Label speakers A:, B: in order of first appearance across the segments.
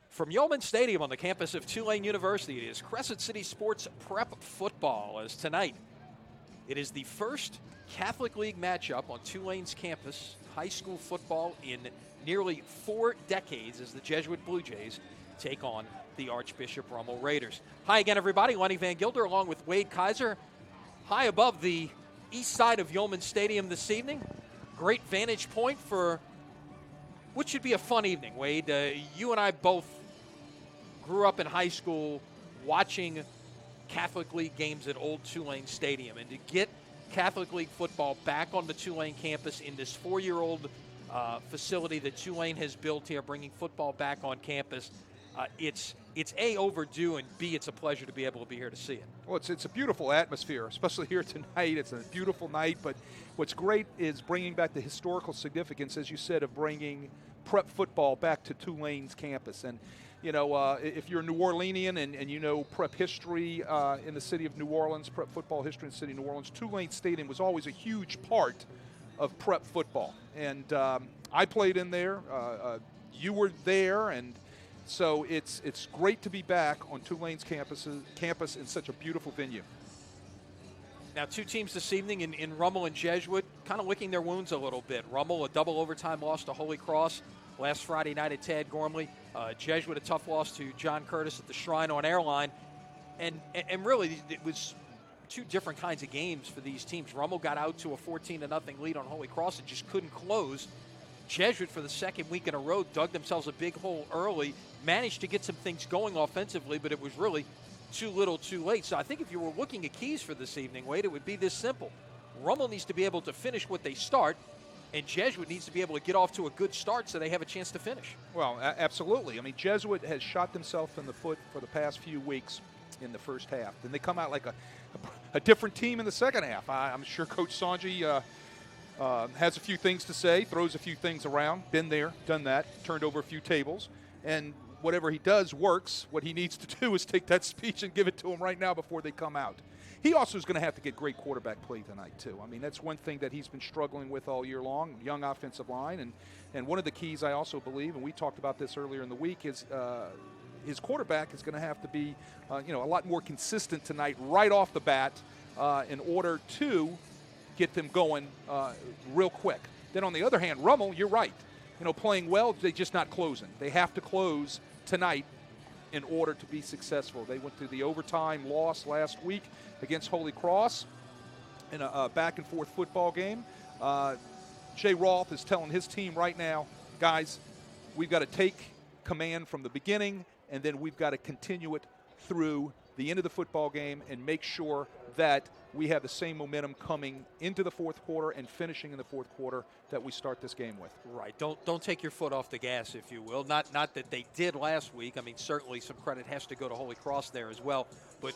A: From Yeoman Stadium on the campus of Tulane University, it is Crescent City Sports Prep Football. As tonight, it is the first Catholic League matchup on Tulane's campus, high school football in nearly 4 decades, as the Jesuit Blue Jays take on the Archbishop Rummel Raiders. Hi again, everybody. Lenny Van Gilder along with Wade Kaiser. High above the east side of Yeoman Stadium this evening. Great vantage point for what should be a fun evening, Wade. You and I both grew up in high school watching Catholic League games at Old Tulane Stadium. And to get Catholic League football back on the Tulane campus in this 4-year-old facility that Tulane has built here, bringing football back on campus, it's A, overdue, and B, it's a pleasure to be able to be here to see it.
B: Well, it's a beautiful atmosphere, especially here tonight. It's a beautiful night, but what's great is bringing back the historical significance, as you said, of bringing prep football back to Tulane's campus. And you know, if you're a New Orleanian and you know prep history in the city of New Orleans, prep football history in the city of New Orleans, Tulane Stadium was always a huge part of prep football. And I played in there. You were there, and so it's great to be back on Tulane's campus in such a beautiful venue.
A: Now, 2 teams this evening in Rummel and Jesuit, kind of licking their wounds a little bit. Rummel, a double overtime loss to Holy Cross last Friday night at Tad Gormley. Jesuit, a tough loss to John Curtis at the Shrine on Airline. And really, it was 2 different kinds of games for these teams. Rummel got out to a 14-0 lead on Holy Cross and just couldn't close. Jesuit, for the second week in a row, dug themselves a big hole early, managed to get some things going offensively, but it was really too little too late. So I think if you were looking at keys for this evening, Wade, it would be this simple. Rummel needs to be able to finish what they start, and Jesuit needs to be able to get off to a good start so they have a chance to finish.
B: Well, absolutely. I mean, Jesuit has shot themselves in the foot for the past few weeks in the first half. Then they come out like a different team in the second half. I'm sure Coach Sanji has a few things to say, throws a few things around, been there, done that, turned over a few tables, and whatever he does works. What he needs to do is take that speech and give it to them right now before they come out. He also is going to have to get great quarterback play tonight, too. I mean, that's one thing that he's been struggling with all year long, young offensive line. And one of the keys, I also believe, and we talked about this earlier in the week, is his quarterback is going to have to be, a lot more consistent tonight right off the bat in order to get them going real quick. Then on the other hand, Rummel, you're right. Playing well, they're just not closing. They have to close tonight in order to be successful. They went through the overtime loss last week against Holy Cross in a back-and-forth football game. Jay Roth is telling his team right now, guys, we've got to take command from the beginning, and then we've got to continue it through the end of the football game and make sure that we have the same momentum coming into the fourth quarter and finishing in the fourth quarter that we start this game with.
A: Right. Don't take your foot off the gas, if you will. Not that they did last week. I mean, certainly some credit has to go to Holy Cross there as well. But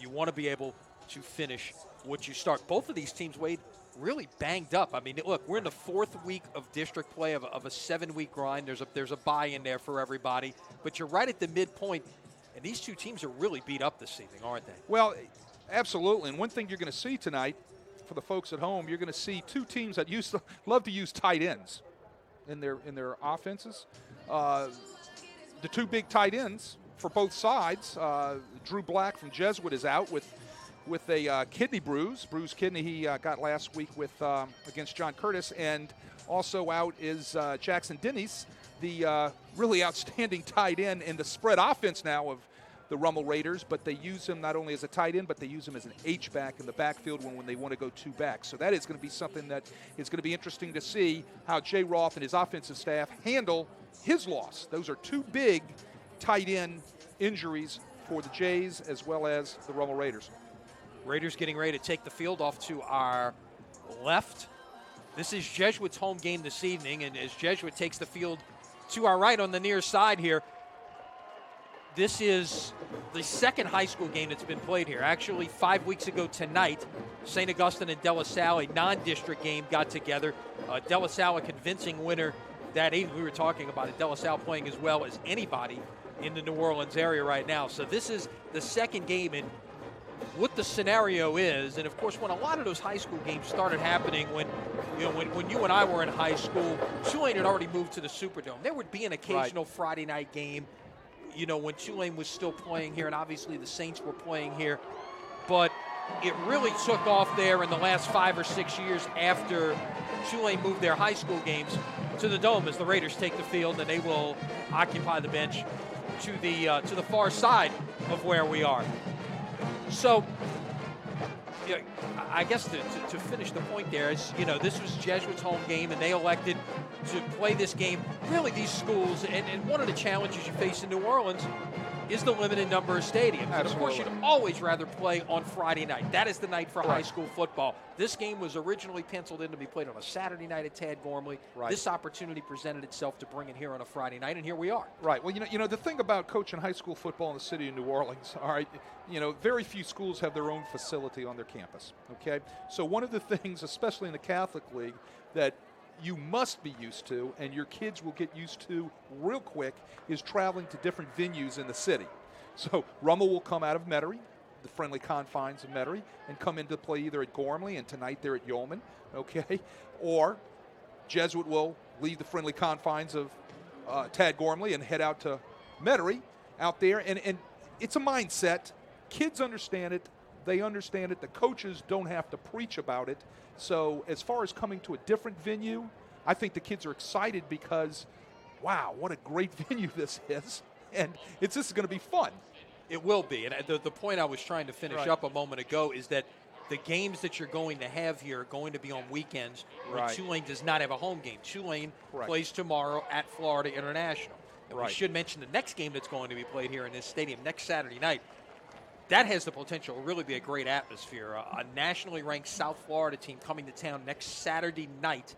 A: you want to be able to finish what you start. Both of these teams, Wade, really banged up. I mean, look, we're in the 4th week of district play of a 7-week grind. There's a bye in there for everybody. But you're right at the midpoint. And these 2 teams are really beat up this evening, aren't they?
B: Well, absolutely. And one thing you're going to see tonight, for the folks at home, you're going to see 2 teams that love to use tight ends in their offenses. The 2 big tight ends for both sides. Drew Black from Jesuit is out with a kidney bruised kidney he got last week against John Curtis, and also out is Jackson Dennis, the really outstanding tight end in the spread offense now of the Rummel Raiders, but they use him not only as a tight end, but they use him as an H-back in the backfield when they want to go 2 backs. So that is going to be something that is going to be interesting to see how Jay Roth and his offensive staff handle his loss. Those are 2 big tight end injuries for the Jays as well as the Rummel Raiders.
A: Raiders getting ready to take the field off to our left. This is Jesuit's home game this evening, and as Jesuit takes the field to our right on the near side here, this is the second high school game that's been played here. Actually, 5 weeks ago tonight, St. Augustine and De La Salle, a non-district game, got together. De La Salle, a convincing winner that evening. We were talking about it. De La Salle playing as well as anybody in the New Orleans area right now. So this is the second game, and what the scenario is, and of course, when a lot of those high school games started happening, when you and I were in high school, Tulane had already moved to the Superdome. There would be an occasional Friday night game, when Tulane was still playing here, and obviously the Saints were playing here. But it really took off there in the last 5 or 6 years after Tulane moved their high school games to the Dome, as the Raiders take the field, and they will occupy the bench to the far side of where we are. So, I guess to finish the point there is, this was Jesuit's home game, and they elected to play this game. Really, these schools, and one of the challenges you face in New Orleans is the limited number of stadiums. And of course, you'd always rather play on Friday night. That is the night for high school football. This game was originally penciled in to be played on a Saturday night at Tad Gormley. Right. This opportunity presented itself to bring it here on a Friday night, and here we are.
B: Right. Well, the thing about coaching high school football in the city of New Orleans, all right, very few schools have their own facility on their campus, okay? So one of the things, especially in the Catholic League, that you must be used to, and your kids will get used to real quick, is traveling to different venues in the city. So Rummel will come out of Metairie, the friendly confines of Metairie, and come into play either at Gormley, and tonight they're at Yeoman, okay? Or Jesuit will leave the friendly confines of Tad Gormley and head out to Metairie out there. And it's a mindset. Kids understand it. They understand it. The coaches don't have to preach about it. So as far as coming to a different venue, I think the kids are excited because, wow, what a great venue this is. And this is going to be fun.
A: It will be. And the point I was trying to finish up a moment ago is that the games that you're going to have here are going to be on weekends where Tulane does not have a home game. Tulane plays tomorrow at Florida International. And we should mention the next game that's going to be played here in this stadium next Saturday night. That has the potential to really be a great atmosphere. A nationally ranked South Florida team coming to town next Saturday night.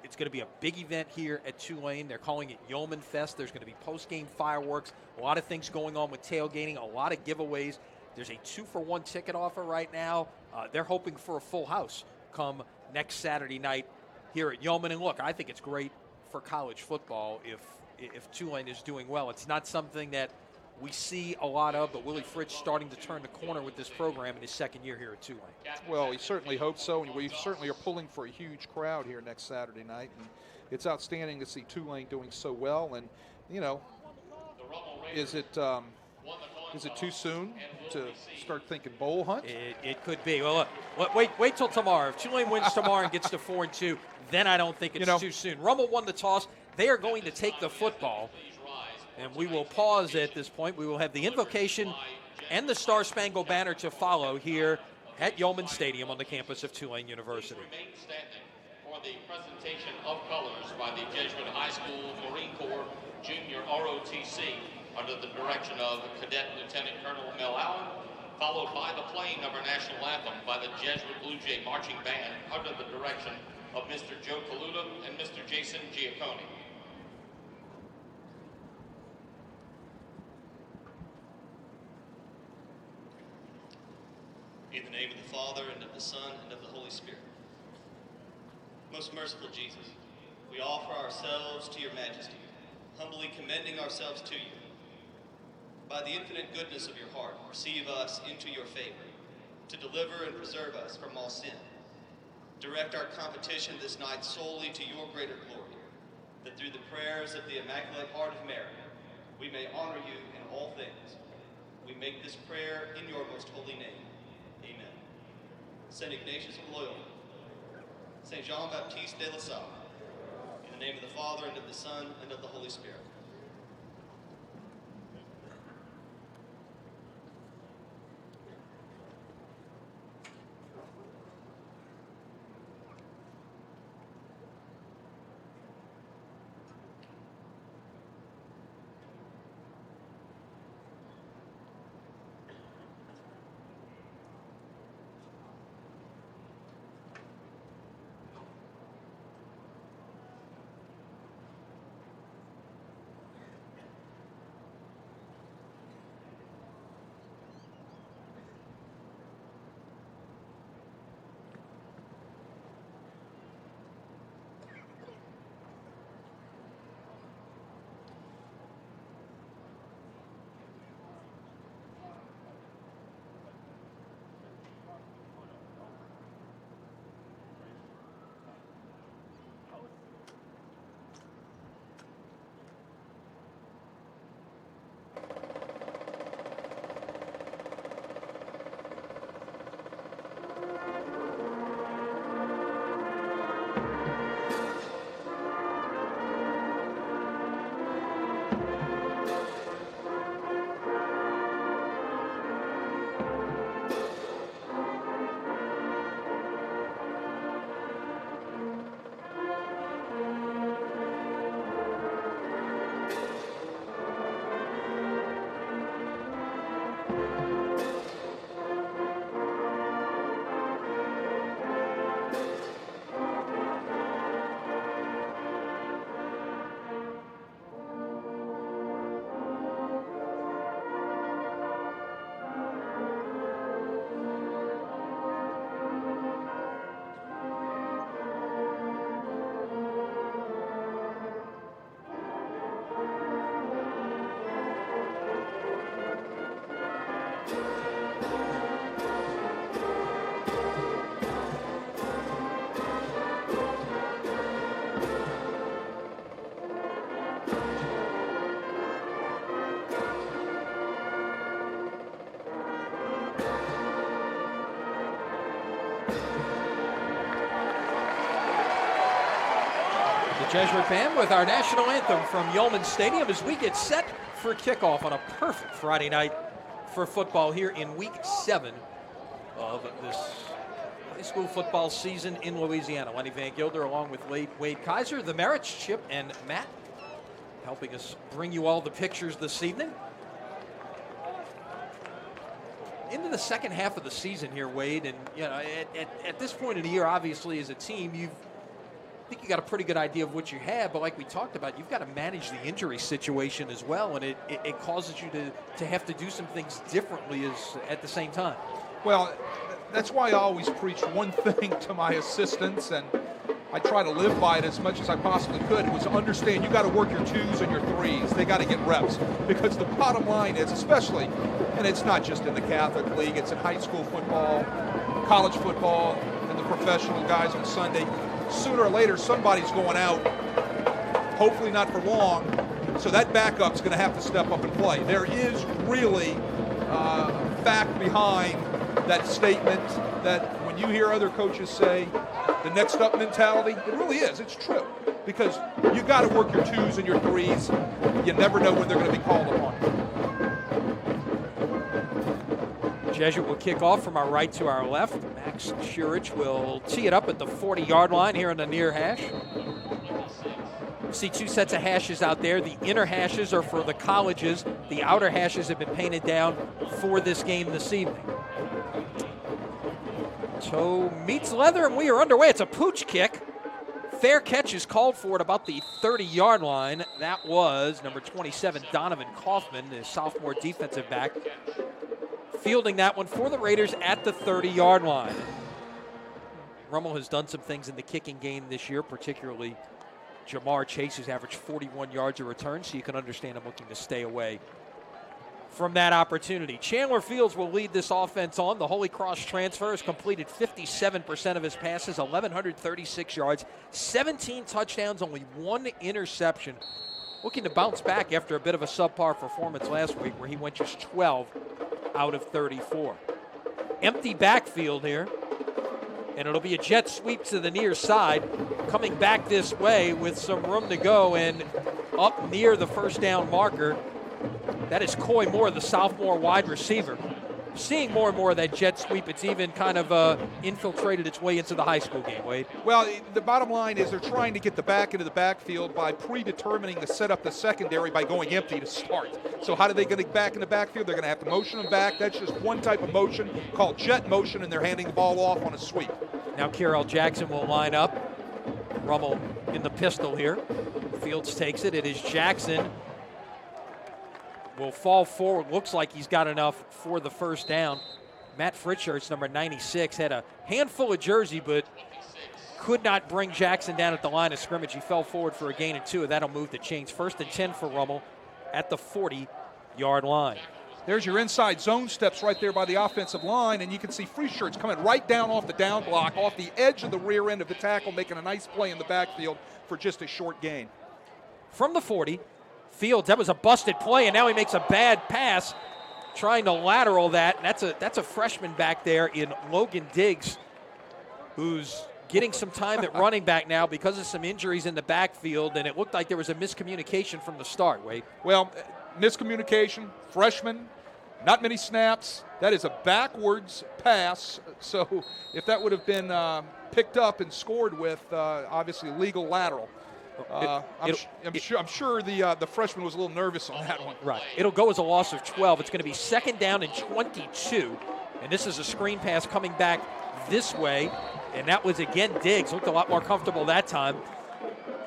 A: It's going to be a big event here at Tulane. They're calling it Yeoman Fest. There's going to be post-game fireworks, a lot of things going on with tailgating, a lot of giveaways. There's a 2-for-1 ticket offer right now. They're hoping for a full house come next Saturday night here at Yeoman. And look, I think it's great for college football if Tulane is doing well. It's not something that we see a lot of, but Willie Fritz starting to turn the corner with this program in his second year here at Tulane.
B: Well, we certainly hope so, and we certainly are pulling for a huge crowd here next Saturday night. And it's outstanding to see Tulane doing so well. And, is it too soon to start thinking bowl hunt?
A: It could be. Well, wait till tomorrow. If Tulane wins tomorrow and gets to 4-2, then I don't think it's too soon. Rummel won the toss. They are going to take the football. And we will pause at this point. We will have the invocation and the Star Spangled Banner to follow here at Yeoman Stadium on the campus of Tulane University.
C: Remain standing for the presentation of colors by the Jesuit High School Marine Corps Junior ROTC under the direction of Cadet Lieutenant Colonel Mel Allen, followed by the playing of our national anthem by the Jesuit Blue Jay Marching Band under the direction of Mr. Joe Kaluta and Mr. Jason Giacconi.
D: In the name of the Father, and of the Son, and of the Holy Spirit. Most merciful Jesus, we offer ourselves to your majesty, humbly commending ourselves to you. By the infinite goodness of your heart, receive us into your favor, to deliver and preserve us from all sin. Direct our competition this night solely to your greater glory, that through the prayers of the Immaculate Heart of Mary, we may honor you in all things. We make this prayer in your most holy name. Amen. Saint Ignatius of Loyola, Saint Jean-Baptiste de La Salle, in the name of the Father, and of the Son, and of the Holy Spirit.
A: The Jesuit band with our national anthem from Yeoman Stadium as we get set for kickoff on a perfect Friday night for football here in Week 7 of this high school football season in Louisiana. Lenny Van Gilder along with Wade Kaiser, the Merritts, Chip and Matt, helping us bring you all the pictures this evening. Into the second half of the season here, Wade, and you know, at this point in the year, obviously as a team, I think you got a pretty good idea of what you have, but like we talked about, you've got to manage the injury situation as well, and it causes you to have to do some things differently at the same time.
B: Well, that's why I always preach one thing to my assistants, and I try to live by it as much as I possibly could, was to understand you got to work your 2s and your 3s. They got to get reps, because the bottom line is, especially, and it's not just in the Catholic League, it's in high school football, college football, and the professional guys on Sunday. Sooner or later, somebody's going out, hopefully not for long, so that backup's going to have to step up and play. There is really fact behind that statement that when you hear other coaches say the next up mentality, it really is. It's true, because you got to work your 2s and your 3s. You never know when they're going to be called upon.
A: Jesuit will kick off from our right to our left. Max Shurich will tee it up at the 40-yard line here in the near hash. See two sets of hashes out there. The inner hashes are for the colleges. The outer hashes have been painted down for this game this evening. Toe meets leather, and we are underway. It's a pooch kick. Fair catch is called for at about the 30-yard line. That was number 27, Donovan Kaufman, the sophomore defensive back, fielding that one for the Raiders at the 30-yard line. Rummel has done some things in the kicking game this year, particularly Jamar Chase, who's averaged 41 yards a return, so you can understand him looking to stay away from that opportunity. Chandler Fields will lead this offense on. The Holy Cross transfer has completed 57% of his passes, 1,136 yards, 17 touchdowns, only 1 interception. Looking to bounce back after a bit of a subpar performance last week where he went just 12 out of 34. Empty backfield here, and it'll be a jet sweep to the near side, coming back this way with some room to go, and up near the first down marker, that is Coy Moore, the sophomore wide receiver. Seeing more and more of that jet sweep, it's even kind of infiltrated its way into the high school game, Wade.
B: Well, the bottom line is they're trying to get the back into the backfield by predetermining to set up the secondary by going empty to start. So how do they get back in the backfield? They're going to have to motion them back. That's just one type of motion called jet motion, and they're handing the ball off on a sweep.
A: Now Carroll Jackson will line up. Rummel in the pistol here. Fields takes it. It is Jackson. Will fall forward. Looks like he's got enough for the first down. Matt Fritschartz, number 96, had a handful of jersey, but could not bring Jackson down at the line of scrimmage. He fell forward for a gain of 2, and that'll move the chains. 1st and 10 for Rummel at the 40-yard line.
B: There's your inside zone steps right there by the offensive line, and you can see Fritschartz coming right down off the down block, off the edge of the rear end of the tackle, making a nice play in the backfield for just a short gain.
A: From the 40, Fields, that was a busted play, and now he makes a bad pass trying to lateral that. And that's a freshman back there in Logan Diggs, who's getting some time at running back now because of some injuries in the backfield, and it looked like there was a miscommunication from the start, Wade.
B: Well, miscommunication, freshman, not many snaps. That is a backwards pass, so if that would have been picked up and scored with, obviously legal lateral. I'm sure the freshman was a little nervous on that one.
A: Right. It'll go as a loss of 12. It's going to be 2nd down and 22. And this is a screen pass coming back this way. And that was, again, Diggs. Looked a lot more comfortable that time.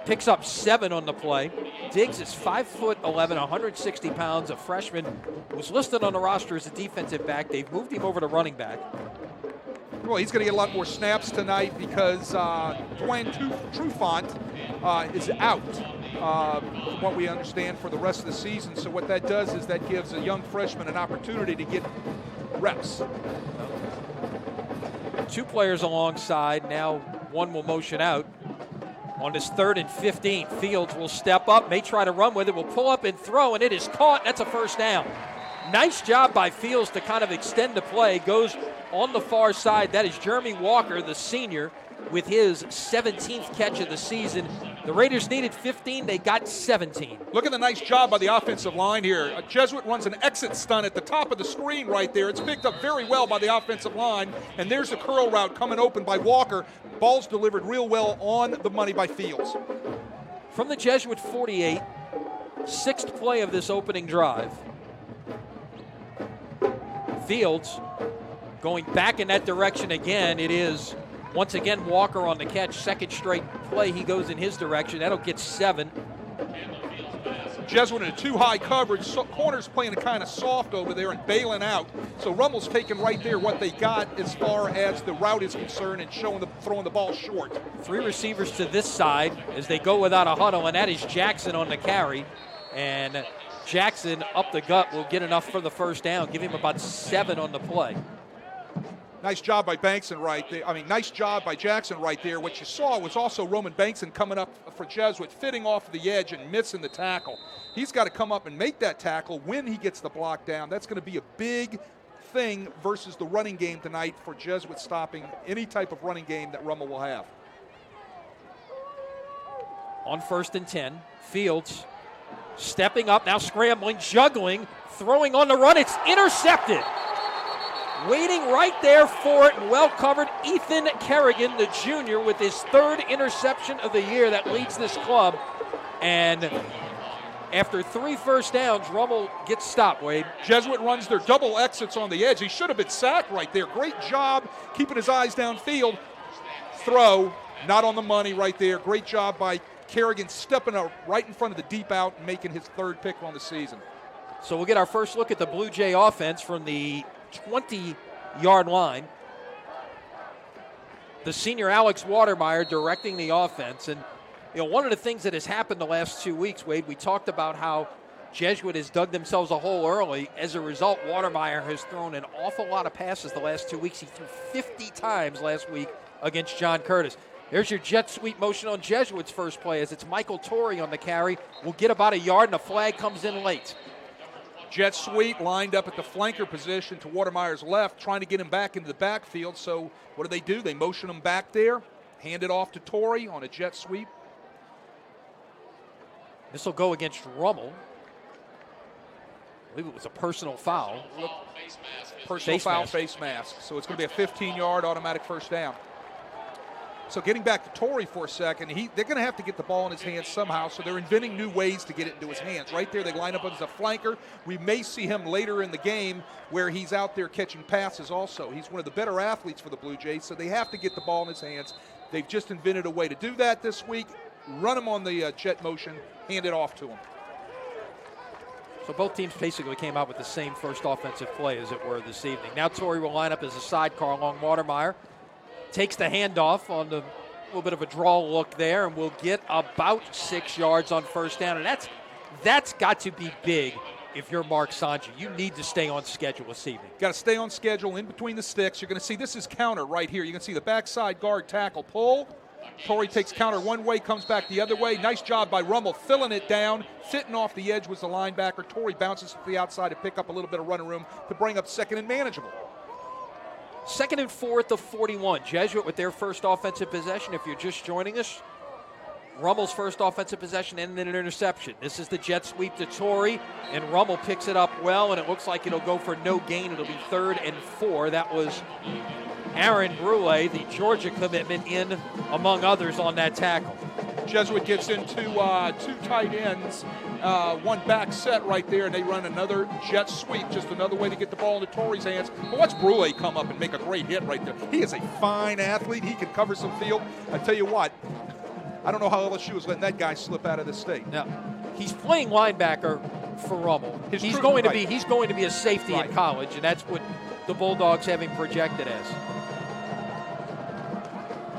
A: Picks up 7 on the play. Diggs is 5'11", 160 pounds, a freshman. Was listed on the roster as a defensive back. They've moved him over to running back.
B: Well, he's going to get a lot more snaps tonight because Dwayne Trufant is out, from what we understand, for the rest of the season. So what that does is that gives a young freshman an opportunity to get reps.
A: 2 players alongside. Now one will motion out. On his 3rd and 15, Fields will step up, may try to run with it, will pull up and throw, and it is caught. That's a first down. Nice job by Fields to kind of extend the play. Goes on the far side. That is Jeremy Walker, the senior, with his 17th catch of the season. The Raiders needed 15. They got 17.
B: Look at the nice job by the offensive line here. Jesuit runs an exit stunt at the top of the screen right there. It's picked up very well by the offensive line. And there's the curl route coming open by Walker. Ball's delivered real well on the money by Fields.
A: From the Jesuit 48, sixth play of this opening drive. Fields going back in that direction again. It is once again Walker on the catch. Second straight play he goes in his direction. That'll get 7.
B: Jesuit in a too-high coverage. Corner's playing kind of soft over there and bailing out. So Rummel's taking right there what they got as far as the route is concerned and throwing the ball short. 3
A: receivers to this side as they go without a huddle, and that is Jackson on the carry. And Jackson up the gut will get enough for the first down. Give him about 7 on the play.
B: Nice job by Bankson right there. Nice job by Jackson right there. What you saw was also Roman Bankson coming up for Jesuit, fitting off the edge and missing the tackle. He's got to come up and make that tackle when he gets the block down. That's going to be a big thing versus the running game tonight for Jesuit, stopping any type of running game that Rummel will have.
A: On 1st and 10, Fields stepping up, now scrambling, juggling, throwing on the run. It's intercepted. Waiting right there for it, and well covered, Ethan Kerrigan, the junior, with his 3rd interception of the year that leads this club. And after 3 first downs, Rummel gets stopped, Wade.
B: Jesuit runs their double exits on the edge. He should have been sacked right there. Great job keeping his eyes downfield. Throw, not on the money right there. Great job by Kerrigan stepping up right in front of the deep out and making his 3rd pick on the season.
A: So we'll get our first look at the Blue Jay offense from the 20-yard line. The senior Alex Watermeyer directing the offense. And, one of the things that has happened the last 2 weeks, Wade, we talked about how Jesuit has dug themselves a hole early. As a result, Watermeyer has thrown an awful lot of passes the last 2 weeks. He threw 50 times last week against John Curtis. There's your jet sweep motion on Jesuit's first play as it's Michael Torrey on the carry. Will get about a yard, and a flag comes in late.
B: Jet sweep lined up at the flanker position to Watermeyer's left, trying to get him back into the backfield. So what do? They motion him back there, hand it off to Torrey on a jet sweep.
A: This will go against Rummel. I believe it was a personal foul.
B: Personal foul, face mask. So it's going to be a 15-yard automatic first down. So getting back to Torrey for a second, they're going to have to get the ball in his hands somehow, so they're inventing new ways to get it into his hands. Right there, they line up as a flanker. We may see him later in the game where he's out there catching passes also. He's one of the better athletes for the Blue Jays, so they have to get the ball in his hands. They've just invented a way to do that this week. Run him on the jet motion, hand it off to him.
A: So both teams basically came out with the same first offensive play, as it were, this evening. Now Torrey will line up as a sidecar along Watermeyer. Takes the handoff on the little bit of a draw look there, and will get about 6 yards on first down. And that's got to be big if you're Mark Sanji. You need to stay on schedule this evening.
B: Got to stay on schedule in between the sticks. You're going to see this is counter right here. You can see the backside guard tackle pull. Torrey takes counter one way, comes back the other way. Nice job by Rummel filling it down. Fitting off the edge was the linebacker. Torrey bounces to the outside to pick up a little bit of running room to bring up 2nd and manageable.
A: 2nd and 4 at the 41. Jesuit with their first offensive possession. If you're just joining us, Rummel's first offensive possession and then an interception. This is the jet sweep to Torrey, and Rummel picks it up well, and it looks like it'll go for no gain. It'll be 3rd and 4. That was Aaron Brule, the Georgia commitment, in among others on that tackle.
B: Jesuit gets into 2 tight ends, one back set right there, and they run another jet sweep, just another way to get the ball into Torrey's hands. But watch Brule come up and make a great hit right there. He is a fine athlete. He can cover some field. I tell you what, I don't know how LSU is letting that guy slip out of this state.
A: Now, he's playing linebacker for Rummel. He's going to be a safety in college, and that's what the Bulldogs have him projected as.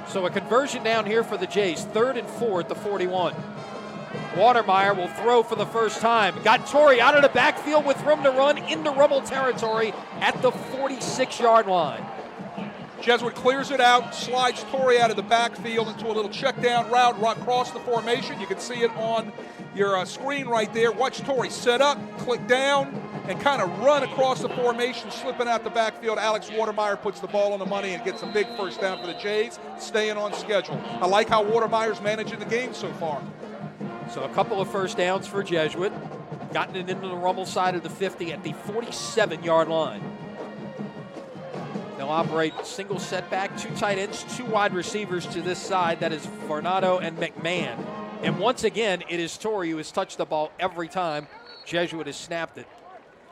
A: So a conversion down here for the Jays. 3rd and 4 at the 41. Watermeyer will throw for the first time. Got Torrey out of the backfield with room to run into Rummel territory at the 46-yard line.
B: Jesuit clears it out, slides Torrey out of the backfield into a little check down route across the formation. You can see it on your screen right there. Watch Torrey set up, click down, and kind of run across the formation, slipping out the backfield. Alex Watermeyer puts the ball on the money and gets a big first down for the Jays, staying on schedule. I like how Watermeyer's managing the game so far.
A: So a couple of first downs for Jesuit. Gotten it into the Rummel side of the 50 at the 47-yard line. They'll operate single setback, 2 tight ends, 2 wide receivers to this side. That is Varnado and McMahon. And once again, it is Torrey who has touched the ball every time Jesuit has snapped it.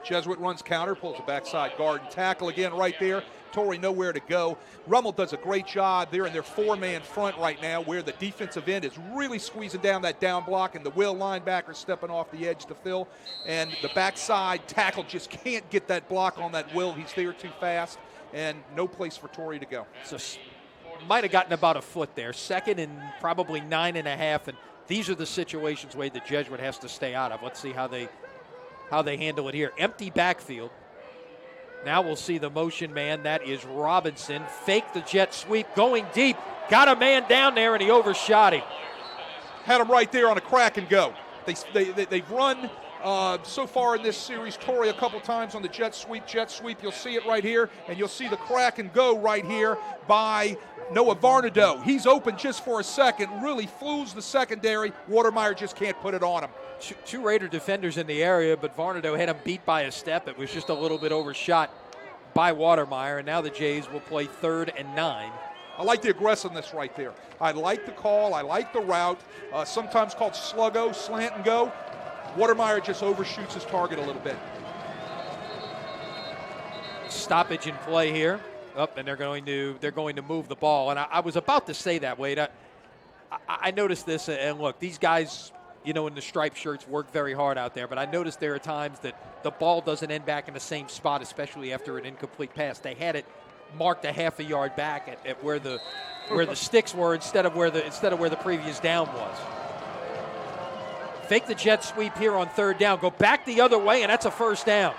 B: Jesuit runs counter, pulls a backside guard and tackle again right there. Torrey nowhere to go. Rummel does a great job. They're in their 4-man front right now where the defensive end is really squeezing down that down block and the Will linebacker stepping off the edge to fill. And the backside tackle just can't get that block on that Will. He's there too fast and no place for Torrey to go.
A: So might have gotten about a foot there. 2nd and probably 9.5. And these are the situations, Wade, that Jesuit has to stay out of. Let's see how they handle it here. Empty backfield. Now we'll see the motion man. That is Robinson. Fake the jet sweep, going deep. Got a man down there, and he overshot him.
B: Had him right there on a crack and go. They've run so far in this series, Torrey a couple times on the jet sweep. You'll see it right here, and you'll see the crack and go right here by Noah Varnado. He's open just for a second, really fools the secondary. Watermeyer just can't put it on him.
A: 2 Raider defenders in the area, but Varnado had him beat by a step. It was just a little bit overshot by Watermeyer, and now the Jays will play 3rd and 9.
B: I like the aggressiveness right there. I like the call. I like the route, sometimes called sluggo, slant and go. Watermeyer just overshoots his target a little bit.
A: Stoppage in play here. And they're going to move the ball. And I was about to say that, Wade. I noticed this, and look, these guys, in the striped shirts work very hard out there, but I noticed there are times that the ball doesn't end back in the same spot, especially after an incomplete pass. They had it marked a half a yard back at where the sticks were instead of where the previous down was. Fake the jet sweep here on 3rd down. Go back the other way, and that's a first down.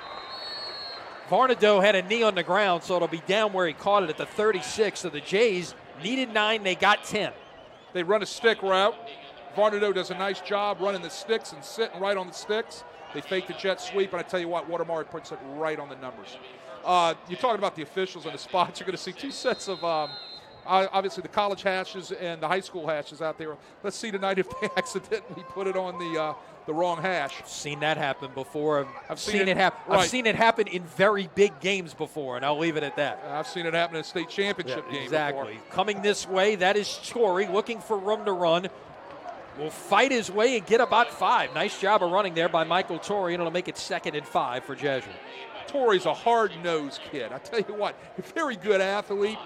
A: Varnado had a knee on the ground, so it'll be down where he caught it at the 36. So the Jays needed 9. They got 10.
B: They run a stick route. Varnado does a nice job running the sticks and sitting right on the sticks. They fake the jet sweep, and I tell you what, Watermeyer puts it right on the numbers. You're talking about the officials and the spots. You're going to see 2 sets of obviously the college hashes and the high school hashes out there. Let's see tonight if they accidentally put it on the wrong hash.
A: I've seen that happen before.
B: I've seen it happen.
A: Right. I've seen it happen in very big games before, and I'll leave it at that.
B: I've seen it happen in a state championship game
A: exactly.
B: before.
A: Coming this way, that is Torrey looking for room to run. Will fight his way and get about 5. Nice job of running there by Michael Torrey, and it'll make it 2nd and 5 for Jesuit.
B: Torrey's a hard-nosed kid. I tell you what, a very good athlete.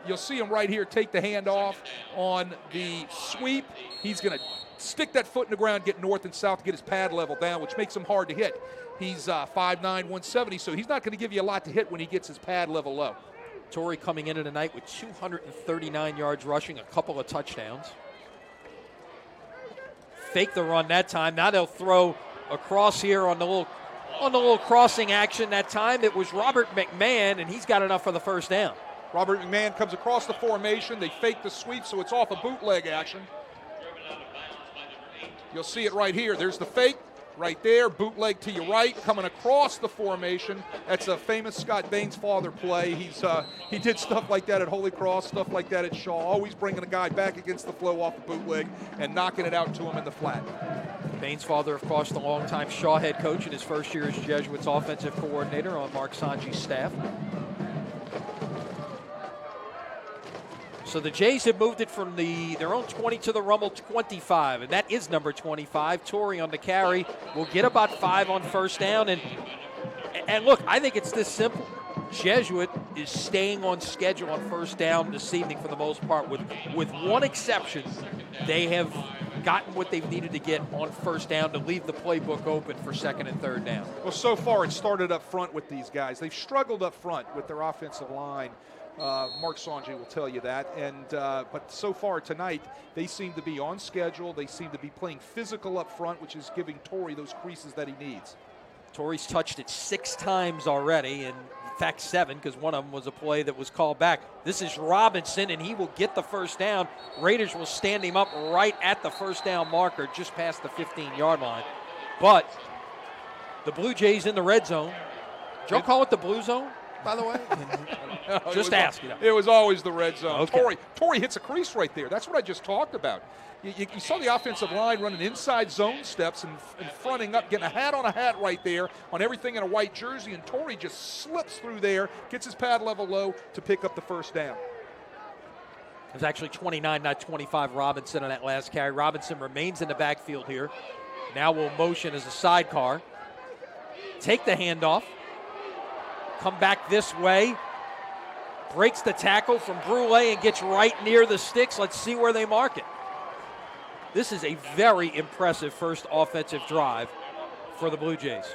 B: You'll see him right here take the handoff on the sweep. He's going to stick that foot in the ground, get north and south to get his pad level down, which makes him hard to hit. He's 5'9", 170, so he's not going to give you a lot to hit when he gets his pad level low.
A: Torrey coming into tonight with 239 yards rushing, a couple of touchdowns. Fake the run that time. Now they'll throw across here on the little crossing action that time. It was Robert McMahon, and he's got enough for the first down.
B: Robert McMahon comes across the formation. They fake the sweep, so it's off a bootleg action. You'll see it right here. There's the fake right there. Bootleg to your right, coming across the formation. That's a famous Scott Bainsfather play. He did stuff like that at Holy Cross, stuff like that at Shaw, always bringing a guy back against the flow off the bootleg and knocking it out to him in the flat.
A: Bainsfather, of course, the longtime Shaw head coach in his first year as Jesuit's offensive coordinator on Mark Sanji's staff. So the Jays have moved it from their own 20 to the Rummel 25, and that is number 25. Torrey on the carry will get about 5 on first down. And look, I think it's this simple. Jesuit is staying on schedule on first down this evening for the most part. With one exception, they have gotten what they've needed to get on first down to leave the playbook open for 2nd and 3rd down.
B: Well, so far it started up front with these guys. They've struggled up front with their offensive line. Mark Sanji will tell you that. But so far tonight, they seem to be on schedule. They seem to be playing physical up front, which is giving Torrey those creases that he needs.
A: Torrey's touched it 6 times already, and in fact 7, because one of them was a play that was called back. This is Robinson, and he will get the first down. Raiders will stand him up right at the first down marker, just past the 15-yard line. But The Blue Jays in the red zone. Joe call it the blue zone, by the way? Just ask.
B: It was always the red zone.
A: Okay.
B: Torrey hits a crease right there. That's what I just talked about. You saw the offensive line running inside zone steps and fronting up, getting a hat on a hat right there on everything in a white jersey, and Torrey just slips through there, gets his pad level low to pick up the first down.
A: It was actually 29, not 25, Robinson on that last carry. Robinson remains in the backfield here. Now will motion as a sidecar. Take the handoff. Come back this way. Breaks the tackle from Brule and gets right near the sticks. Let's see where they mark it. This is a very impressive first offensive drive for the Blue Jays.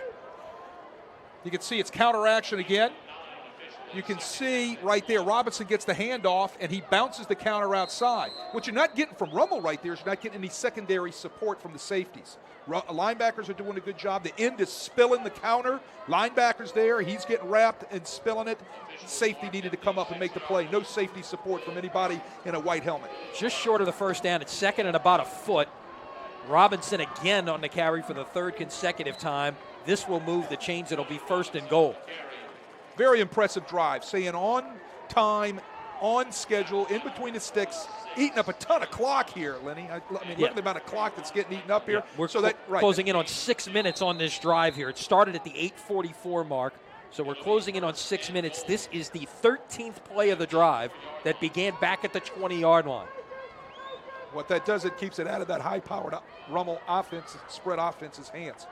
B: You can see it's counteraction again. You can see right there, Robinson gets the handoff, and he bounces the counter outside. What you're not getting from Rummel right there is you're not getting any secondary support from the safeties. Linebackers are doing a good job. The end is spilling the counter. Linebackers there. He's getting wrapped and spilling it. Safety needed to come up and make the play. No safety support from anybody in a white helmet.
A: Just short of the first down. It's second and about a foot. Robinson again on the carry for the third consecutive time. This will move the chains. It'll be first and goal.
B: Very impressive drive. Staying on time, on schedule, in between the sticks, eating up a ton of clock here, Lenny. Look at the amount of clock that's getting eaten up here.
A: We're closing in on 6 minutes on this drive here. It started at the 8:44 mark, so we're closing in on 6 minutes. This is the 13th play of the drive that began back at the 20-yard line.
B: What that does, it keeps it out of that high-powered Rummel offense, spread offense's hands.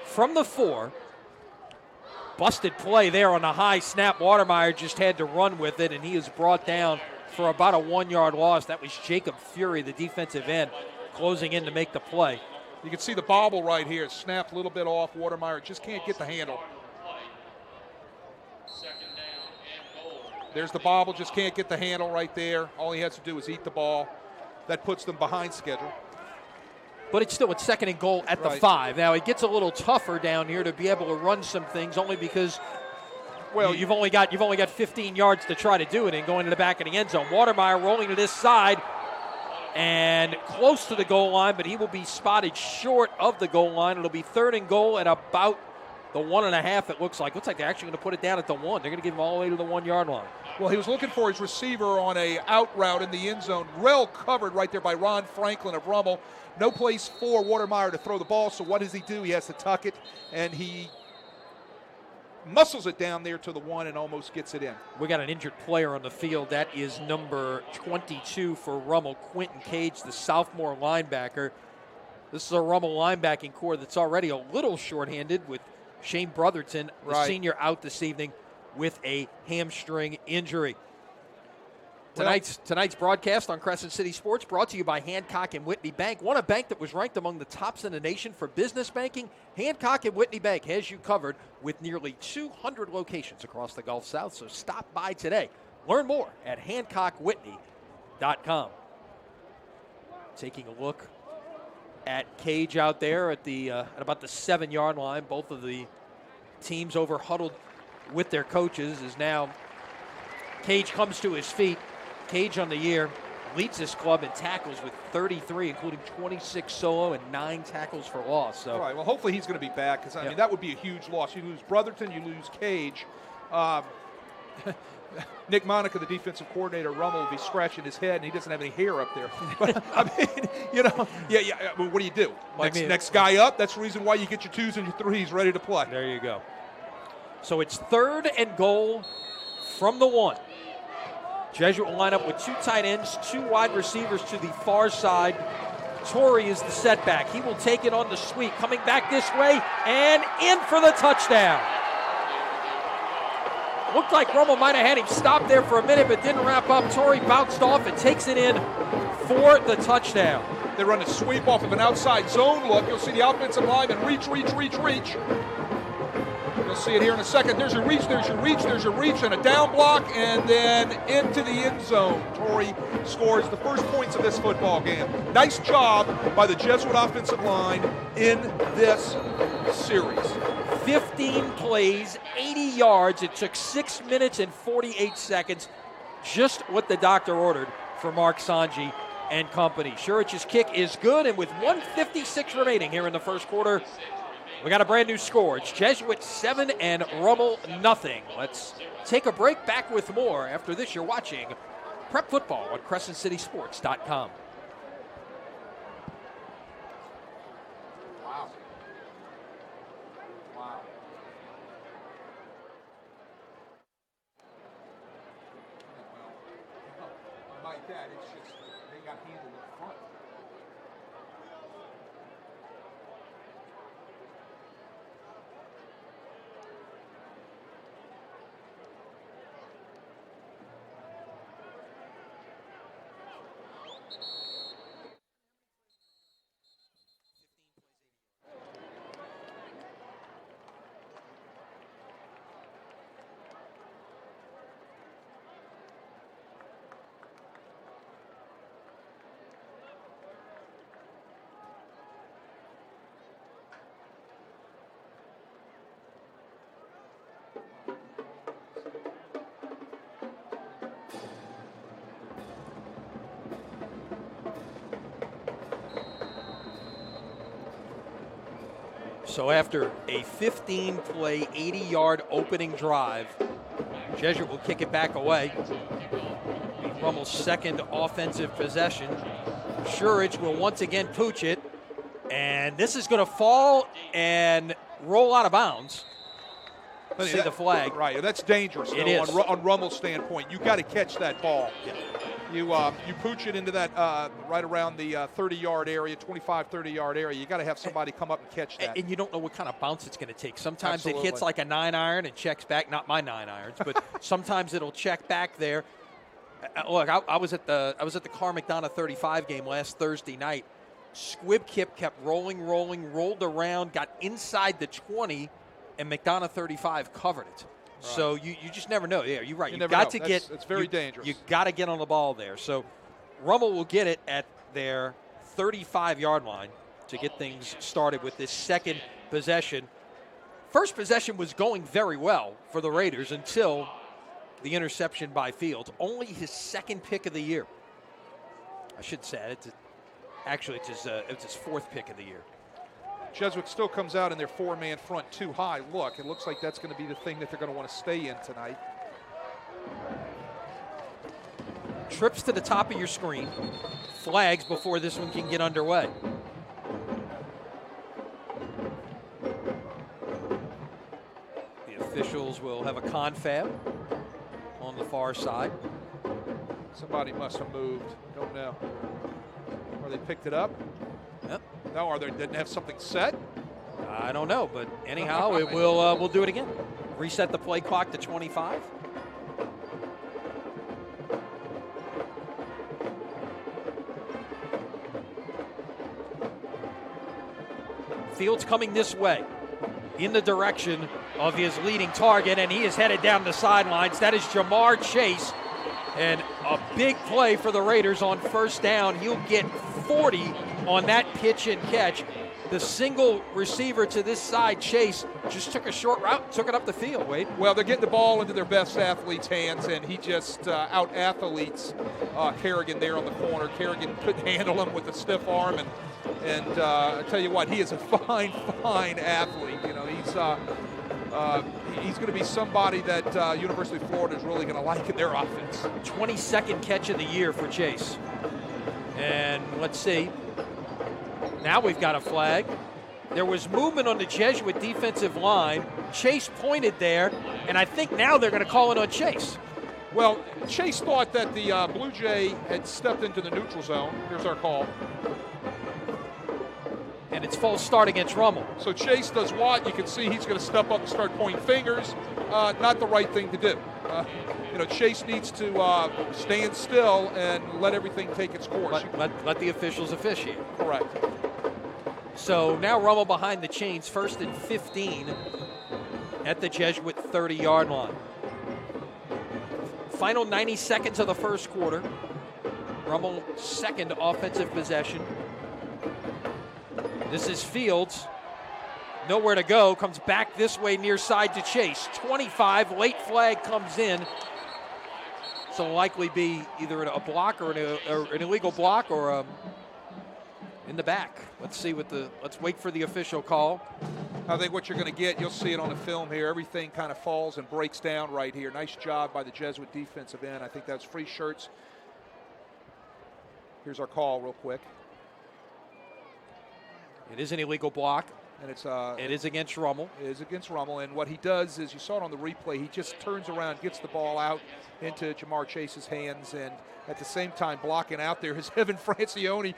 A: From the 4, busted play there on the high snap. Watermeyer just had to run with it, and he is brought down for about a 1-yard loss. That was Jacob Fury, the defensive end, closing in to make the play.
B: You can see the bobble right here. It snapped a little bit off. Watermeyer just can't get the handle. There's the bobble, just can't get the handle right there. All he has to do is eat the ball. That puts them behind schedule.
A: But it's second and goal at the 5. Now, it gets a little tougher down here to be able to run some things, only because you've only got 15 yards to try to do it and going to the back of the end zone. Watermeyer rolling to this side and close to the goal line, but he will be spotted short of the goal line. It'll be third and goal at about the 1.5, it looks like. Looks like they're actually going to put it down at the 1. They're going to give him all the way to the 1-yard line.
B: Well, he was looking for his receiver on a out route in the end zone. Well covered right there by Ron Franklin of Rummel. No place for Watermeyer to throw the ball, so what does he do? He has to tuck it, and he muscles it down there to the 1 and almost gets it in.
A: We got an injured player on the field. That is number 22 for Rummel, Quentin Cage, the sophomore linebacker. This is a Rummel linebacking core that's already a little shorthanded with Shane Brotherton, the senior, out this evening with a hamstring injury. Tonight's broadcast on Crescent City Sports brought to you by Hancock and Whitney Bank. Want a bank that was ranked among the tops in the nation for business banking? Hancock and Whitney Bank has you covered with nearly 200 locations across the Gulf South, so stop by today. Learn more at HancockWhitney.com. Taking a look at Cage out there at about the 7-yard line. Both of the teams over huddled with their coaches as now Cage comes to his feet. Cage on the year leads this club in tackles with 33, including 26 solo and 9 tackles for loss. So,
B: all right, well, hopefully he's going to be back because, I mean, that would be a huge loss. You lose Brotherton, you lose Cage. Nick Monica, the defensive coordinator, Rummel, will be scratching his head, and he doesn't have any hair up there. But, I mean, what do you do? Next guy up, that's the reason why you get your 2s and your 3s ready to play.
A: There you go. So it's third and goal from the 1. Jesuit will line up with 2 tight ends, 2 wide receivers to the far side. Torrey is the setback. He will take it on the sweep, coming back this way and in for the touchdown. Looked like Rummel might have had him stop there for a minute, but didn't wrap up. Torrey bounced off and takes it in for the touchdown.
B: They run a sweep off of an outside zone look. You'll see the offensive lineman reach. You'll see it here in a second. There's your reach, and a down block, and then into the end zone. Torrey scores the first points of this football game. Nice job by the Jesuit offensive line in this series.
A: 15 plays, 80 yards. It took 6 minutes and 48 seconds. Just what the doctor ordered for Mark Sanji and company. Shurich's kick is good, and with 1:56 remaining here in the first quarter, We got a brand new score. It's Jesuit 7 and Rummel nothing. Let's take a break. Back with more after this. You're watching Prep Football on CrescentCitySports.com.
B: Wow. Wow. Well, like that, it's just they got handled up front.
A: So after a 15-play, 80-yard opening drive, Jesuit will kick it back away. Rummel's second offensive possession. Shurich will once again pooch it, and this is going to fall and roll out of bounds. See the flag.
B: Right, that's dangerous.
A: It is.
B: On Rummel's standpoint. You got to catch that ball.
A: Yeah.
B: You pooch it into that right around the 30-yard area, 25, 30-yard area. You got to have somebody come up and catch that.
A: And you don't know what kind of bounce it's going to take. Sometimes
B: Absolutely.
A: it hits like a 9-iron and checks back. Not my 9-irons, but sometimes it'll check back there. Look, I was at the Carr McDonough 35 game last Thursday night. Squib Kip kept rolling, rolled around, got inside the 20, and McDonough 35 covered it.
B: Right.
A: So you just never know. Yeah, you're right.
B: You've
A: got to
B: it's very dangerous.
A: You got to get on the ball there. So Rummel will get it at their 35-yard line to get things started with this second possession. First possession was going very well for the Raiders until the interception by Fields. Only his second pick of the year. I should say it's his fourth pick of the year.
B: Jesuit still comes out in their four-man front too high. Look, it looks like that's going to be the thing that they're going to want to stay in tonight.
A: Trips to the top of your screen. Flags before this one can get underway. The officials will have a confab on the far side.
B: Somebody must have moved. Don't know. Or they picked it up.
A: Yep.
B: No, or they didn't have something set.
A: I don't know, but anyhow, it will. We'll do it again. Reset the play clock to 25. Fields coming this way in the direction of his leading target, and he is headed down the sidelines. That is Jamar Chase, and a big play for the Raiders on first down. He'll get 40 on that pitch and catch. The single receiver to this side, Chase, just took a short route, took it up the field, Wade.
B: Well, they're getting the ball into their best athlete's hands, and he just out-athletes Kerrigan there on the corner. Kerrigan couldn't handle him with a stiff arm, and I tell you what, he is a fine athlete. You know, he's going to be somebody that University of Florida is really going to like in their offense.
A: 22nd catch of the year for Chase. And let's see. Now we've got a flag. There was movement on the Jesuit defensive line. Chase pointed there, and I think now they're going to call it on Chase.
B: Well, Chase thought that the Blue Jay had stepped into the neutral zone. Here's our call.
A: And it's false start against Rummel.
B: So Chase does what? You can see he's going to step up and start pointing fingers. Not the right thing to do. Chase needs to stand still and let everything take its course.
A: Let the officials officiate.
B: Correct.
A: So now Rummel behind the chains, 1st and 15 at the Jesuit 30-yard line. Final 90 seconds of the first quarter. Rummel second offensive possession. This is Fields. Nowhere to go. Comes back this way near side to Chase. 25. Late flag comes in. So will likely be either a block or an illegal block or in the back. Let's see let's wait for the official call.
B: I think what you're going to get, you'll see it on the film here, everything kind of falls and breaks down right here. Nice job by the Jesuit defensive end. I think that's free shirts. Here's our call real quick.
A: It is an illegal block.
B: And
A: it is against Rummel.
B: It is against Rummel. And what he does is, you saw it on the replay, he just turns around, gets the ball out into Jamar Chase's hands, and at the same time blocking out there is Evan Francione.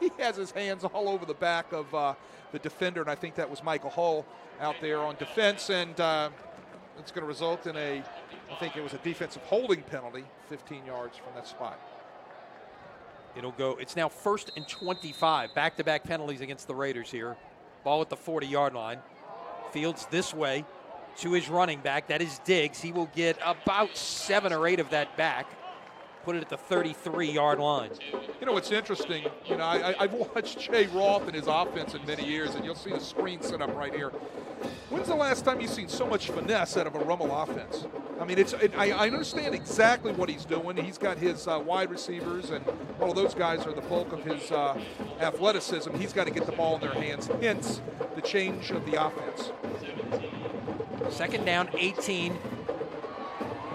B: He has his hands all over the back of the defender, and I think that was Michael Hull out there on defense, and it's going to result in I think it was a defensive holding penalty, 15 yards from that spot.
A: It's now 1st and 25. Back-to-back penalties against the Raiders here. Ball at the 40-yard line. Fields this way to his running back. That is Diggs. He will get about 7 or 8 of that back. Put it at the 33-yard line.
B: You know what's interesting? You know, I've watched Jay Roth and his offense in many years, and you'll see the screen set up right here. When's the last time you've seen so much finesse out of a Rummel offense? I mean, I understand exactly what he's doing. He's got his wide receivers, and all of those guys are the bulk of his athleticism. He's got to get the ball in their hands, hence the change of the offense.
A: 2nd down, 18.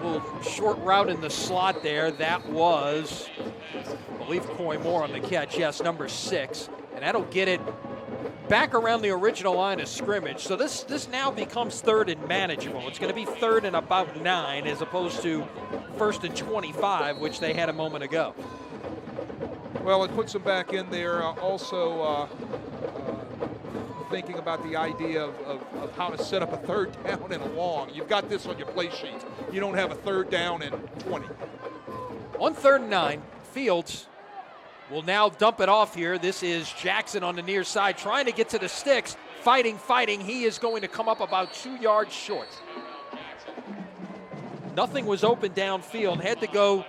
A: Little short route in the slot there. That was, I believe, Coy Moore on the catch. Yes, number 6. And that'll get it back around the original line of scrimmage. So this now becomes 3rd and manageable. It's going to be 3rd and about 9 as opposed to 1st and 25, which they had a moment ago.
B: Well, it puts them back in there. Also thinking about the idea of how to set up a 3rd down and a long. You've got this on your play sheet. You don't have a 3rd down and 20.
A: On 3rd and 9, Fields will now dump it off here. This is Jackson on the near side trying to get to the sticks. Fighting. He is going to come up about 2 yards short. Nothing was open downfield. Had to go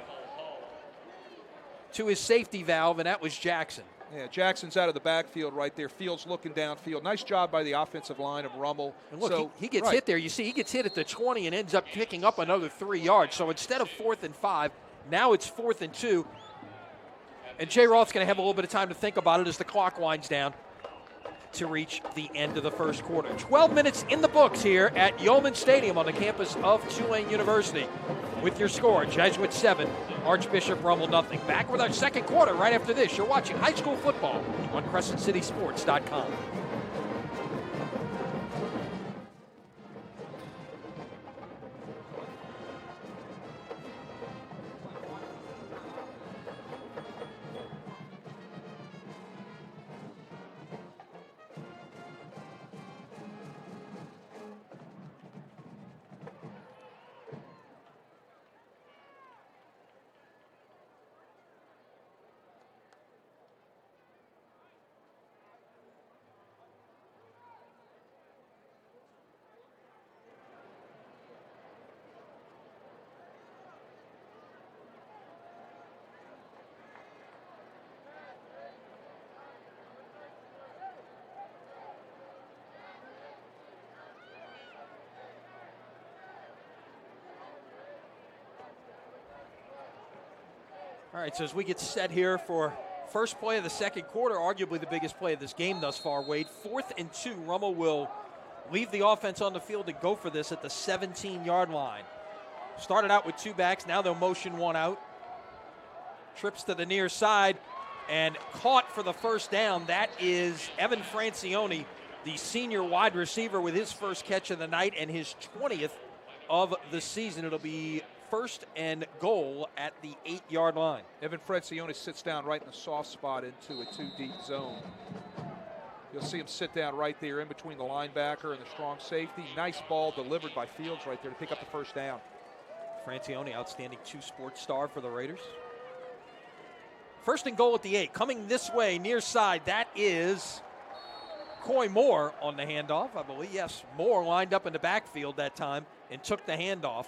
A: to his safety valve, and that was Jackson.
B: Yeah, Jackson's out of the backfield right there. Fields looking downfield. Nice job by the offensive line of Rummel.
A: And look, he gets hit there. You see, he gets hit at the 20 and ends up picking up another 3 yards. So instead of 4th and 5, now it's 4th and 2. And Jay Roth's going to have a little bit of time to think about it as the clock winds down to reach the end of the first quarter. 12 minutes in the books here at Yeoman Stadium on the campus of Tulane University. With your score, Jesuit 7, Archbishop Rummel nothing. Back with our second quarter right after this. You're watching high school football on CrescentCitySports.com. All right, so as we get set here for first play of the second quarter, arguably the biggest play of this game thus far, Wade. 4th and 2, Rummel will leave the offense on the field and go for this at the 17-yard line. Started out with 2 backs, now they'll motion 1 out. Trips to the near side and caught for the first down. That is Evan Francione, the senior wide receiver, with his first catch of the night and his 20th of the season. It'll be 1st and goal at the 8-yard line.
B: Evan Francione sits down right in the soft spot into a 2-deep zone. You'll see him sit down right there in between the linebacker and the strong safety. Nice ball delivered by Fields right there to pick up the first down.
A: Francione, outstanding 2-sport star for the Raiders. 1st and goal at the 8. Coming this way, near side, that is Coy Moore on the handoff, I believe. Yes, Moore lined up in the backfield that time and took the handoff.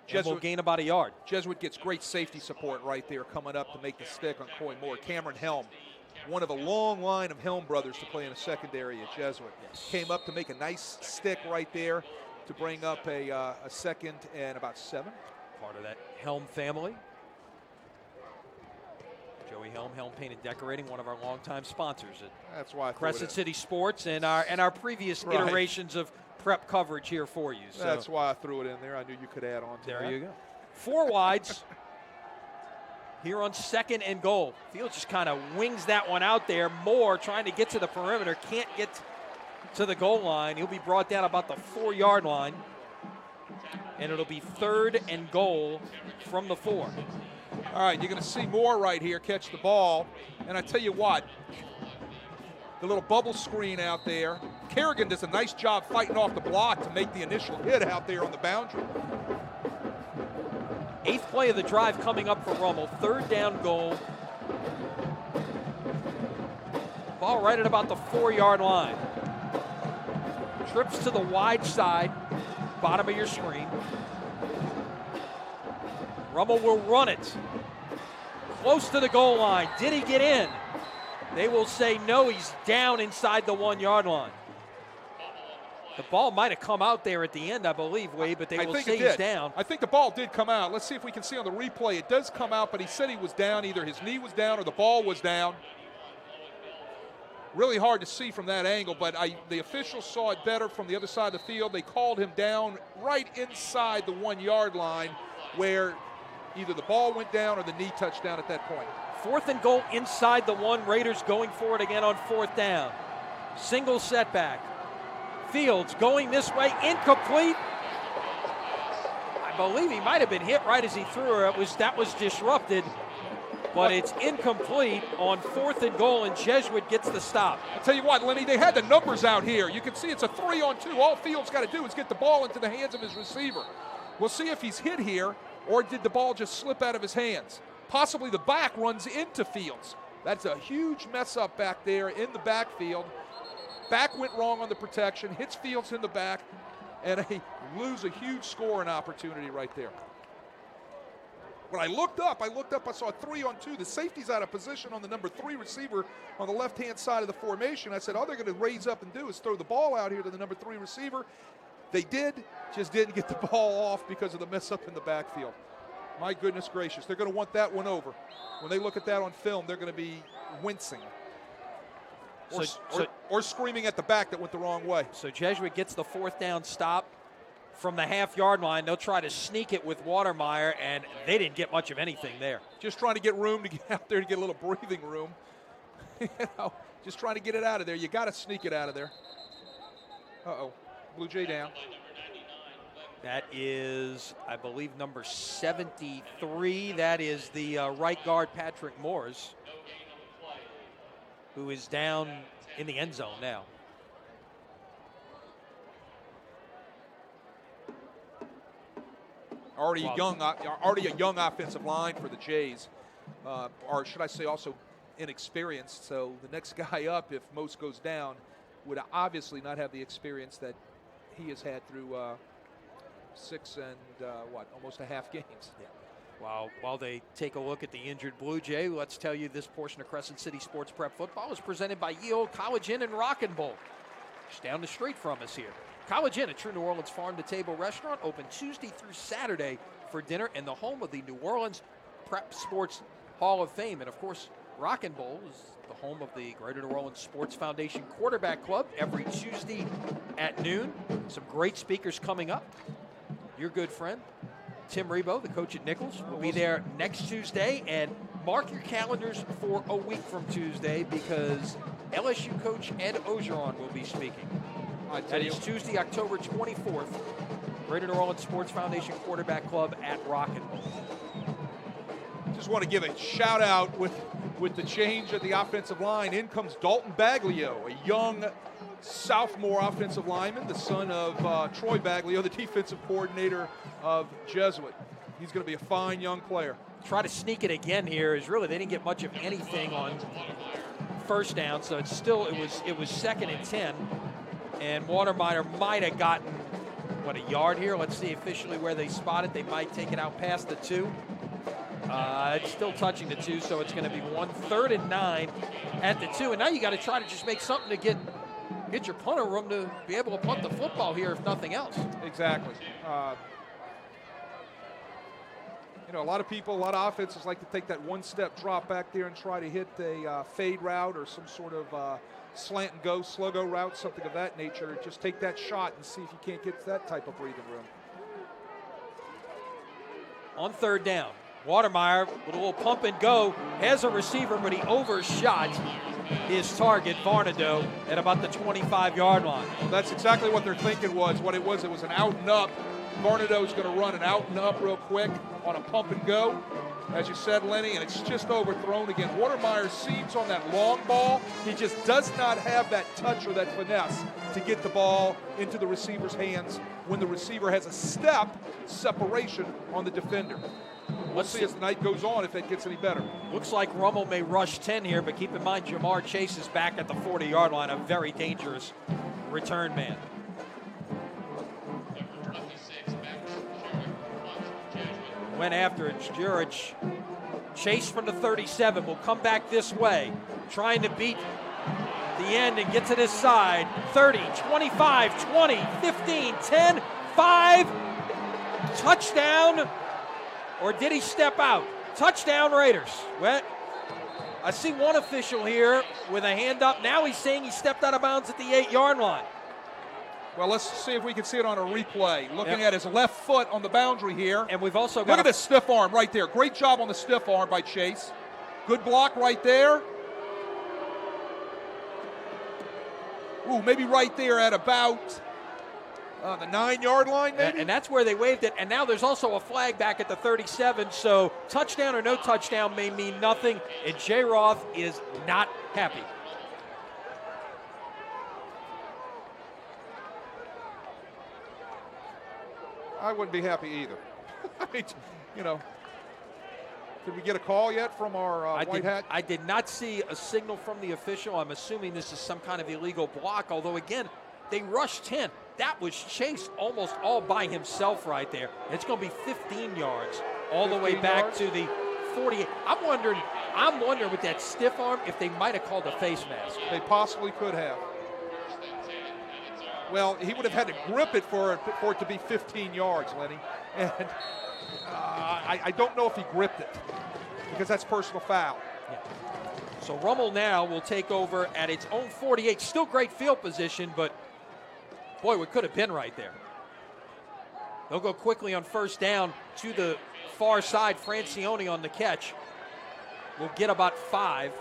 A: Jesuit will gain about a yard.
B: Jesuit gets great safety support right there coming up to make the stick on Coy Moore. Cameron Helm, one of a long line of Helm brothers to play in a secondary at Jesuit.
A: Yes.
B: Came up to make a nice stick right there to bring up a 2nd and about 7.
A: Part of that Helm family. Joey Helm, Helm Paint and Decorating, one of our longtime sponsors at
B: That's why I threw
A: Crescent
B: it in.
A: City Sports and our previous
B: Right.
A: iterations of prep coverage here for you. So
B: That's why I threw it in there. I knew you could add on to that.
A: there you go. 4 wides here on 2nd and goal. Fields just kind of wings that one out there. Moore trying to get to the perimeter, can't get to the goal line. He'll be brought down about the 4-yard line. And it'll be 3rd and goal from the 4.
B: All right, you're going to see Moore right here catch the ball. And I tell you what, the little bubble screen out there, Kerrigan does a nice job fighting off the block to make the initial hit out there on the boundary.
A: 8th play of the drive coming up for Rummel. 3rd down goal. Ball right at about the 4-yard line. Trips to the wide side, bottom of your screen. Rummel will run it. Close to the goal line. Did he get in? They will say no, he's down inside the 1-yard line. The ball might have come out there at the end, I believe, Wade, but they will say he's down.
B: I think the ball did come out. Let's see if we can see on the replay. It does come out, but he said he was down. Either his knee was down or the ball was down. Really hard to see from that angle, but the officials saw it better from the other side of the field. They called him down right inside the 1-yard line where either the ball went down or the knee touched down at that point.
A: 4th and goal inside the 1. Raiders going for it again on 4th down. Single setback. Fields going this way, incomplete. I believe he might have been hit right as he threw it. That was disrupted, but it's incomplete on 4th and goal, and Jesuit gets the stop.
B: I'll tell you what, Lenny, they had the numbers out here. You can see it's a 3-on-2. All Fields got to do is get the ball into the hands of his receiver. We'll see if he's hit here, or did the ball just slip out of his hands. Possibly the back runs into Fields. That's a huge mess up back there in the backfield. Back went wrong on the protection, hits Fields in the back, and they lose a huge scoring opportunity right there. When I looked up, I saw a 3-on-2. The safety's out of position on the number 3 receiver on the left-hand side of the formation. I said, all they're going to raise up and do is throw the ball out here to the number 3 receiver. They did, just didn't get the ball off because of the mess up in the backfield. My goodness gracious, they're going to want that one over. When they look at that on film, they're going to be wincing. Or screaming at the back that went the wrong way.
A: So Jesuit gets the 4th down stop from the half-yard line. They'll try to sneak it with Watermeyer, and they didn't get much of anything there.
B: Just trying to get room to get out there to get a little breathing room. Just trying to get it out of there. You got to sneak it out of there. Uh-oh, Blue Jay down.
A: That is, I believe, number 73. That is the right guard, Patrick Moores, who is down in the end zone now.
B: Already a young offensive line for the Jays, or should I say also inexperienced. So the next guy up, if Most goes down, would obviously not have the experience that he has had through 6 and almost a half games.
A: Yeah. While they take a look at the injured Blue Jay, let's tell you this portion of Crescent City Sports Prep Football is presented by Ye Old College Inn and Rock and Bowl, just down the street from us here. College Inn, a true New Orleans farm-to-table restaurant, open Tuesday through Saturday for dinner, and the home of the New Orleans Prep Sports Hall of Fame. And, of course, Rock and Bowl is the home of the Greater New Orleans Sports Foundation Quarterback Club every Tuesday at noon. Some great speakers coming up. Your good friend, Tim Rebo, the coach at Nichols, will be there next Tuesday. And mark your calendars for a week from Tuesday because LSU coach Ed Ogeron will be speaking. That is Tuesday, October 24th, Greater New Orleans Sports Foundation Quarterback Club at Rock and Roll.
B: Just want to give a shout out with the change at the offensive line. In comes Dalton Baglio, a young sophomore offensive lineman, the son of Troy Baglio, the defensive coordinator of Jesuit. He's going to be a fine young player.
A: Try to sneak it again here is really they didn't get much of anything on first down, so it's still it was 2nd and 10. And Watermeyer might have gotten, a yard here? Let's see officially where they spot it. They might take it out past the 2. It's still touching the 2, so it's going to be 3rd and 9 at the 2. And now you got to try to just make something to get your punter room to be able to punt the football here, if nothing else.
B: Exactly. a lot of people, a lot of offenses like to take that one-step drop back there and try to hit a fade route or some sort of slant and go, sluggo route, something of that nature. Just take that shot and see if you can't get that type of breathing room.
A: On third down, Watermeyer with a little pump and go, has a receiver, but he overshot his target, Varnado, at about the 25-yard line.
B: Well, that's exactly what they're thinking was. What it was an out and up. Varnado's going to run an out and up real quick on a pump and go, as you said, Lenny, and it's just overthrown again. Watermeyer seems on that long ball. He just does not have that touch or that finesse to get the ball into the receiver's hands when the receiver has a step separation on the defender. We'll see as the night goes on if it gets any better.
A: Looks like Rummel may rush 10 here, but keep in mind Jamar Chase is back at the 40-yard line, a very dangerous return man. Went after it. Jurich. Chase from the 37 will come back this way, trying to beat the end and get to this side. 30, 25, 20, 15, 10, 5. Touchdown. Or did he step out? Touchdown Raiders. Well, I see one official here with a hand up. Now he's saying he stepped out of bounds at the 8-yard line.
B: Well, let's see if we can see it on a replay. Looking at his left foot on the boundary here.
A: And we've also got
B: look at this stiff arm right there. Great job on the stiff arm by Chase. Good block right there. Ooh, maybe right there at about the 9-yard line, maybe?
A: And that's where they waved it. And now there's also a flag back at the 37. So touchdown or no touchdown may mean nothing. And J. Roth is not happy.
B: I wouldn't be happy either. Did we get a call yet from our white hat?
A: I did not see a signal from the official. I'm assuming this is some kind of illegal block, although, again, they rushed 10. That was Chase almost all by himself right there. It's going to be 15 yards all the way back to the 48. I'm wondering with that stiff arm if they might have called a face mask.
B: They possibly could have. Well, he would have had to grip it for it to be 15 yards, Lenny. And I don't know if he gripped it because that's personal foul.
A: Yeah. So Rummel now will take over at its own 48. Still great field position, but boy, we could have been right there. They'll go quickly on first down to the far side. Francione on the catch. We'll get about 5.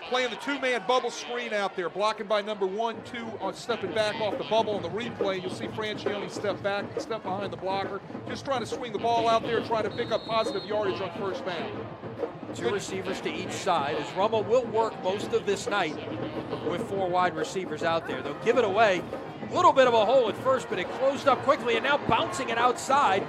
B: Playing the two-man bubble screen out there, blocking by number 1, 2 on stepping back off the bubble on the replay. You'll see Francione step back, step behind the blocker, just trying to swing the ball out there, trying to pick up positive yardage on first down.
A: 2 receivers to each side, as Rummel will work most of this night with 4 wide receivers out there. They'll give it away. A little bit of a hole at first, but it closed up quickly, and now bouncing it outside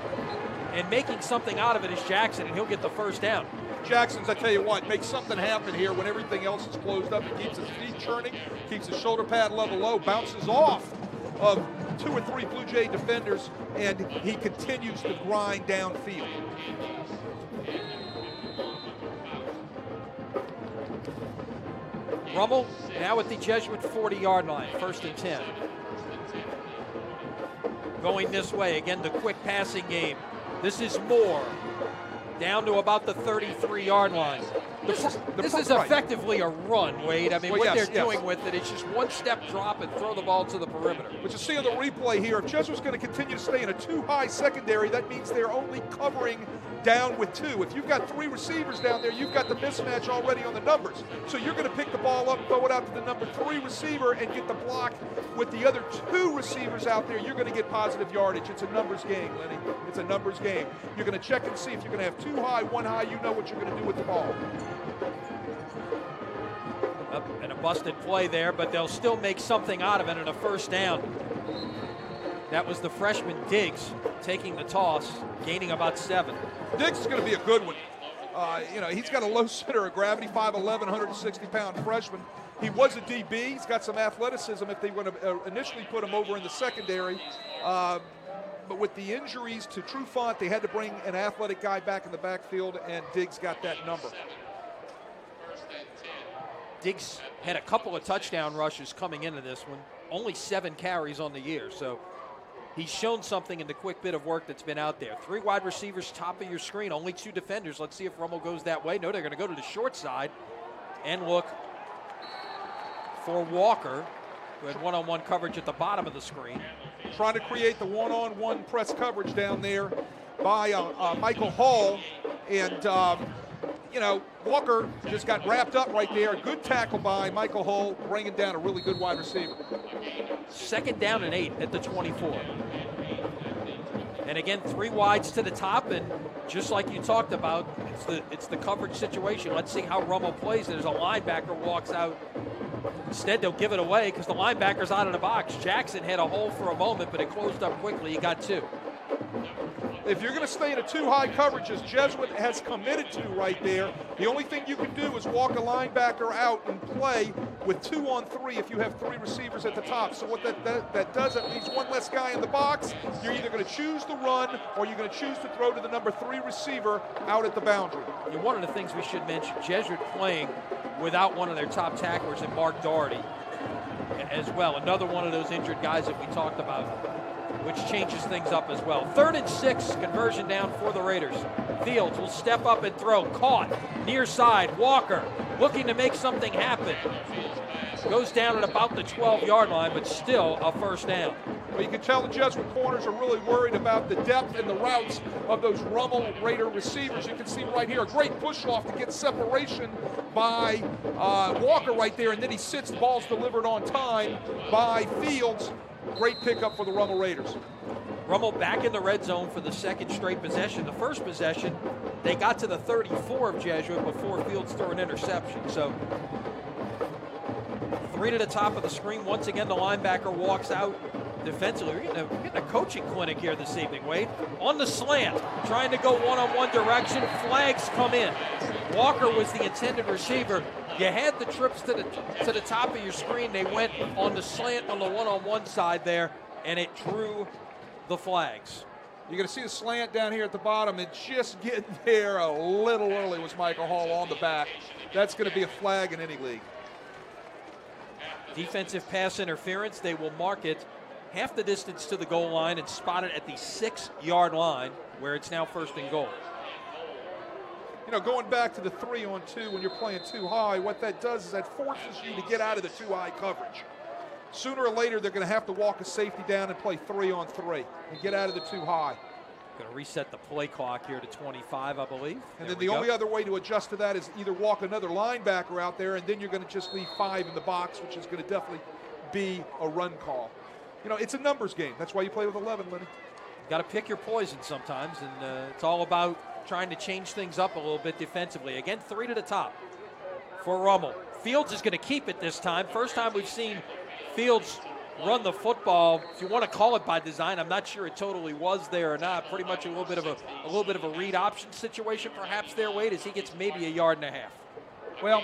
A: and making something out of it is Jackson, and he'll get the first down.
B: Jackson's, I tell you what, makes something happen here when everything else is closed up. He keeps his feet churning, keeps his shoulder pad level low, bounces off of 2 or 3 Blue Jay defenders, and he continues to grind downfield.
A: Rummel now at the Jesuit 40-yard line, 1st and 10. Going this way, again, the quick passing game. This is Moore. Down to about the 33-yard line. This is effectively a run, Wade. I mean, what they're doing with it, it's just one step drop and throw the ball to the perimeter.
B: But you see on the replay here, if Jesuit's going to continue to stay in a too-high secondary, that means they're only covering down with 2. If you've got 3 receivers down there, you've got the mismatch already on the numbers. So you're going to pick the ball up, throw it out to the number 3 receiver, and get the block with the other 2 receivers out there. You're going to get positive yardage. It's a numbers game, Lenny. It's a numbers game. You're going to check and see if you're going to have 2 high, 1 high. You know what you're going to do with the ball.
A: And a busted play there, but they'll still make something out of it in a first down. That was the freshman Diggs taking the toss, gaining about 7.
B: Diggs is going to be a good one. He's got a low center of gravity, 5'11", 160-pound freshman. He was a DB. He's got some athleticism if they want to initially put him over in the secondary. But with the injuries to Trufant, they had to bring an athletic guy back in the backfield, and Diggs got that number.
A: Diggs had a couple of touchdown rushes coming into this one. Only 7 carries on the year, so he's shown something in the quick bit of work that's been out there. 3 wide receivers, top of your screen, only 2 defenders. Let's see if Rummel goes that way. No, they're going to go to the short side and look for Walker, who had one-on-one coverage at the bottom of the screen.
B: Trying to create the one-on-one press coverage down there by Michael Hall. And, Walker just got wrapped up right there. Good tackle by Michael Hall, bringing down a really good wide receiver.
A: 2nd down and 8 at the 24. And again, 3 wides to the top, and just like you talked about, it's the coverage situation. Let's see how Rummel plays it as a linebacker walks out. Instead, they'll give it away because the linebacker's out of the box. Jackson had a hole for a moment, but it closed up quickly. He got 2.
B: If you're going to stay in a 2-high coverage, as Jesuit has committed to right there, the only thing you can do is walk a linebacker out and play with 2-on-3 if you have 3 receivers at the top. So what that does, it means one less guy in the box. You're either going to choose to run or you're going to choose to throw to the number 3 receiver out at the boundary.
A: And one of the things we should mention, Jesuit playing without one of their top tacklers in Mark Doherty as well. Another one of those injured guys that we talked about, which changes things up as well. 3rd and 6, conversion down for the Raiders. Fields will step up and throw. Caught, near side. Walker looking to make something happen. Goes down at about the 12-yard line, but still a first down.
B: Well, you can tell the Jesuit corners are really worried about the depth and the routes of those Rummel Raider receivers. You can see right here a great push-off to get separation by Walker right there, and then he sits. The ball's delivered on time by Fields. Great pickup for the Rummel Raiders.
A: Rummel back in the red zone for the 2nd straight possession. The first possession, they got to the 34 of Jesuit before Fields threw an interception. So 3 to the top of the screen. Once again, the linebacker walks out defensively. We're getting a coaching clinic here this evening, Wade. On the slant, trying to go one-on-one direction. Flags come in. Walker was the intended receiver. You had the trips to the top of your screen. They went on the slant on the one-on-one side there, and it drew the flags.
B: You're going to see the slant down here at the bottom, and just getting there a little early was Michael Hall on the back. That's going to be a flag in any league.
A: Defensive pass interference. They will mark it half the distance to the goal line and spot it at the 6-yard line, where it's now 1st and goal.
B: Going back to the 3-on-2 when you're playing too high, what that does is that forces you to get out of the 2-high coverage. Sooner or later, they're going to have to walk a safety down and play 3-on-3 and get out of the 2-high.
A: Going to reset the play clock here to 25, I believe.
B: And then the only other way to adjust to that is either walk another linebacker out there, and then you're going to just leave 5 in the box, which is going to definitely be a run call. It's a numbers game. That's why you play with 11, Lenny.
A: Got to pick your poison sometimes, and it's all about trying to change things up a little bit defensively. Again, 3 to the top for Rummel. Fields is going to keep it this time. First time we've seen Fields run the football. If you want to call it by design, I'm not sure it totally was there or not. Pretty much a little bit of a read option situation perhaps there, Wade, as he gets maybe a yard and a half.
B: Well,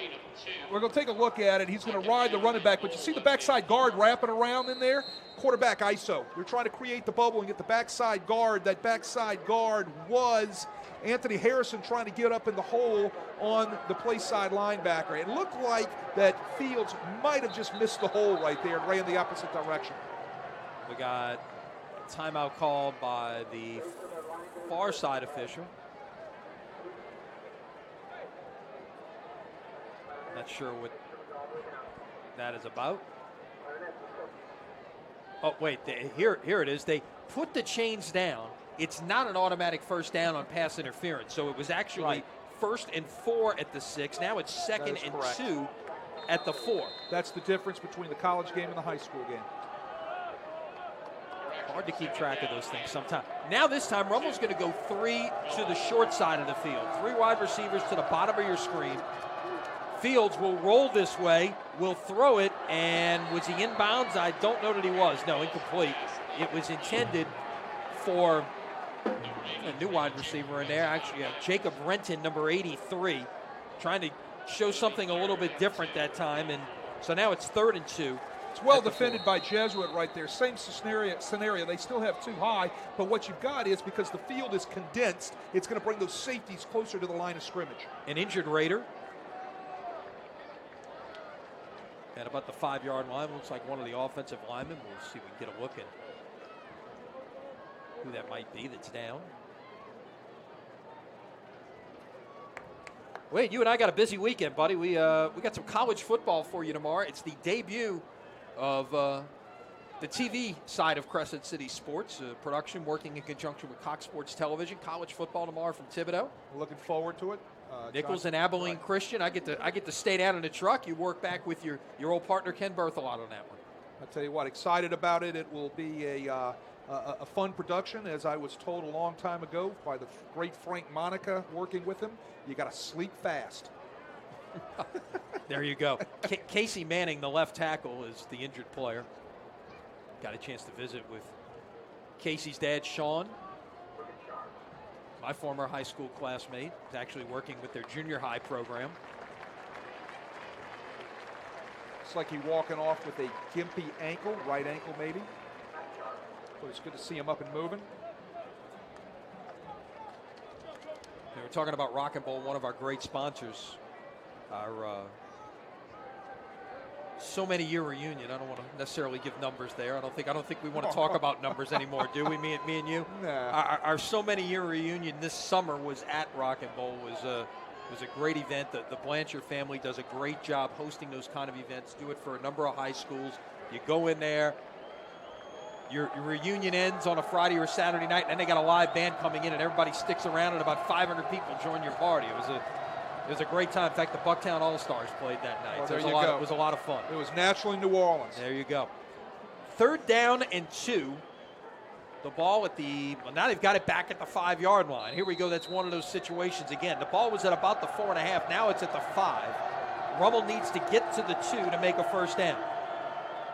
B: we're going to take a look at it. He's going to ride the running back, but you see the backside guard wrapping around in there? Quarterback ISO. You're trying to create the bubble and get the backside guard. That backside guard was Anthony Harrison trying to get up in the hole on the play side linebacker. It looked like that Fields might have just missed the hole right there and ran the opposite direction.
A: We got a timeout called by the far side official. Not sure what that is about. Oh, wait, here it is. They put the chains down. It's not an automatic first down on pass interference. So it was actually 1st and 4 at the 6. Now it's 2nd and 2 at the 4.
B: That's the difference between the college game and the high school game.
A: Hard to keep track of those things sometimes. Now this time, Rummel's going to go 3 to the short side of the field. 3 wide receivers to the bottom of your screen. Fields will roll this way, will throw it, and was he inbounds? I don't know that he was. No, incomplete. It was intended for a new wide receiver in there. Actually, Jacob Renton, number 83, trying to show something a little bit different that time. And so now it's 3rd and 2.
B: It's well defended by Jesuit right there. Same scenario. They still have 2 high, but what you've got is because the field is condensed, it's going to bring those safeties closer to the line of scrimmage.
A: An injured Raider at about the 5-yard line. Looks like one of the offensive linemen. We'll see if we can get a look at. who that might be that's down. Wade, you and I got a busy weekend, buddy. We got some college football for you tomorrow. It's the debut of the TV side of Crescent City Sports, production working in conjunction with Cox Sports Television. College football tomorrow from Thibodaux.
B: Looking forward to it.
A: Nichols and Abilene Christian. I get to stay down in the truck. You work back with your old partner Ken Berthelot on that one.
B: I'll tell you what, excited about it. It will be a fun production, as I was told a long time ago by the great Frank Monica working with him. You got to sleep fast.
A: There you go. Casey Manning, the left tackle, is the injured player. Got a chance to visit with Casey's dad, Sean, my former high school classmate. He's actually working with their junior high program.
B: It's like he's walking off with a gimpy ankle, right ankle maybe. But it's good to see him up and moving.
A: We're talking about Rock and Bowl, one of our great sponsors. Our so many year reunion. I don't want to necessarily give numbers there. I don't think we want to talk about numbers anymore, do we? Me and you.
B: Nah.
A: Our so many year reunion this summer was at Rock and Bowl. Was a great event. The Blanchard family does a great job hosting those kind of events. Do it for a number of high schools. You go in there. Your reunion ends on a Friday or Saturday night, and then they got a live band coming in, and everybody sticks around, and about 500 people join your party. It was a great time. In fact, the Bucktown All-Stars played that night.
B: Well,
A: So
B: there you go.
A: It was a lot of fun.
B: It was naturally New Orleans.
A: There you go. 3rd down and 2. The ball now they've got it back at the 5-yard line. Here we go. That's one of those situations again. The ball was at about the 4.5. Now it's at the 5. Rummel needs to get to the 2 to make a first down.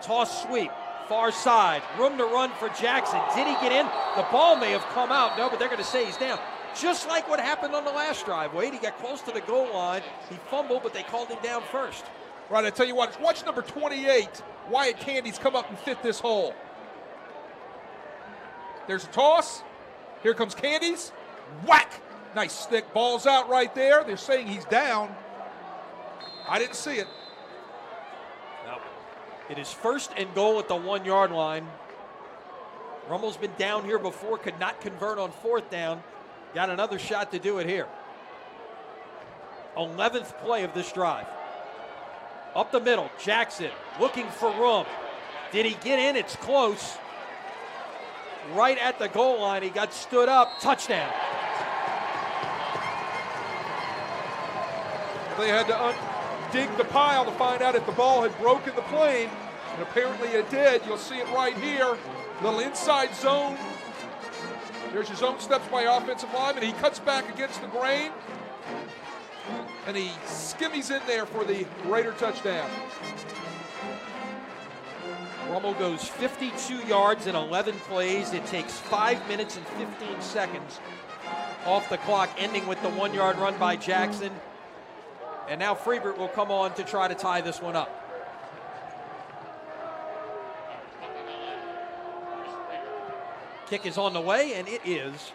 A: Toss sweep. Far side. Room to run for Jackson. Did he get in? The ball may have come out. No, but they're going to say he's down. Just like what happened on the last drive, Wade. He got close to the goal line. He fumbled, but they called him down first.
B: Right, I tell you what, watch number 28, Wyatt Candy's come up and fit this hole. There's a toss. Here comes Candy's. Whack! Nice stick. Ball's out right there. They're saying he's down. I didn't see it.
A: No. It is 1st and goal at the 1-yard line. Rummel's been down here before, could not convert on 4th down. Got another shot to do it here. 11th play of this drive. Up the middle, Jackson looking for room. Did he get in? It's close. Right at the goal line, he got stood up. Touchdown.
B: They had to dig the pile to find out if the ball had broken the plane, and apparently it did. You'll see it right here. Little inside zone. There's his own steps by offensive lineman. He cuts back against the grain, and he skimmies in there for the Raider touchdown.
A: Rummel goes 52 yards in 11 plays. It takes 5 minutes and 15 seconds off the clock, ending with the 1-yard run by Jackson. And now Freebert will come on to try to tie this one up. Kick is on the way, and it is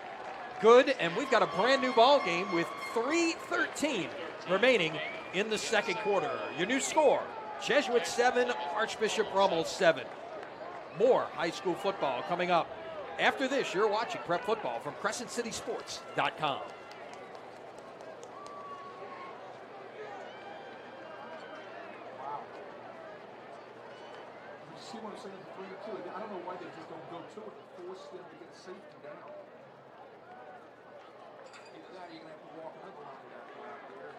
A: good. And we've got a brand new ball game with 3:13 remaining in the second quarter. Your new score, Jesuit 7, Archbishop Rummel 7. More high school football coming up. After this, you're watching Prep Football from CrescentCitySports.com.
B: See what I'm saying? 3-2. I don't know why they just don't go to it and force them to get safety down. Either that or you're going to have to walk another line out there.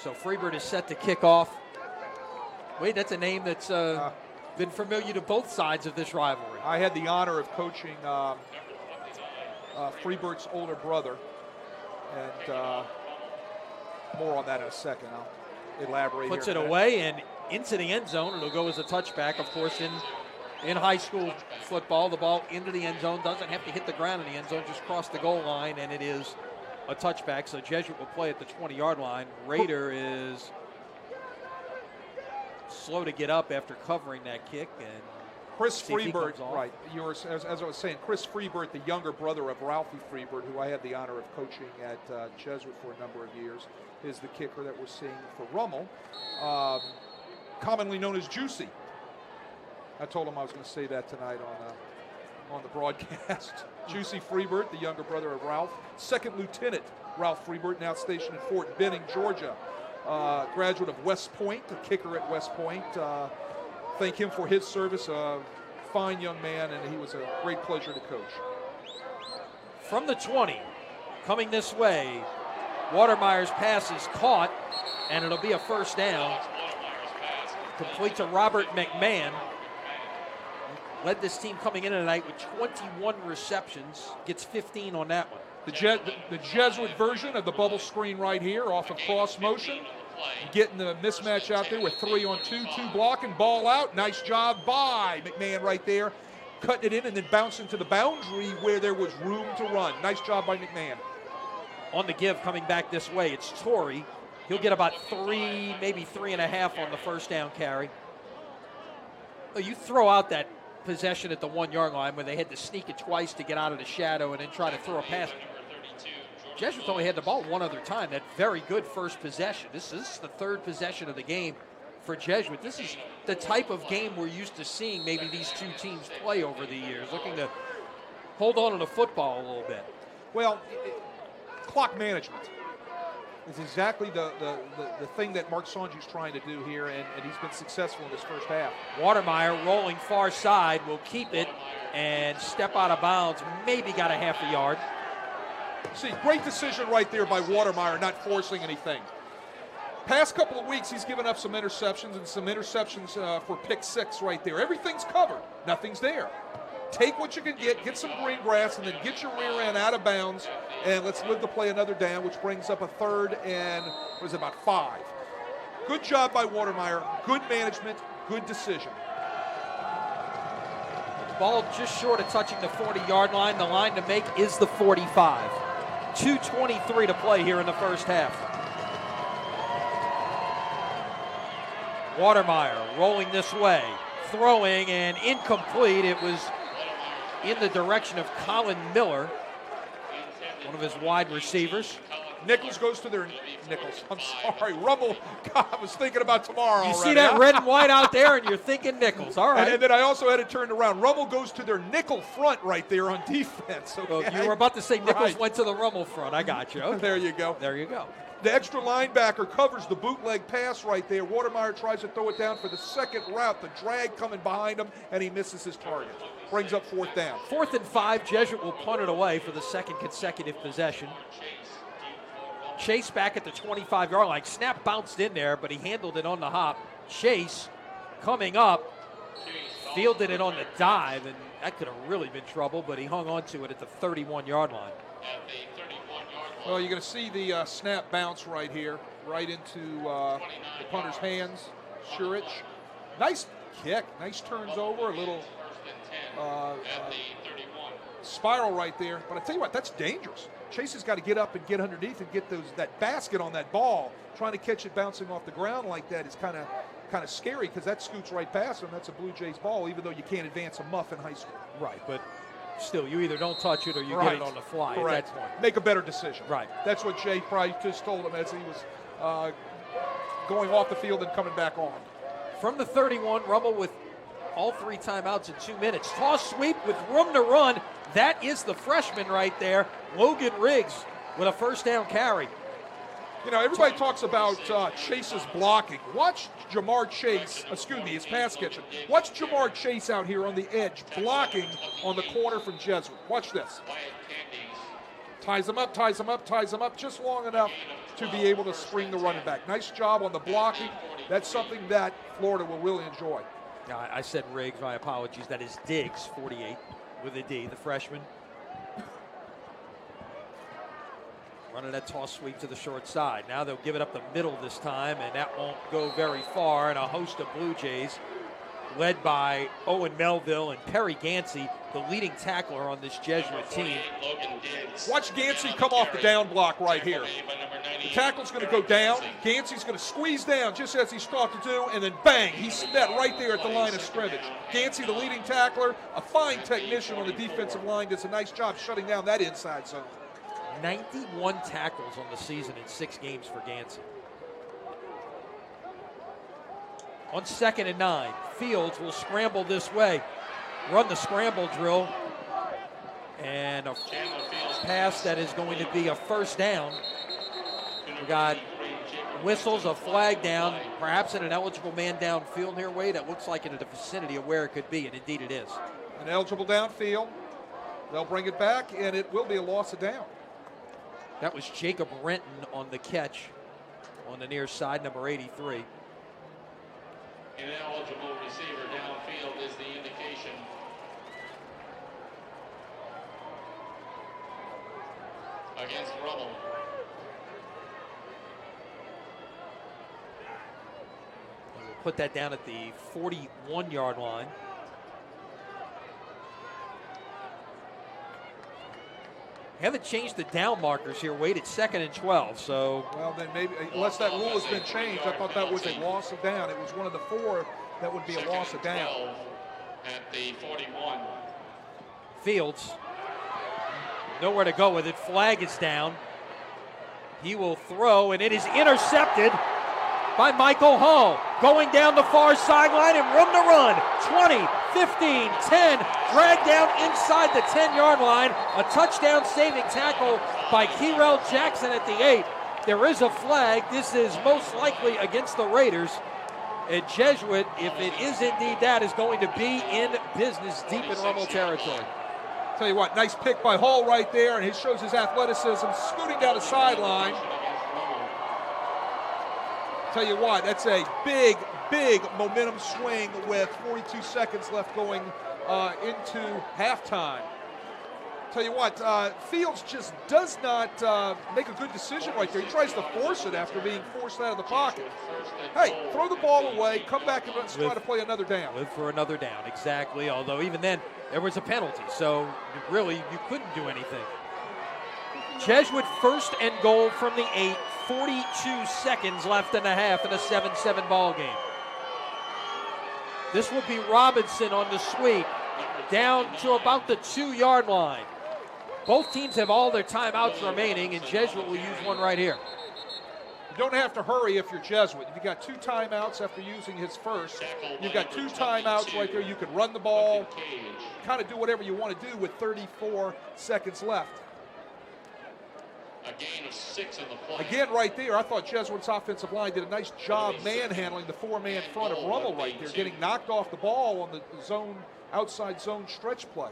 A: So Freebert is set to kick off. Wait, that's a name that's been familiar to both sides of this rivalry.
B: I had the honor of coaching Freebert's older brother, and more on that in a second. elaborate.
A: Puts
B: here
A: it away and into the end zone. It'll go as a touchback. Of course, in high school football, the ball into the end zone doesn't have to hit the ground in the end zone, just cross the goal line, and it is a touchback. So Jesuit will play at the 20-yard line. Raider is slow to get up after covering that kick, and
B: Chris Freebird, right? As I was saying, Chris Freebird, the younger brother of Ralphie Freebird, who I had the honor of coaching at Jesuit for a number of years, is the kicker that we're seeing for Rummel, commonly known as Juicy. I told him I was going to say that tonight on the broadcast. Juicy Freebird, the younger brother of Ralph, Second Lieutenant Ralph Freebird, now stationed at Fort Benning, Georgia. Graduate of West Point, a kicker at West Point. Thank him for his service. A fine young man, and he was a great pleasure to coach.
A: From the 20, coming this way, Watermeyer's pass is caught, and it'll be a first down. Complete to Robert McMahon. Led this team coming in tonight with 21 receptions. Gets 15 on that one.
B: The Jesuit version of the bubble screen right here off of cross motion. Getting the mismatch out there with 3-on-2, 2 blocking, ball out. Nice job by McMahon right there. Cutting it in and then bouncing to the boundary where there was room to run. Nice job by McMahon.
A: On the give coming back this way, it's Torrey. He'll get about 3, maybe 3.5 on the first down carry. You throw out that possession at the 1-yard line where they had to sneak it twice to get out of the shadow and then try to throw a pass. Jesuits only had the ball one other time. That very good first possession. This is the third possession of the game for Jesuit. This is the type of game we're used to seeing maybe these two teams play over the years, looking to hold on to the football a little bit.
B: Well, clock management is exactly the thing that Mark Sanji's trying to do here, and he's been successful in this first half.
A: Watermeyer rolling far side will keep it and step out of bounds. Maybe got a half a yard.
B: See, great decision right there by Watermeyer, not forcing anything. Past couple of weeks, he's given up some interceptions for pick 6 right there. Everything's covered. Nothing's there. Take what you can get some green grass, and then get your rear end out of bounds, and let's live to play another down, which brings up a 3rd and, about 5. Good job by Watermeyer. Good management. Good decision.
A: Ball just short of touching the 40-yard line. The line to make is the 45. 2:23 to play here in the first half. Watermeyer rolling this way, throwing and incomplete. It was in the direction of Colin Miller, one of his wide receivers.
B: Nichols goes to their Nichols. I'm sorry, Rummel. God, I was thinking about tomorrow.
A: You see that red and white out there, and you're thinking Nichols. All right.
B: And then I also had it turned around. Rummel goes to their nickel front right there on defense. Okay?
A: Well, you were about to say Nichols went to the Rummel front. I got you. Okay.
B: There you go.
A: There you go.
B: The extra linebacker covers the bootleg pass right there. Watermeyer tries to throw it down for the second route. The drag coming behind him, and he misses his target. Brings up 4th down.
A: 4th and 5. Jesuit will punt it away for the second consecutive possession. Chase back at the 25-yard line. Snap bounced in there, but he handled it on the hop. Chase coming up, fielded it on the dive, and that could have really been trouble, but he hung on to it at the 31-yard line.
B: Well, you're going to see the snap bounce right here, right into the punter's hands. Shurich. Nice kick. Nice turns over. A little spiral right there. But I tell you what, that's dangerous. Chase has got to get up and get underneath and get that basket on that ball. Trying to catch it bouncing off the ground like that is kind of scary, because that scoots right past him. That's a Blue Jays ball, even though you can't advance a muff in high school.
A: Right, but still, you either don't touch it or you get it on the fly.
B: Correct.
A: At that point.
B: Make a better decision.
A: Right.
B: That's what Jay probably just told him as he was going off the field and coming back on.
A: From the 31, Rummel with all 3 timeouts in 2 minutes. Toss sweep with room to run. That is the freshman right there, Logan Riggs, with a first down carry.
B: You know, everybody talks about Chase's blocking. Watch Jamar Chase, his pass catching. Watch Jamar Chase out here on the edge, blocking on the corner from Jesuit. Watch this. Ties him up, ties him up, ties him up, just long enough to be able to spring the running back. Nice job on the blocking. That's something that Florida will really enjoy.
A: I said Riggs, my apologies. That is Diggs, 48, with a D, the freshman. Running that toss sweep to the short side. Now they'll give it up the middle this time, and that won't go very far. And a host of Blue Jays, led by Owen Melville and Perry Gansey, the leading tackler on this Jesuit team.
B: Watch Gansey come off the down block right here. The tackle's going to go down. Gansey's going to squeeze down just as he's taught to do, and then bang, he's met right there at the line of scrimmage. Gansey, the leading tackler, a fine technician on the defensive line, does a nice job shutting down that inside zone.
A: 91 tackles on the season in 6 games for Gansey. On 2nd and 9, Fields will scramble this way, run the scramble drill, and a pass that is going to be a first down. We got whistles, a flag down, perhaps an eligible man downfield here, Wade. That looks like in the vicinity of where it could be, and indeed it is.
B: An eligible downfield. They'll bring it back, and it will be a loss of down.
A: That was Jacob Renton on the catch on the near side, number 83.
C: An eligible receiver downfield is the indication. Against Rummel.
A: And we'll put that down at the 41-yard line. Haven't changed the down markers here, Wade. It's 2nd and 12, so.
B: Well, then maybe, unless that rule has been changed, I thought that was a loss of down. It was one of the 4 that would be a loss of down.
C: At the 41.
A: Fields, nowhere to go with it. Flag is down. He will throw, and it is intercepted by Michael Hall. Going down the far sideline and room to run. 20, 15, 10, dragged down inside the 10-yard line. A touchdown saving tackle by Keirell Jackson at the 8. There is a flag. This is most likely against the Raiders. And Jesuit, if it is indeed that, is going to be in business deep in Rummel territory.
B: Tell you what, nice pick by Hall right there, and he shows his athleticism, scooting down the sideline. Tell you what, that's a big, big momentum swing with 42 seconds left going into halftime. Tell you what, Fields just does not make a good decision right there. He tries to force it after being forced out of the pocket. Hey, throw the ball away, come back and let's try to play another down.
A: Live for another down, exactly. Although even then, there was a penalty, so really you couldn't do anything. Jesuit 1st and goal from the 8, 42 seconds left in the half in a 7-7 ball game. This will be Robinson on the sweep, down to about the 2-yard line. Both teams have all their timeouts remaining, and Jesuit will use one right here.
B: You don't have to hurry if you're Jesuit. You've got 2 timeouts after using his first. You've got 2 timeouts right there. You can run the ball, kind of do whatever you want to do with 34 seconds left.
C: A gain of 6 in the play.
B: Again, right there, I thought Jesuit's offensive line did a nice job manhandling the 4-man front of Rummel right there, getting knocked off the ball on the zone, outside zone stretch play.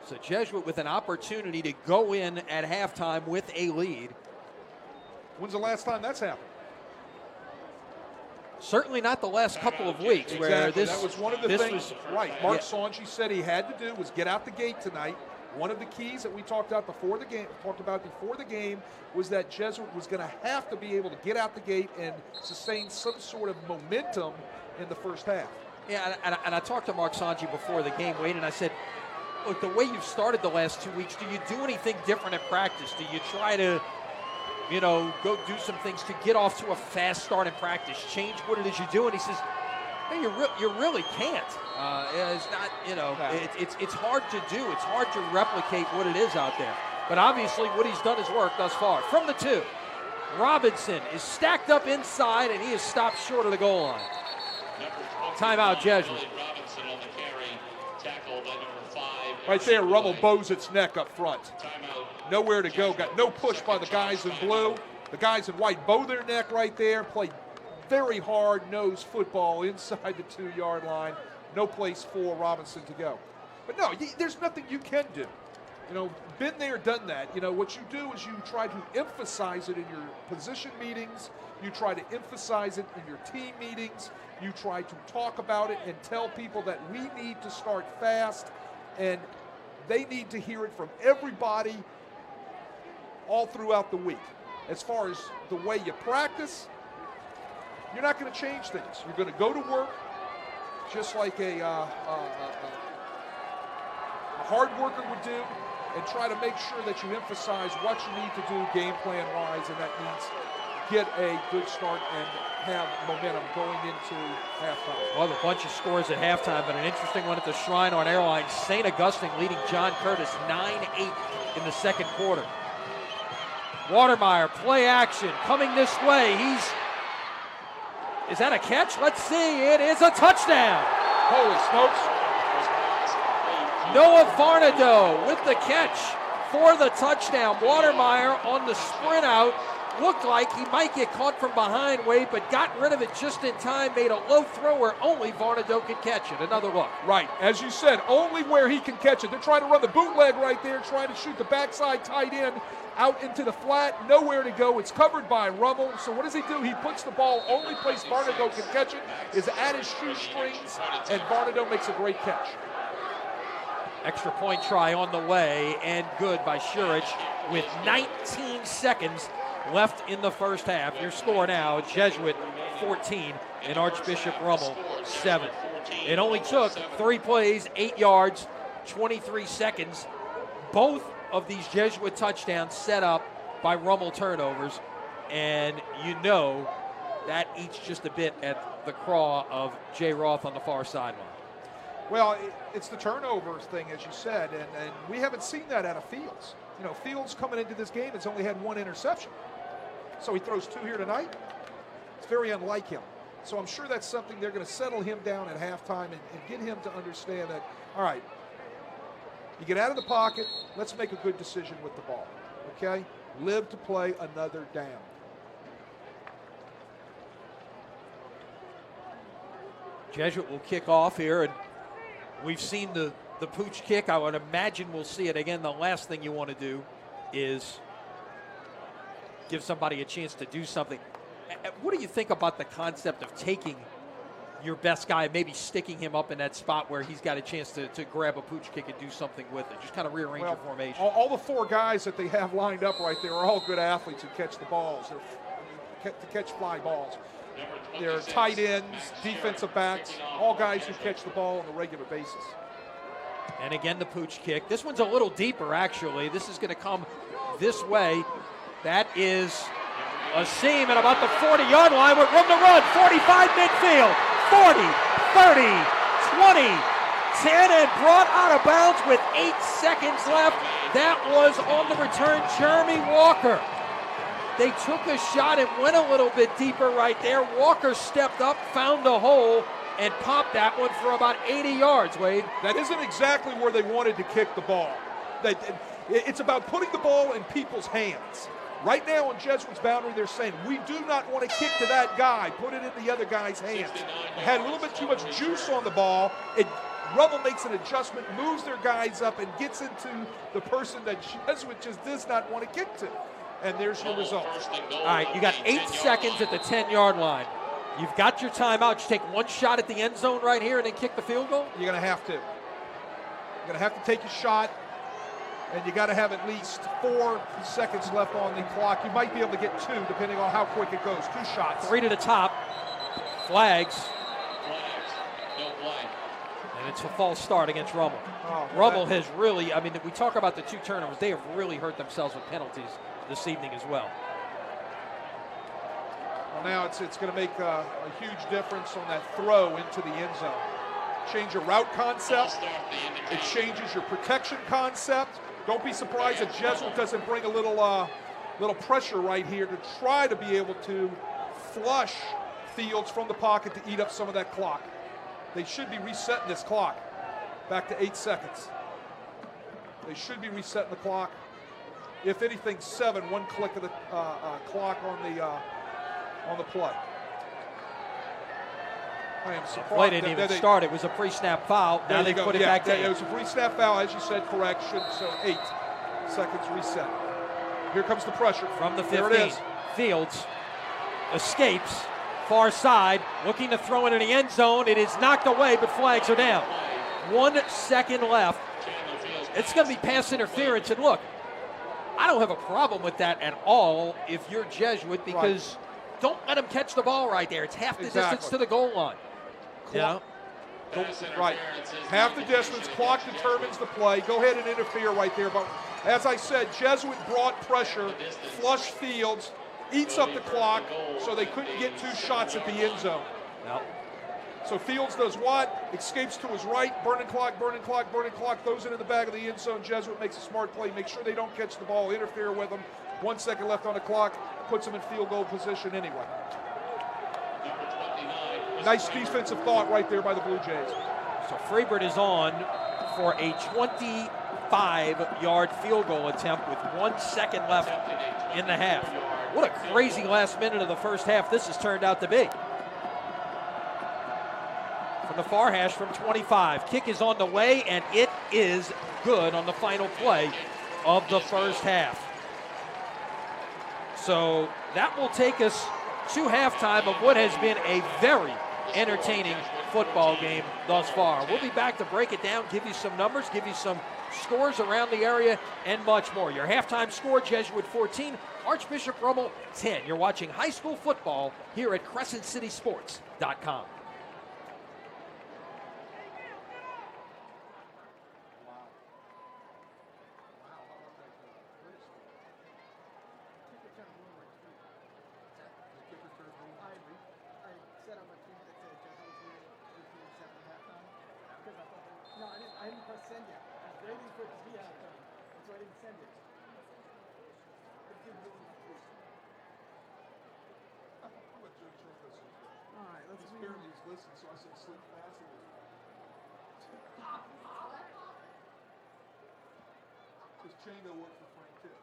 A: So Jesuit with an opportunity to go in at halftime with a lead.
B: When's the last time that's happened?
A: Certainly not the last couple of weeks where
B: Exactly.
A: this
B: That was one of the
A: this
B: things,
A: was,
B: right, Mark Sonji said he had to do was get out the gate tonight. One of the keys that we talked about before the game was that Jesuit was going to have to be able to get out the gate and sustain some sort of momentum in the first half.
A: Yeah, and I talked to Mark Sonji before the game, Wade, and I said, look, the way you've started the last 2 weeks, do you do anything different at practice? Do you try to, go do some things to get off to a fast start in practice, change what it is you do? And he says, hey, you really can't. It's not, it's hard to do. It's hard to replicate what it is out there. But obviously what he's done has worked thus far. From the 2, Robinson is stacked up inside, and he is stopped short of the goal line. Timeout, Jesuit.
C: Robinson on the carry, tackled at number 5.
B: Right there, Rummel bows its neck up front. Nowhere to go. Got no push by the guys in blue. The guys in white bow their neck right there. Play very hard-nosed football inside the 2-yard line. No place for Robinson to go. But no, there's nothing you can do. Been there, done that. What you do is you try to emphasize it in your position meetings. You try to emphasize it in your team meetings. You try to talk about it and tell people that we need to start fast. And they need to hear it from everybody all throughout the week. As far as the way you practice, you're not going to change things. You're going to go to work just like a hard worker would do, and try to make sure that you emphasize what you need to do game plan-wise, and that means get a good start and have momentum going into halftime.
A: Well, a bunch of scores at halftime, but an interesting one at the Shrine on Airline. St. Augustine leading John Curtis 9-8 in the second quarter. Watermeyer, play action, coming this way. Is that a catch? Let's see. It is a touchdown.
B: Holy smokes.
A: Noah Varnado with the catch for the touchdown. Watermeyer on the sprint out. Looked like he might get caught from behind, Wade, but got rid of it just in time, made a low throw where only Varnado could catch it. Another look.
B: Right, as you said, only where he can catch it. They're trying to run the bootleg right there, trying to shoot the backside tight end out into the flat, nowhere to go. It's covered by Rummel. So what does he do? He puts the ball, only place Varnado can catch it is at his shoestrings, and Varnado makes a great catch.
A: Extra point try on the way, and good by Shurich with 19 seconds left in the first half. Your score now, Jesuit 14 and Archbishop Rummel 7. It only took 3 plays, 8 yards, 23 seconds. Both of these Jesuit touchdowns set up by Rummel turnovers, and you know that eats just a bit at the craw of Jay Roth on the far sideline.
B: Well, it's the turnovers thing, as you said, and we haven't seen that out of Fields. You know, Fields coming into this game has only had 1 interception. So he throws 2 here tonight. It's very unlike him. So I'm sure that's something they're going to settle him down at halftime and get him to understand that, all right, you get out of the pocket, let's make a good decision with the ball, okay? Live to play another down.
A: Jesuit will kick off here, and we've seen the pooch kick. I would imagine we'll see it again. The last thing you want to do is give somebody a chance to do something. What do you think about the concept of taking your best guy, maybe sticking him up in that spot where he's got a chance to grab a pooch kick and do something with it? Just kind of rearrange your formation.
B: All the 4 guys that they have lined up right there are all good athletes who catch the balls. To catch fly balls. They're tight ends, defensive backs, all guys who catch the ball on a regular basis.
A: And again, the pooch kick. This one's a little deeper, actually. This is going to come this way. That is a seam at about the 40-yard line with room to run. 45 midfield, 40, 30, 20, 10, and brought out of bounds with 8 seconds left. That was on the return, Jeremy Walker. They took a shot and went a little bit deeper right there. Walker stepped up, found a hole, and popped that one for about 80 yards, Wade.
B: That isn't exactly where they wanted to kick the ball. It's about putting the ball in people's hands. Right now on Jesuit's boundary, they're saying, we do not want to kick to that guy. Put it in the other guy's hands. They had a little bit too much juice on the ball. Rummel makes an adjustment, moves their guys up, and gets into the person that Jesuit just does not want to kick to. And there's your result.
A: All right, you got 8 seconds at the 10-yard line. You've got your timeout. Just take one shot at the end zone right here and then kick the field goal?
B: You're going to have to. You're going to have to take a shot, and you got to have at least 4 seconds left on the clock. You might be able to get 2, depending on how quick it goes. 2 shots.
A: 3 to the top. Flags.
C: No flag.
A: And it's a false start against Rummel. Rummel has really, I mean, we talk about the 2 turnovers. They have really hurt themselves with penalties this evening as well.
B: Well, now it's going to make a huge difference on that throw into the end zone. Change your route concept. It changes your protection concept. Don't be surprised if Jesuit doesn't bring a little pressure right here to try to be able to flush Fields from the pocket to eat up some of that clock. They should be resetting this clock back to 8 seconds. They should be resetting the clock. If anything, 7, 1 click of the clock on the play. I am surprised.
A: Play didn't even start. It was a pre-snap foul. Now they put it back to 8.
B: It was a pre-snap foul, as you said, correct. So 8 seconds reset. Here comes the pressure.
A: From the 15.
B: There it is.
A: Fields escapes. Far side. Looking to throw it in the end zone. It is knocked away, but flags are down. 1 second left It's going to be pass interference. And look, I don't have a problem with that at all if you're Jesuit, because don't let him catch the ball right there. It's half the distance to the goal line.
B: Right. Half the distance. Clock determines the play. Go ahead and interfere right there. But as I said, Jesuit brought pressure, flush Fields, eats up the clock, so they couldn't get 2 shots at the end zone. So Fields does what? Escapes to his right, burning clock, throws it in the back of the end zone. Jesuit makes a smart play, make sure they don't catch the ball, interfere with them. 1 second left on the clock, puts them in field goal position anyway. Nice defensive thought right there by the Blue Jays.
A: So Freebird is on for a 25-yard field goal attempt with 1 second left in the half. What a crazy last minute of the first half this has turned out to be. From the far hash from 25. Kick is on the way, and it is good on the final play of the first half. So that will take us to halftime of what has been a very entertaining football game thus far. We'll be back to break it down, give you some numbers, give you some scores around the area, and much more. Your halftime score, Jesuit 14, Archbishop Rummel 10. You're watching high school football here at CrescentCitySports.com.
B: Chango worked for Frank too.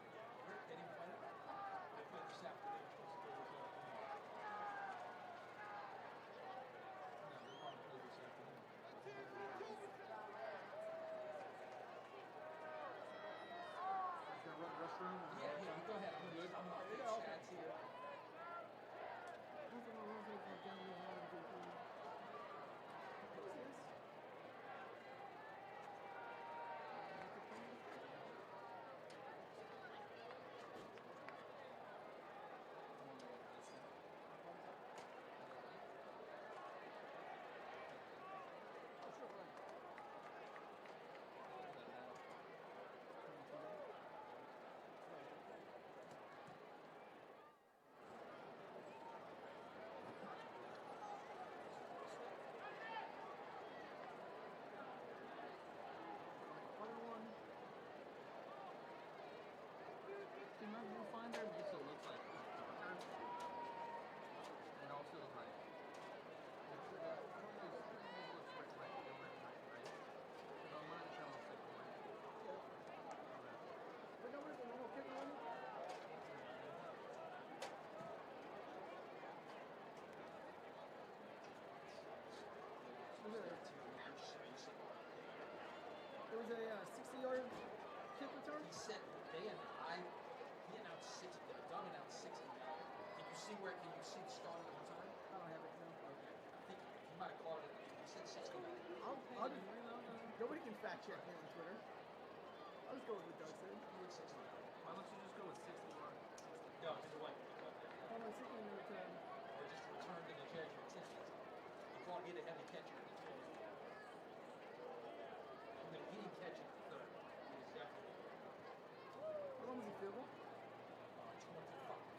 E: There was a 60-yard kick return?
A: He said he announced 60. Doug announced 60. Can you see the start of the return?
E: I don't have it, no.
A: Okay. I think he might have called it. He said 60.
E: Nobody can fact check me on Twitter. I'll just go with what Doug said.
F: Why don't you just go with 60 yards?
A: No, because it went.
E: Oh, no, 60 in the return.
A: Or just returned in the Jesuit 10. He called it a heavy catcher. He didn't catch it the third. He was definitely.
E: How long was the field goal?
A: 25.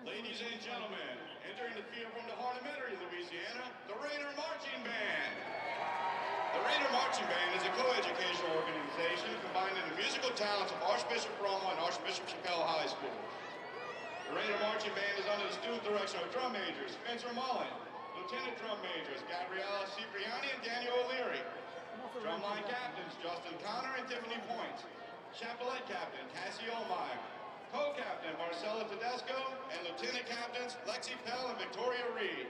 C: Ladies and gentlemen, entering the field from the heart of Metairie, Louisiana, the Rainer Marching Band. The Rainer Marching Band is a co-educational organization combining the musical talents of Archbishop Rummel and Archbishop Chappelle High School. The Rainer Marching Band is under the student direction of drum majors Spencer Mullen, lieutenant drum majors Gabriella Cipriani and Daniel O'Leary, drumline captains Justin Connor and Tiffany Point, chapelette captain Cassie Olmeyer, co-captain Marcella Tedesco, and lieutenant captains Lexi Pell and Victoria Reed.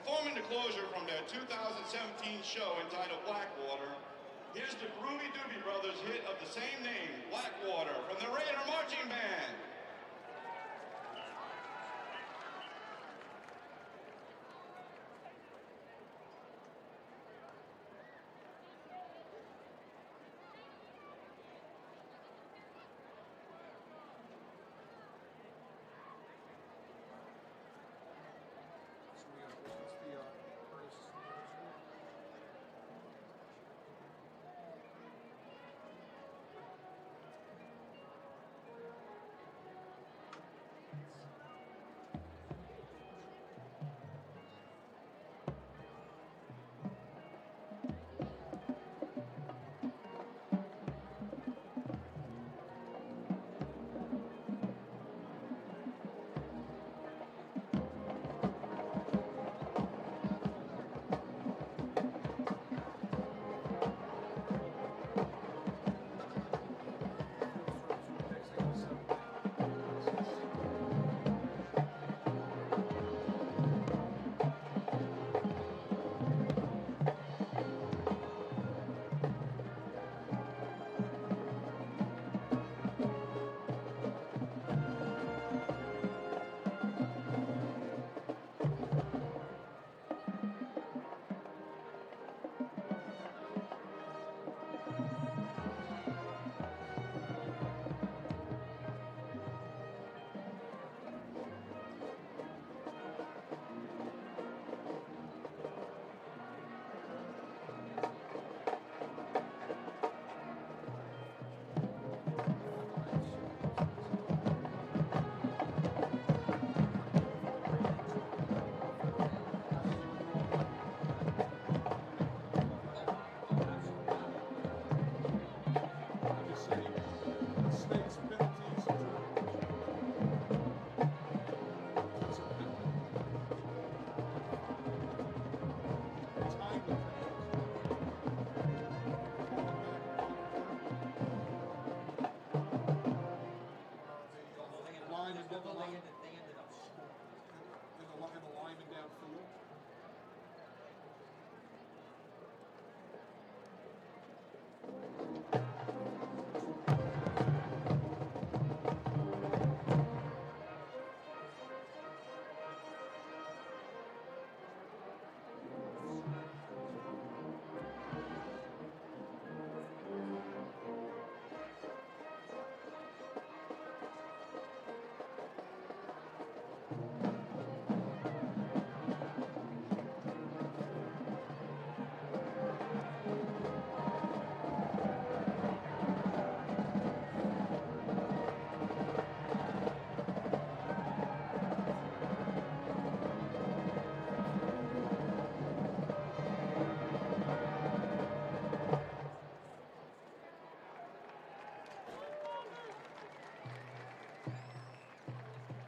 G: Performing the closure from their 2017 show entitled Blackwater, here's the Groovy Doobie Brothers hit of the same name, Blackwater, from the Raider Marching Band.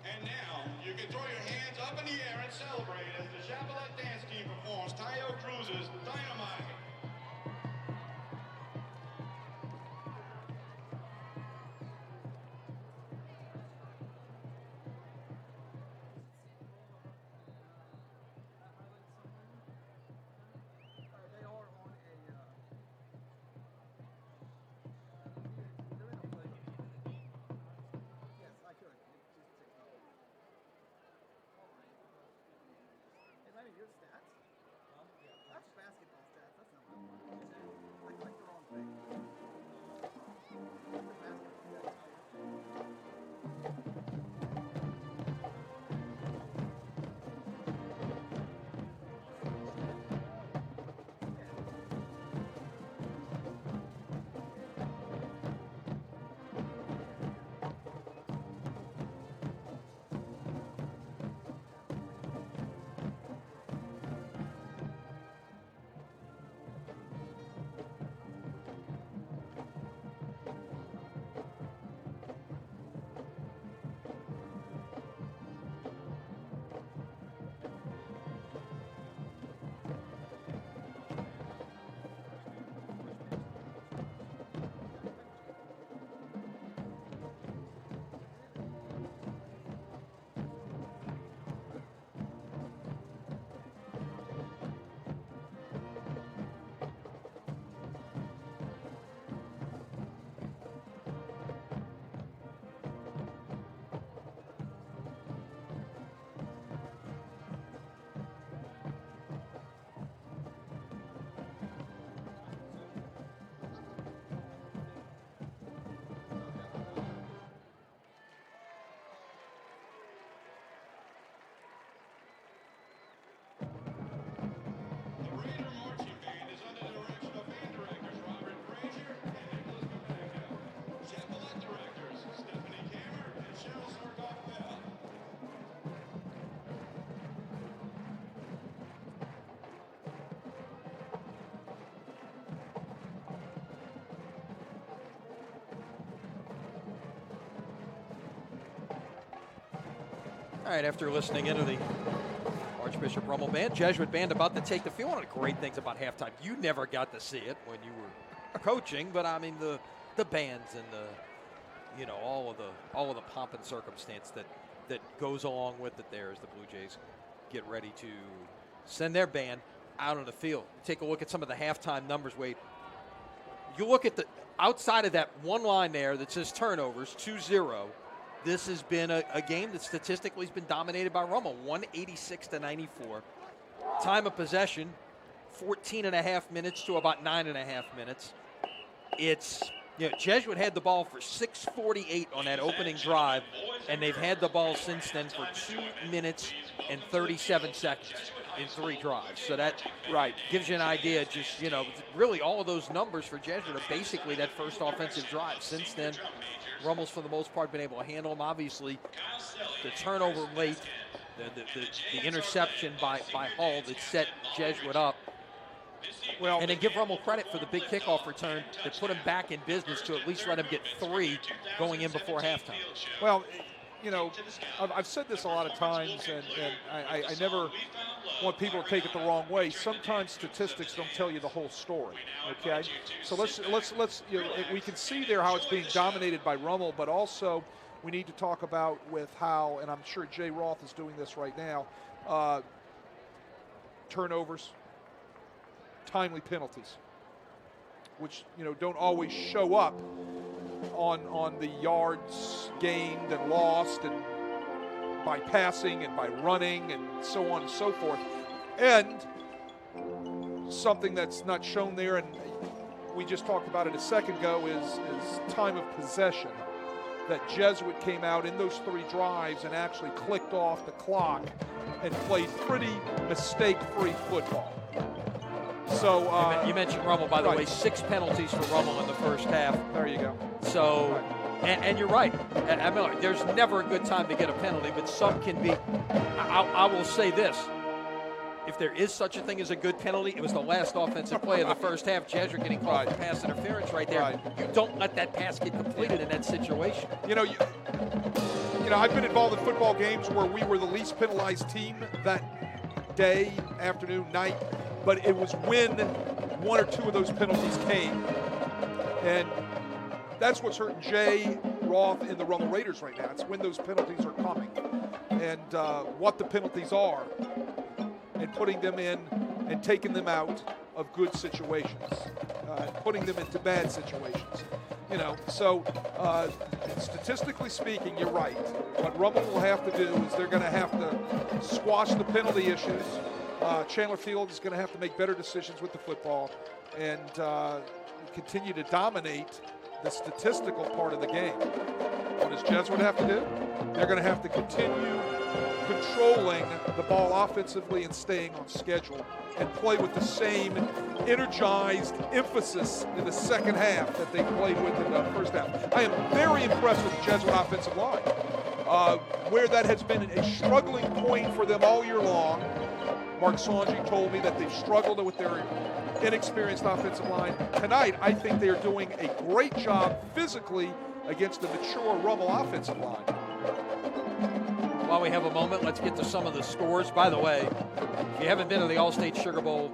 G: And now, you can throw your hands up in the air and celebrate as the Chapelette dance team performs Tayo Cruz's Dynamite.
E: They are on a, they're in a play. Yes, I could. Just take it. Hey, Lenny, your stats? That's basketball stats. That's not
A: All right, after listening into the Archbishop Rummel Band, Jesuit Band about to take the field. One of the great things about halftime, you never got to see it when you were coaching, but I mean the bands and the all of the pomp and circumstance that goes along with it there as the Blue Jays get ready to send their band out on the field. Take a look at some of the halftime numbers, Wade. You look at the outside of that one line there that says turnovers, 2-0. This has been a game that statistically has been dominated by Rummel, 186-94. Time of possession, 14.5 minutes to about 9.5 minutes. It's, Jesuit had the ball for 6:48 on that opening drive, and they've had the ball since then for 2 minutes and 37 seconds in 3 drives. So that gives you an idea. Just, really all of those numbers for Jesuit are basically that first offensive drive. Since then, Rummel's, for the most part, been able to handle them. Obviously, the turnover late, the interception by Hall that set Jesuit up. Well, and then give Rummel credit for the big kickoff return that put him back in business to at least let him get 3 going in before halftime.
B: Well, I've said this a lot of times, and I never want people to take it the wrong way. Sometimes statistics don't tell you the whole story. Okay, so let's we can see there how it's being dominated by Rummel, but also we need to talk about with how, and I'm sure Jay Roth is doing this right now, turnovers, timely penalties, which don't always show up on the yards gained and lost, and by passing and by running and so on and so forth. And something that's not shown there, and we just talked about it a second ago, is time of possession. That Jesuit came out in those 3 drives and actually clicked off the clock and played pretty mistake-free football. So
A: you mentioned Rummel, by the way, 6 penalties for Rummel in the first half.
B: There you go.
A: So, and you're right. I mean, there's never a good time to get a penalty, but some can be. I will say this. If there is such a thing as a good penalty, it was the last offensive play of the first half. Jesuit getting called for pass interference right there. You don't let that pass get completed in that situation.
B: I've been involved in football games where we were the least penalized team that day, afternoon, night, but it was when 1 or 2 of those penalties came. And that's what's hurting Jay Roth and the Rummel Raiders right now. It's when those penalties are coming and what the penalties are, and putting them in and taking them out of good situations, putting them into bad situations. So statistically speaking, you're right. What Rummel will have to do is they're going to have to squash the penalty issues. Chandler Field is going to have to make better decisions with the football and continue to dominate the statistical part of the game. What does Jesuit have to do? They're going to have to continue controlling the ball offensively and staying on schedule and play with the same energized emphasis in the second half that they played with in the first half. I am very impressed with the Jesuit offensive line, where that has been a struggling point for them all year long. Mark Sanji told me that they've struggled with their inexperienced offensive line. Tonight, I think they are doing a great job physically against the mature Rummel offensive line.
A: While we have a moment, let's get to some of the scores. By the way, if you haven't been to the All-State Sugar Bowl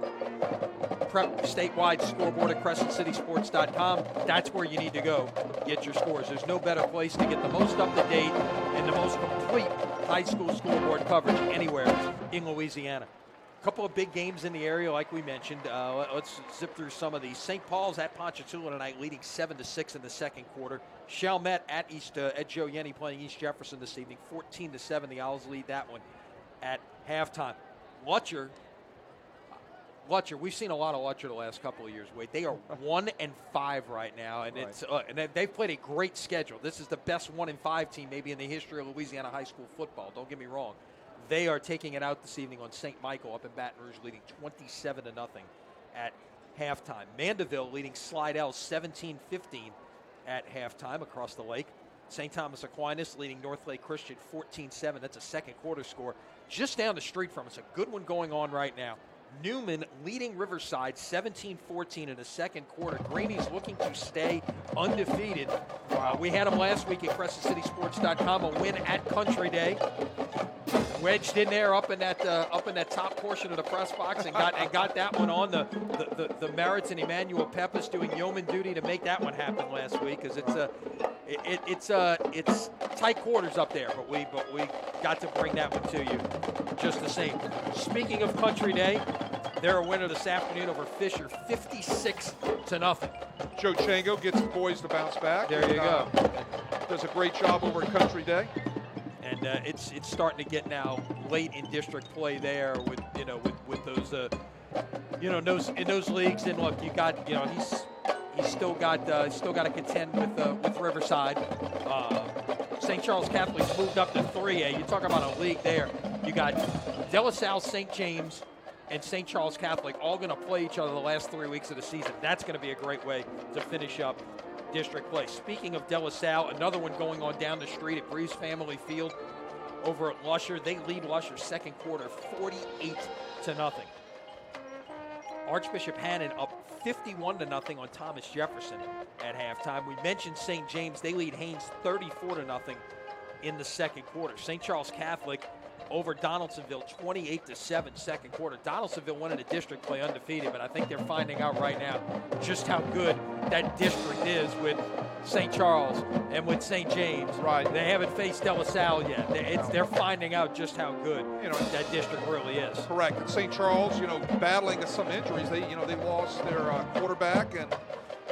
A: Prep statewide scoreboard at CrescentCitySports.com, that's where you need to go get your scores. There's no better place to get the most up-to-date and the most complete high school scoreboard coverage anywhere in Louisiana. A couple of big games in the area, like we mentioned. Let's zip through some of these. St. Paul's at Ponchatoula tonight, leading 7-6 in the second quarter. Chalmette at Joe Yenny playing East Jefferson this evening, 14-7. The Owls lead that one at halftime. Lutcher, we've seen a lot of Lutcher the last couple of years, Wade. They are 1-5 right now, and it's and they've played a great schedule. This is the best 1-5 team maybe in the history of Louisiana high school football. Don't get me wrong. They are taking it out this evening on St. Michael up in Baton Rouge, leading 27-0 at halftime. Mandeville leading Slidell 17-15 at halftime across the lake. St. Thomas Aquinas leading Northlake Christian 14-7. That's a second quarter score just down the street from us. A good one going on right now. Newman leading Riverside 17-14 in the second quarter. Graney's looking to stay undefeated. We had them last week at CrescentCitySports.com, a win at Country Day. Wedged in there up in that top portion of the press box and got that one on. The Merritts and Emmanuel Peppas doing yeoman duty to make that one happen last week, because it's tight quarters up there, but we got to bring that one to you just the same. Speaking of Country Day, they're a winner this afternoon over Fisher, 56-0.
B: Joe Chango gets the boys to bounce back.
A: There you go.
B: Does a great job over at Country Day.
A: And it's starting to get now late in district play there with those in those leagues. And look, you got he's still got to contend with Riverside. St. Charles Catholic's moved up to 3A. You talk about a league there. You got De La Salle, St. James, and St. Charles Catholic all going to play each other the last 3 weeks of the season. That's going to be a great way to finish up district play. Speaking of De La Salle, another one going on down the street at Breeze Family Field over at Lusher. They lead Lusher second quarter 48-0. Archbishop Hannon up 51-0 on Thomas Jefferson at halftime. We mentioned St. James. They lead Haynes 34-0 in the second quarter. St. Charles Catholic over Donaldsonville 28-7 second quarter. Donaldsonville went into district play undefeated, but I think they're finding out right now just how good that district is with St. Charles and with St. James.
B: Right.
A: They haven't faced De La Salle yet. They're finding out just how good that district really is.
B: Correct. And St. Charles, battling some injuries. They lost their quarterback and,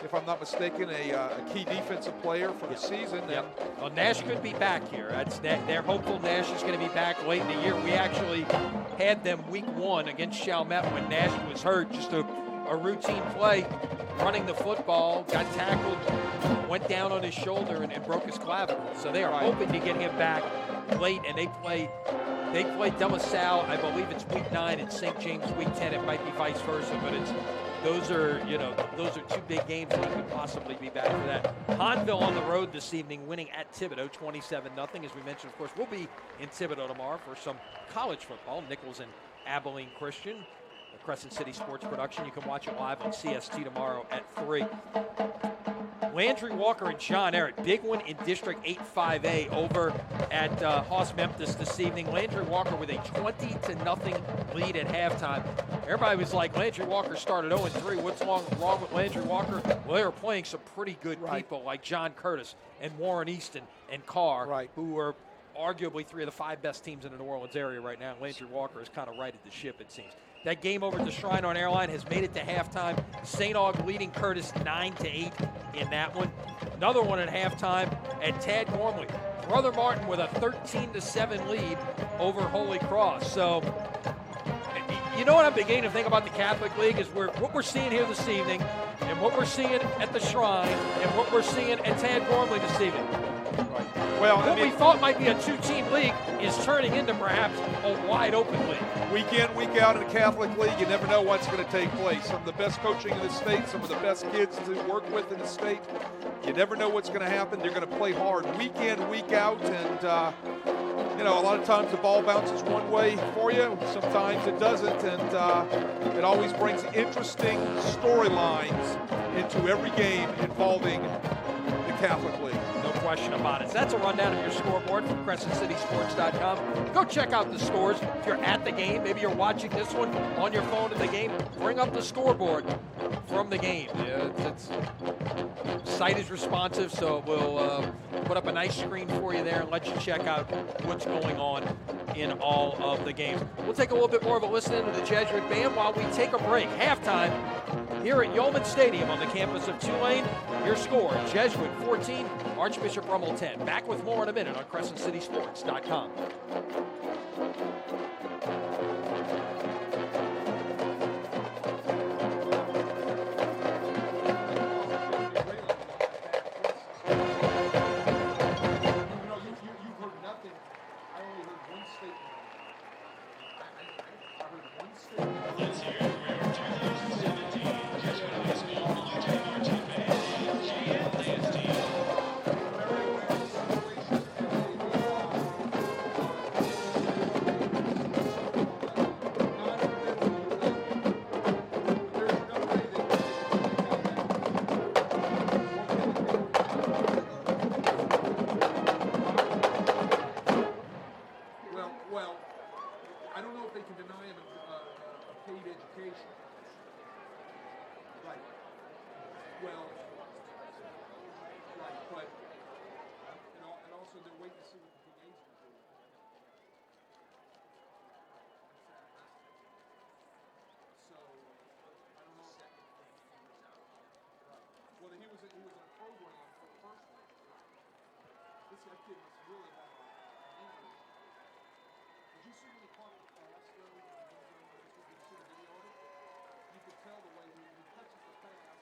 B: if I'm not mistaken, a key defensive player for the season.
A: Yep. Well, Nash could be back here. They're hopeful Nash is going to be back late in the year. We actually had them week 1 against Chalmette when Nash was hurt. Just a routine play, running the football, got tackled, went down on his shoulder and broke his clavicle. So they are hoping to get him back late, and they play De La Salle, I believe it's week 9, and St. James week 10. It might be vice versa, but those are two big games that could possibly be back for that. Hahnville on the road this evening, winning at Thibodaux 27-0. As we mentioned, of course, we'll be in Thibodaux tomorrow for some college football. Nichols and Abilene Christian, a Crescent City Sports production. You can watch it live on CST tomorrow at 3. Landry Walker and John Ehret, big one in District 8-5A over at Haas Memphis this evening. Landry Walker with a 20-0 lead at halftime. Everybody was like, Landry Walker started 0-3. What's wrong with Landry Walker? Well, they were playing some pretty good people like John Curtis and Warren Easton and Carr, who are arguably 3 of the 5 best teams in the New Orleans area right now. Landry Walker has kind of righted the ship, it seems. That game over at the Shrine on Airline has made it to halftime. St. Aug leading Curtis 9-8 in that one. Another one at halftime at Tad Gormley. Brother Martin with a 13-7 lead over Holy Cross. So, you know what I'm beginning to think about the Catholic League is what we're seeing here this evening, and what we're seeing at the Shrine, and what we're seeing at Tad Gormley this evening.
B: Well,
A: what we thought might be a 2-team league is turning into perhaps a wide-open league.
B: Week in, week out in the Catholic League, you never know what's going to take place. Some of the best coaching in the state, some of the best kids to work with in the state. You never know what's going to happen. They're going to play hard week in, week out, and a lot of times the ball bounces one way for you. Sometimes it doesn't, and it always brings interesting storylines into every game involving the Catholic League.
A: No question about it. So that's a rundown of your scoreboard from CrescentCitySports.com. Go check out the scores. If you're at the game, maybe you're watching this one on your phone at the game, bring up the scoreboard from the game. Site is responsive, so it will put up a nice screen for you there and let you check out what's going on in all of the games. We'll take a little bit more of a listen into the Jesuit band while we take a break. Halftime here at Yeoman Stadium on the campus of Tulane. Your score, Jesuit 14, Archbishop Rummel 10. Back with more in a minute on CrescentCitySports.com.
F: see what the DA's going to do. So I don't know if that. Well, he was in a program for the first one. This guy kid was really had an injury. Did you see when he caught the pass though? Did you see the video of it? You could tell the way he catches the pass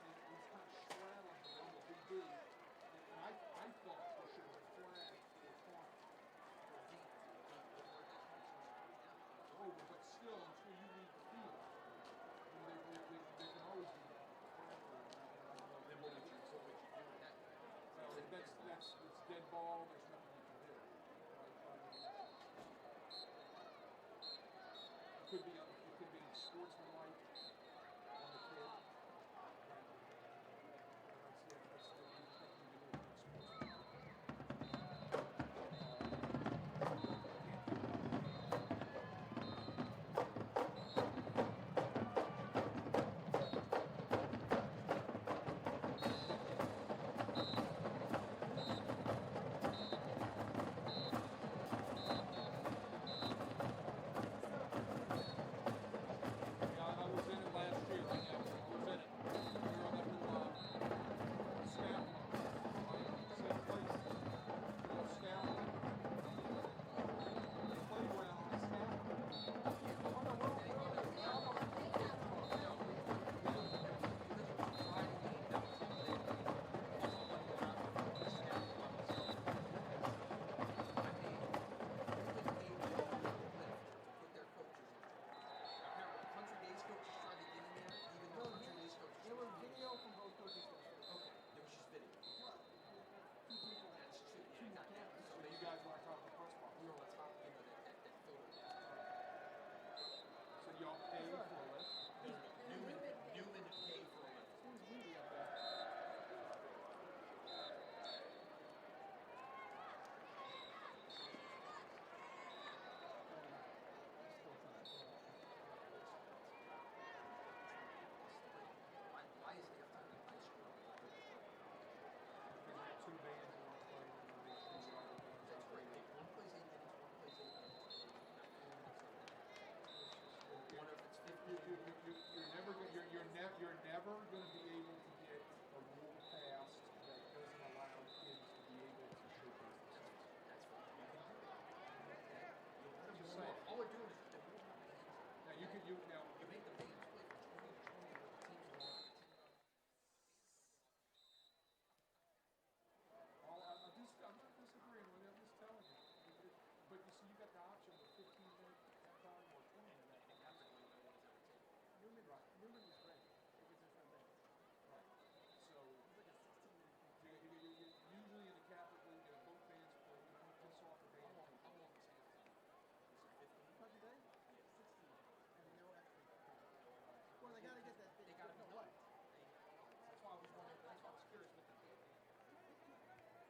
F: and he's kind of straddling the Rummel DB. And I thought there should have been flagged for the corner. Over, but still, until you read the field, they can always be there.
E: Then what would you do with that?
F: Well, it's dead ball. There's nothing you can do. It could be sportsmanlike on the kid. That's nothing you can do with sportsmanlike. You're never going to be able to get a rule passed that doesn't allow kids to be able to showcase themselves. Just saying.
E: All we're doing is
F: Now you
E: make the fans play for 20 teams long.
F: I'm not disagreeing with you. I'm just telling you. But you see, you got the option of 15-minute time or 20-minute. Newman was great. Right. So usually in the Catholic League, both bands play. You don't piss off the band.
E: How long is it?
F: 15 a day?
E: Yeah, 16.
F: And no extra time. Well, they got to get that.
E: They got to be done. That's why I was wondering. That's why I was curious what they did.
A: Stand by, let's rock.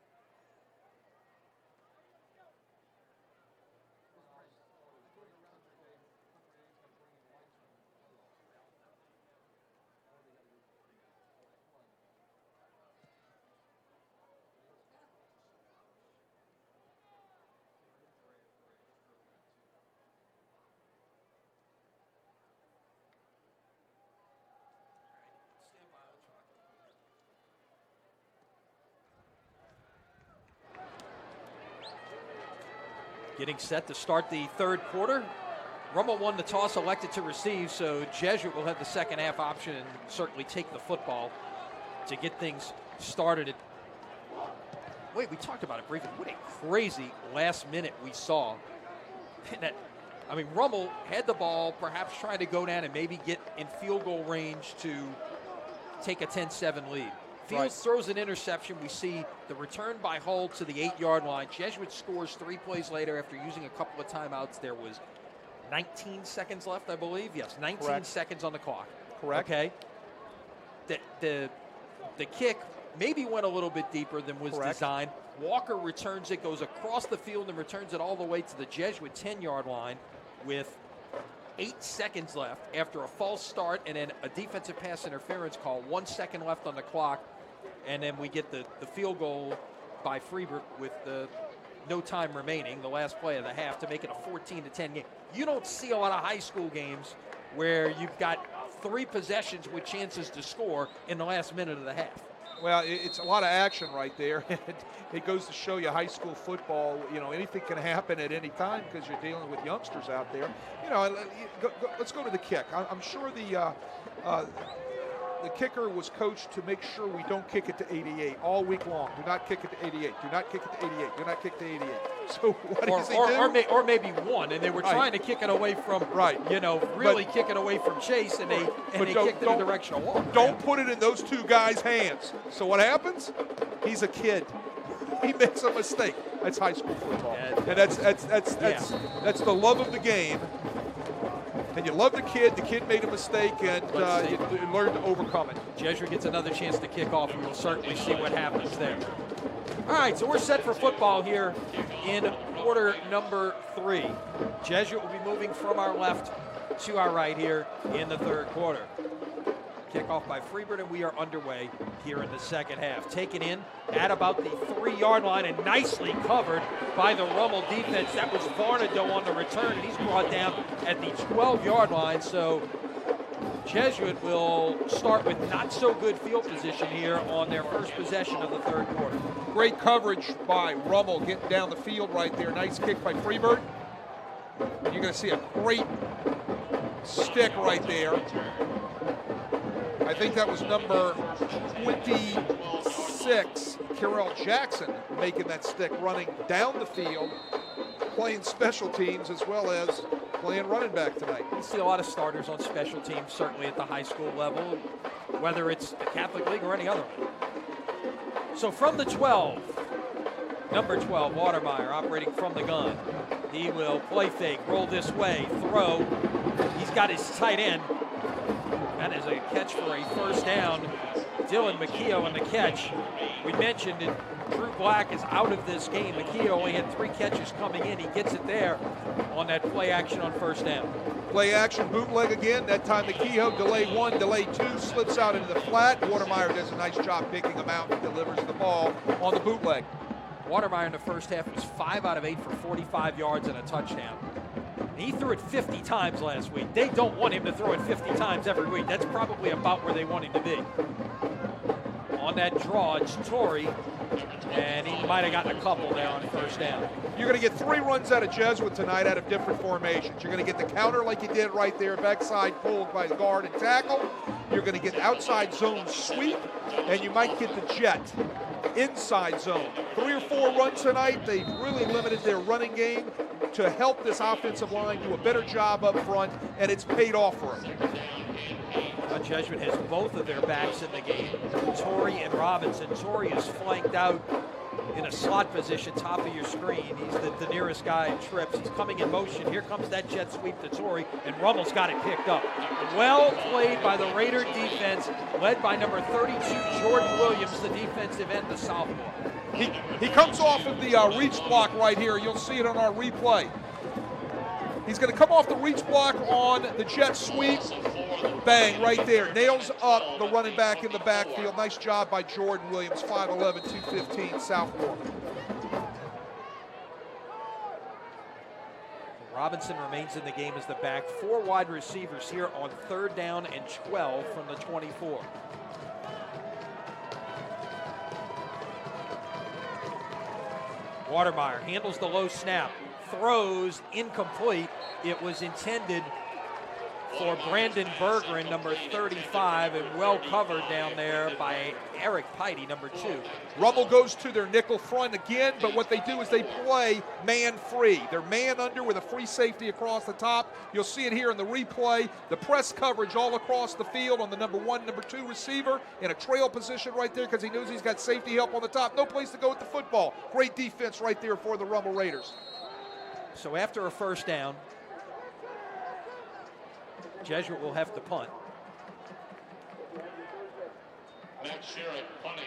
A: Getting set to start the third quarter. Rummel won the toss, elected to receive, so Jesuit will have the second half option and certainly take the football to get things started. Wait, we talked about it briefly. What a crazy last minute we saw. Rummel had the ball, perhaps trying to go down and maybe get in field goal range to take a 10-7 lead. Fields throws an interception. We see the return by Hull to the 8-yard line. Jesuit scores 3 plays later after using a couple of timeouts. There was 19 seconds left, I believe. Yes, 19 seconds on the clock.
B: Correct.
A: Okay. The kick maybe went a little bit deeper than was designed. Walker returns it, goes across the field and returns it all the way to the Jesuit 10-yard line with 8 seconds left after a false start and then a defensive pass interference call. 1 second left on the clock, and then we get the field goal by Freebrook with the no time remaining, the last play of the half, to make it a 14-10 game. You don't see a lot of high school games where you've got 3 possessions with chances to score in the last minute of the half.
B: Well, it's a lot of action right there. It goes to show you high school football, anything can happen at any time because you're dealing with youngsters out there. Let's go to the kick. I'm sure the kicker was coached to make sure we don't kick it to 88 all week long. Do not kick it to 88. Do not kick it to 88. Do not kick to 88. So what does he do?
A: Or maybe one, and they were trying to kick it away from, really kick it away from Chase, and they kicked it in the direction of Walker.
B: Don't put it in those 2 guys' hands. So what happens? He's a kid. He makes a mistake. That's high school football, and that's the love of the game. And you love the kid. The kid made a mistake, and you learn to overcome it.
A: Jesuit gets another chance to kick off, and we'll certainly see what happens there. All right, so we're set for football here in quarter number 3. Jesuit will be moving from our left to our right here in the third quarter. Kickoff by Freebird, and we are underway here in the second half. Taken in at about the 3-yard line and nicely covered by the Rummel defense. That was Varnado on the return, and he's brought down at the 12-yard line. So Jesuit will start with not so good field position here on their first possession of the third quarter.
B: Great coverage by Rummel getting down the field right there. Nice kick by Freebird. And you're going to see a great stick right there. I think that was number 26, Carell Jackson, making that stick, running down the field, playing special teams as well as playing running back tonight.
A: You see a lot of starters on special teams, certainly at the high school level, whether it's the Catholic League or any other one. So from the 12, number 12, Watermeyer operating from the gun. He will play fake, roll this way, throw. He's got his tight end. That is a catch for a first down. Dylan McKeough on the catch. We mentioned it, Drew Black is out of this game. McKeough only had 3 catches coming in. He gets it there on that play action on first down.
B: Play action, bootleg again. That time McKeough, delay 1, delay 2, slips out into the flat. Watermeyer does a nice job picking him out and delivers the ball on the bootleg.
A: Watermeyer in the first half was 5 out of 8 for 45 yards and a touchdown. He threw it 50 times last week. They don't want him to throw it 50 times every week. That's probably about where they want him to be. On that draw, it's Torrey, and he might have gotten a couple there on first down.
B: You're going to get 3 runs out of Jesuit tonight out of different formations. You're going to get the counter like you did right there, backside pulled by the guard and tackle. You're going to get outside zone sweep, and you might get the jet inside zone. 3 or 4 runs tonight. They've really limited their running game to help this offensive line do a better job up front, and it's paid off for them.
A: Jesuit has both of their backs in the game, Torrey and Robinson. Torrey is flanked out in a slot position, top of your screen. He's the nearest guy in trips. He's coming in motion. Here comes that jet sweep to Torrey, and Rummel's got it picked up. Well played by the Raider defense, led by number 32, Jordan Williams, the defensive end, the sophomore.
B: He comes off of the reach block right here. You'll see it on our replay. He's going to come off the reach block on the jet sweep. Bang, right there. Nails up the running back in the backfield. Nice job by Jordan Williams, 5'11", 215, sophomore.
A: Robinson remains in the game as the back. 4 wide receivers here on 3rd down and 12 from the 24. Watermeyer handles the low snap, throws incomplete. It was intended for Brandon Bergeron, number 35, and well covered down there by Eric Piety, number 2.
B: Rummel goes to their nickel front again, but what they do is they play man-free. They're man under with a free safety across the top. You'll see it here in the replay. The press coverage all across the field on the number 1, number 2 receiver in a trail position right there because he knows he's got safety help on the top. No place to go with the football. Great defense right there for the Rummel Raiders.
A: So after a first down, Jesuit will have to punt.
C: Matt Sherrick punting.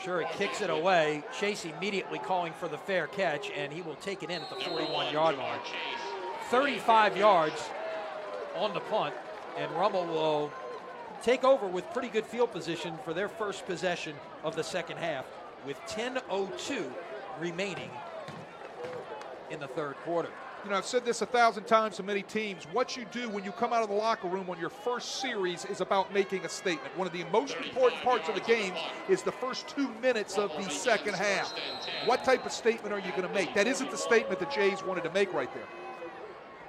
A: Sherrick kicks it away. Chase immediately calling for the fair catch, and he will take it in at the 41-yard line. 35 yards on the punt, and Rummel will take over with pretty good field position for their first possession of the second half with 10:02 remaining in the third quarter.
B: You know, I've said this 1,000 times to many teams. What you do when you come out of the locker room on your first series is about making a statement. One of the most important parts of the game is the first 2 minutes of the second half. What type of statement are you going to make? That isn't the statement the Jays wanted to make right there.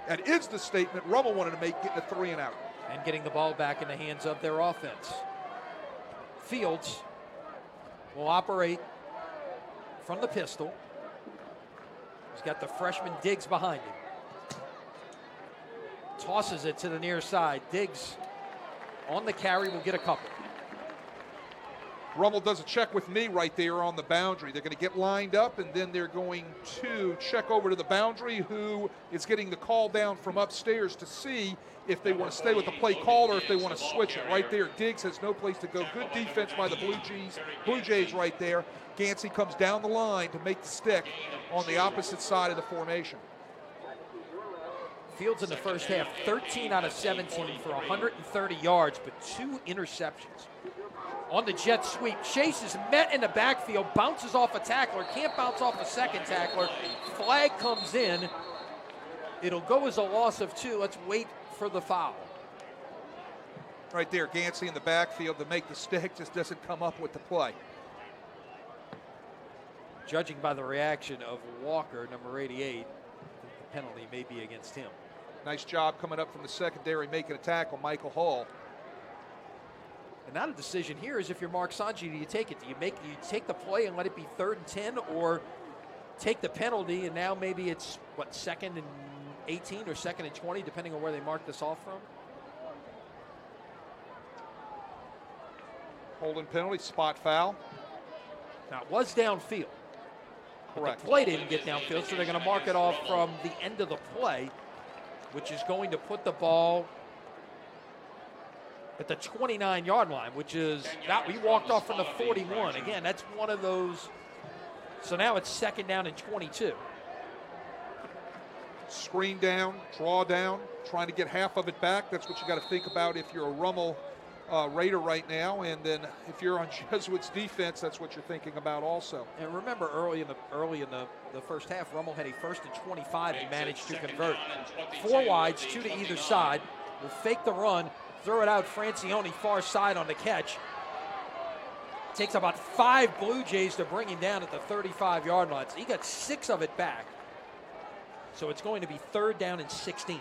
B: That is the statement Rummel wanted to make, getting a 3 and out.
A: And getting the ball back in the hands of their offense. Fields will operate from the pistol. He's got the freshman Diggs behind him. Tosses it to the near side. Diggs on the carry will get a couple.
B: Rummel does a check with me right there on the boundary. They're going to get lined up, and then they're going to check over to the boundary, who is getting the call down from upstairs to see if they want to stay with the play call or if they want to switch it. Right there, Diggs has no place to go. Good defense by the Blue Jays right there. Gansey comes down the line to make the stick on the opposite side of the formation.
A: Fields in the first half, 13 out of 17 for 130 yards, but 2 interceptions. On the jet sweep, Chase is met in the backfield, bounces off a tackler, can't bounce off a second tackler. Flag comes in. It'll go as a loss of 2. Let's wait for the foul.
B: Right there, Gansey in the backfield to make the stick, just doesn't come up with the play.
A: Judging by the reaction of Walker, number 88, the penalty may be against him.
B: Nice job coming up from the secondary, making a tackle, Michael Hall.
A: And now the decision here is, if you're Mark Sanji, do you take it? Do you take the play and let it be 3rd and 10, or take the penalty and now maybe it's, 2nd and 18 or 2nd and 20, depending on where they mark this off from?
B: Holding penalty, spot foul.
A: Now it was downfield.
B: Correct.
A: The play didn't get downfield, so they're going to mark it off from the end of the play, which is going to put the ball at the 29-yard line, which is that we walked off from the 41. Again, that's one of those. So now it's 2nd down and 22.
B: Screen down, draw down, trying to get half of it back. That's what you got to think about if you're a Rummel Raider right now, and then if you're on Jesuit's defense, that's what you're thinking about also.
A: And remember, early in the first half, Rummel had a 1st and 25 and managed to convert. 4 wides, 2 to either side. Will fake the run, throw it out. Francione far side on the catch. Takes about 5 Blue Jays to bring him down at the 35-yard line. So he got 6 of it back. So it's going to be 3rd down and 16.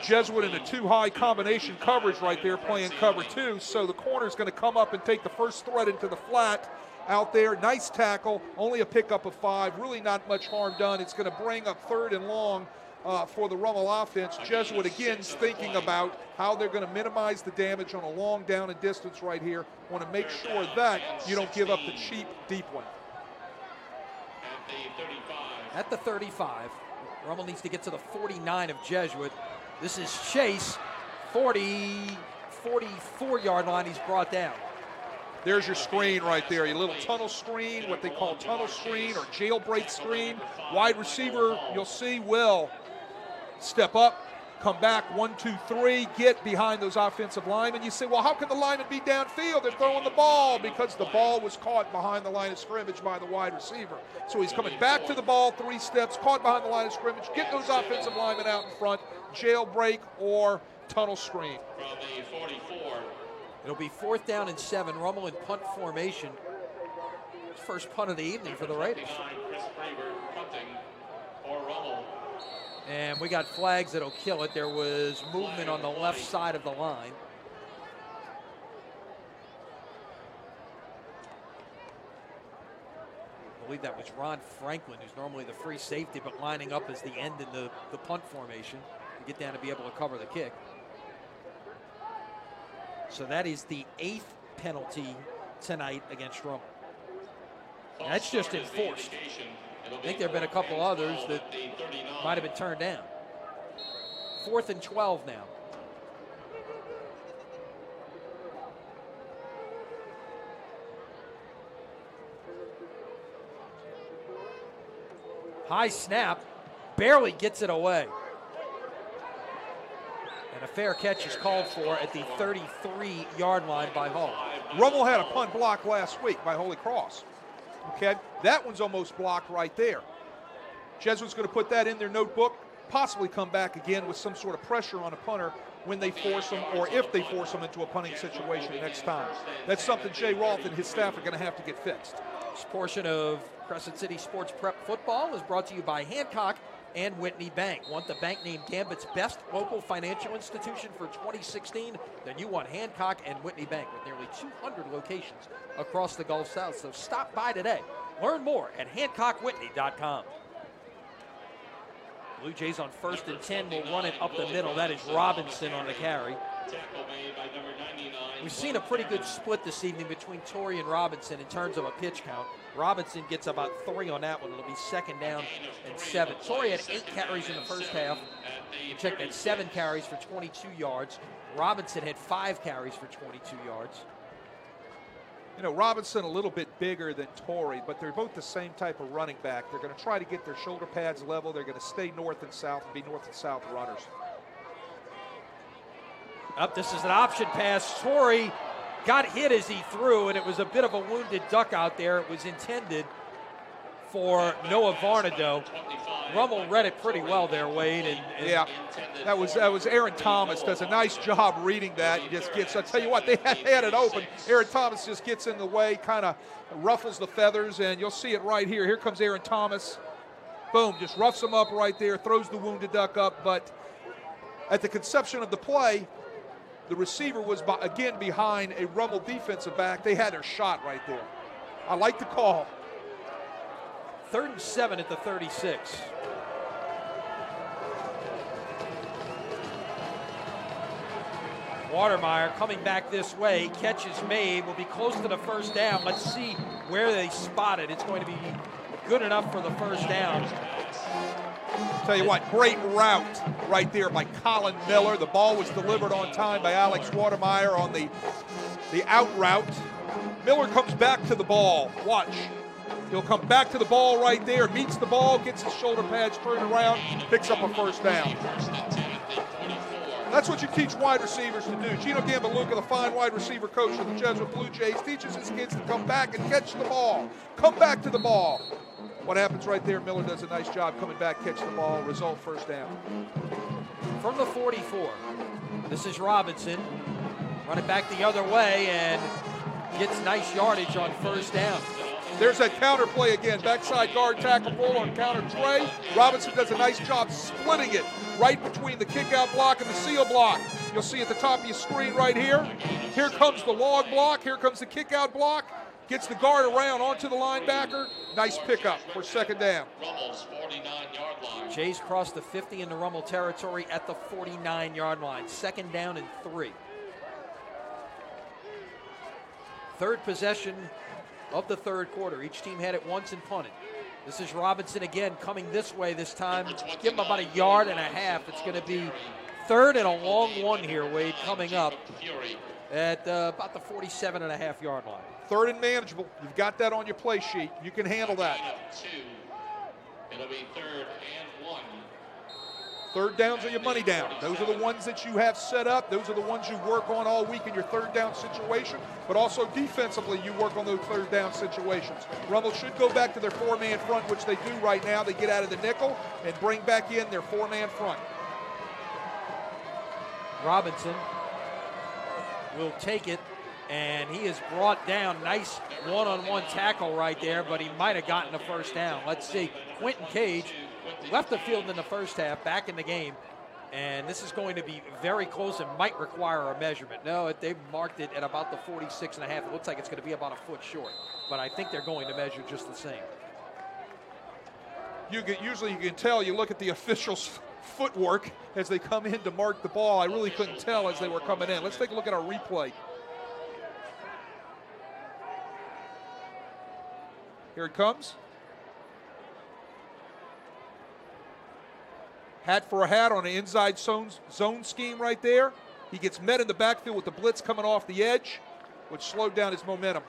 B: Jesuit in a 2-high combination coverage right there, playing cover 2. So the corner's going to come up and take the first threat into the flat out there. Nice tackle, only a pickup of 5. Really not much harm done. It's going to bring up 3rd and long for the Rummel offense. Jesuit again is thinking about how they're going to minimize the damage on a long down and distance right here. Want to make sure that you don't give up the cheap deep one.
A: At the 35, Rummel needs to get to the 49 of Jesuit. This is Chase, 44-yard line. He's brought down.
B: There's your screen right there, a little tunnel screen, what they call tunnel screen or jailbreak screen. Wide receiver, you'll see, will step up, come back, 1, 2, 3, get behind those offensive linemen. You say, well, how can the linemen be downfield? They're throwing the ball, because the ball was caught behind the line of scrimmage by the wide receiver. So he's coming back to the ball, 3 steps, caught behind the line of scrimmage, get those offensive linemen out in front, jailbreak or tunnel screen.
C: From the 44.
A: It'll be 4th down and 7. Rummel in punt formation. First punt of the evening for the Raiders.
C: Chris Braver punting for Rummel.
A: And we got flags that'll kill it. There was movement on the left side of the line. I believe that was Ron Franklin, who's normally the free safety, but lining up as the end in the punt formation to get down to be able to cover the kick. So that is the 8th penalty tonight against Rummel. That's just enforced. I think there have been a couple others that might have been turned down. 4th and 12 now. High snap, barely gets it away. And a fair catch is called for at the 33-yard line by Hall.
B: Rummel had a punt block last week by Holy Cross. Okay, that one's almost blocked right there. Jesuit's going to put that in their notebook, possibly come back again with some sort of pressure on a punter when they force them, or if they force them into a punting situation next time. That's something Jay Roth and his staff are going to have to get fixed.
A: This portion of Crescent City Sports Prep Football is brought to you by Hancock and Whitney Bank. Want the bank named Gambit's best local financial institution for 2016? Then you want Hancock and Whitney Bank with nearly 200 locations across the Gulf South. So stop by today. Learn more at HancockWhitney.com. Blue Jays on 1st and 10 will run it up the middle. That is Robinson on the carry. We've seen a pretty good split this evening between Torrey and Robinson in terms of a pitch count. Robinson gets about 3 on that one. It'll be 2nd down and 7. Torrey had 8 carries in the first half. Check that, 7 carries for 22 yards. Robinson had 5 carries for 22 yards.
B: You know, Robinson a little bit bigger than Torrey, but they're both the same type of running back. They're going to try to get their shoulder pads level. They're going to stay north and south and be north and south runners.
A: Up, this is an option pass. Torrey got hit as he threw, and it was a bit of a wounded duck out there. It was intended for Noah Varnado. Rummel read it pretty well there, Wade. And
B: yeah, that was Aaron Thomas. Does a nice job reading that. He just gets, I tell you what, they had it open. Aaron Thomas just gets in the way, kind of ruffles the feathers, and you'll see it right here. Here comes Aaron Thomas. Boom, just roughs him up right there, throws the wounded duck up. But at the conception of the play, the receiver was, again, behind a Rummel defensive back. They had their shot right there. I like the call.
A: 3rd and 7 at the 36. Watermeyer coming back this way. Catch is made. Will be close to the 1st down. Let's see where they spot it. It's going to be good enough for the 1st down.
B: Tell you what, great route right there by Colin Miller. The ball was delivered on time by Alex Watermeyer on the out route. Miller comes back to the ball. Watch. He'll come back to the ball right there, meets the ball, gets his shoulder pads turned around, picks up a 1st down. That's what you teach wide receivers to do. Gino Gambaluca, the fine wide receiver coach of the Jesuit Blue Jays, teaches his kids to come back and catch the ball. Come back to the ball. What happens right there, Miller does a nice job coming back, catch the ball, result 1st down.
A: From the 44, this is Robinson. Running back the other way and gets nice yardage on 1st down.
B: There's that counter play again. Backside guard tackle pull on counter tray. Robinson does a nice job splitting it right between the kick-out block and the seal block. You'll see at the top of your screen right here. Here comes the log block. Here comes the kick-out block. Gets the guard around onto the linebacker. Nice pickup for 2nd down.
C: Rummel's 49-yard line.
A: Jays cross the 50 in the Rummel territory at the 49-yard line. 2nd down and 3. 3rd possession of the 3rd quarter. Each team had it once and punted. This is Robinson again coming this way this time. Give him about 1.5 yards. It's going to be 3rd and a long one here, Wade, coming up at about the 47.5-yard line.
B: 3rd and manageable. You've got that on your play sheet. You can handle that.
C: It'll be 3rd and 1.
B: 3rd downs are your money down. Those are the ones that you have set up. Those are the ones you work on all week in your 3rd down situation, but also defensively you work on those 3rd down situations. Rummel should go back to their 4-man front, which they do right now. They get out of the nickel and bring back in their 4-man front.
A: Robinson will take it, and he is brought down. Nice one-on-one tackle right there, but he might have gotten a 1st down. Let's see. Quentin Cage left the field in the first half, back in the game, and this is going to be very close and might require a measurement. No, they've marked it at about the 46.5. It looks like it's going to be about a foot short, but I think they're going to measure just the same.
B: Usually you can tell, you look at the officials' footwork as they come in to mark the ball. I really couldn't tell as they were coming in. Let's take a look at our replay. Here it comes. Hat for a hat on an inside zone scheme right there. He gets met in the backfield with the blitz coming off the edge, which slowed down his momentum.